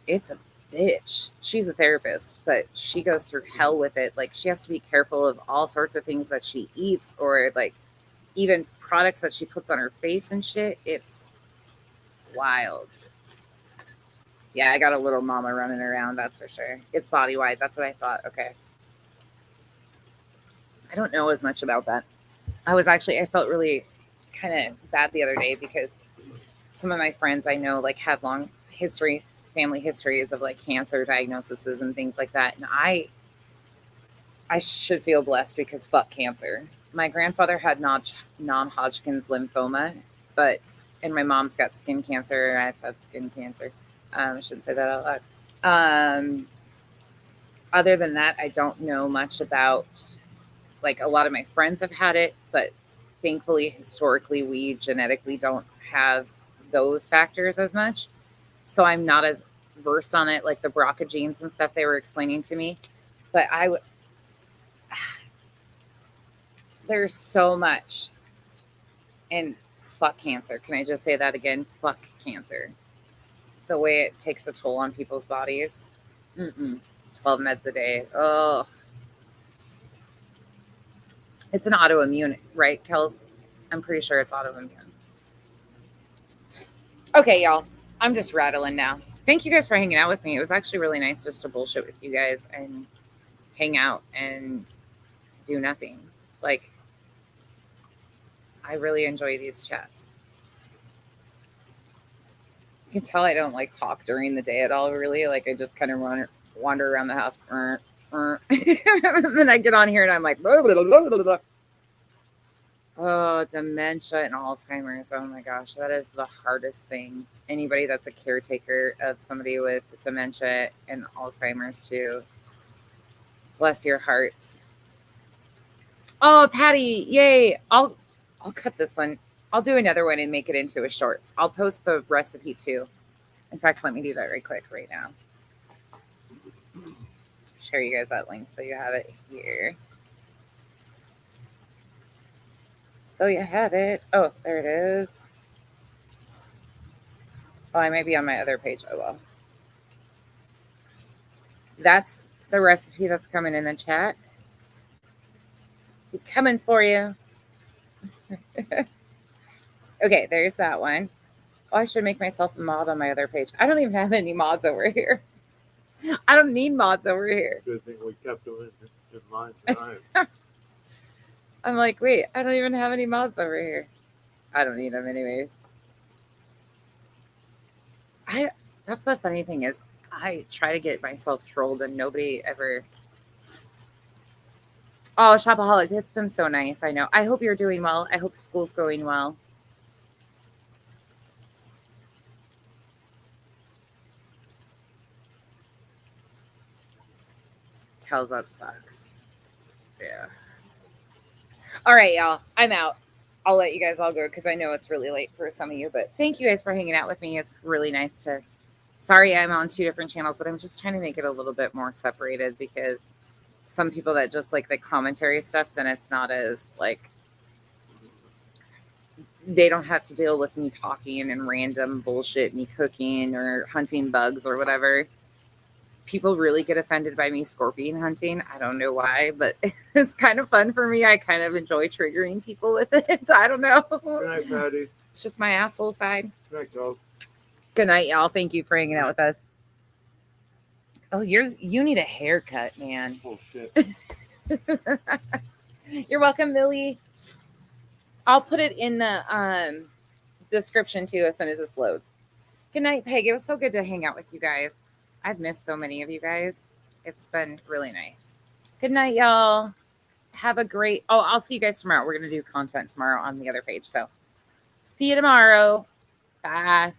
it's a bitch. She's a therapist, but she goes through hell with it. Like she has to be careful of all sorts of things that she eats or like even products that she puts on her face and shit. It's wild. Yeah, I got a little mama running around, that's for sure. It's body wide. That's what I thought. Okay. I don't know as much about that. I felt really kind of bad the other day because some of my friends I know like have long family histories of like cancer diagnoses and things like that. And I should feel blessed because fuck cancer. My grandfather had non-Hodgkin's lymphoma, and my mom's got skin cancer. I've had skin cancer. I shouldn't say that out loud. Other than that, I don't know much about, like a lot of my friends have had it, but thankfully, historically, we genetically don't have those factors as much. So I'm not as versed on it, like the BRCA genes and stuff they were explaining to me. But there's so much. And fuck cancer. Can I just say that again? Fuck cancer. The way it takes a toll on people's bodies. 12 meds a day. Oh. It's an autoimmune, right, Kels? I'm pretty sure it's autoimmune. Okay, y'all. I'm just rattling now. Thank you guys for hanging out with me. It was actually really nice just to bullshit with you guys and hang out and do nothing. Like, I really enjoy these chats. You can tell I don't like talk during the day at all, really. Like, I just kind of wander around the house. And then I get on here and I'm like, blah, blah, blah, blah, blah. Oh, dementia and Alzheimer's. Oh my gosh, that is the hardest thing. Anybody that's a caretaker of somebody with dementia and Alzheimer's too. Bless your hearts. Oh, Patty, yay. I'll cut this one. I'll do another one and make it into a short. I'll post the recipe too. In fact, let me do that right quick right now. Share you guys that link so you have it here. So you have it. Oh, there it is. Oh, I might be on my other page. Oh, well. That's the recipe that's coming in the chat. Be coming for you. Okay, there's that one. Oh, I should make myself a mod on my other page. I don't even have any mods over here. I don't need mods over here. Good thing we kept them in line tonight. I'm like, wait, I don't even have any mods over here. I don't need them anyways. That's the funny thing is I try to get myself trolled and nobody ever. Oh, Shopaholic, it's been so nice. I know. I hope you're doing well. I hope school's going well. Kels, that sucks. Yeah. All right, y'all. I'm out. I'll let you guys all go because I know it's really late for some of you, but thank you guys for hanging out with me. It's really nice to. Sorry, I'm on 2 different channels, but I'm just trying to make it a little bit more separated because some people that just like the commentary stuff, then it's not as like they don't have to deal with me talking and random bullshit, me cooking or hunting bugs or whatever. People really get offended by me scorpion hunting. I don't know why, but it's kind of fun for me. I kind of enjoy triggering people with it. I don't know. Good night, Patty. It's just my asshole side. Good night, girls. Good night, y'all. Thank you for hanging out with us. Oh, you need a haircut, man. Oh shit. You're welcome, Millie. I'll put it in the description too as soon as this loads. Good night, Peg. It was so good to hang out with you guys. I've missed so many of you guys. It's been really nice. Good night, y'all. Have a great. Oh, I'll see you guys tomorrow. We're gonna do content tomorrow on the other page. So see you tomorrow. Bye.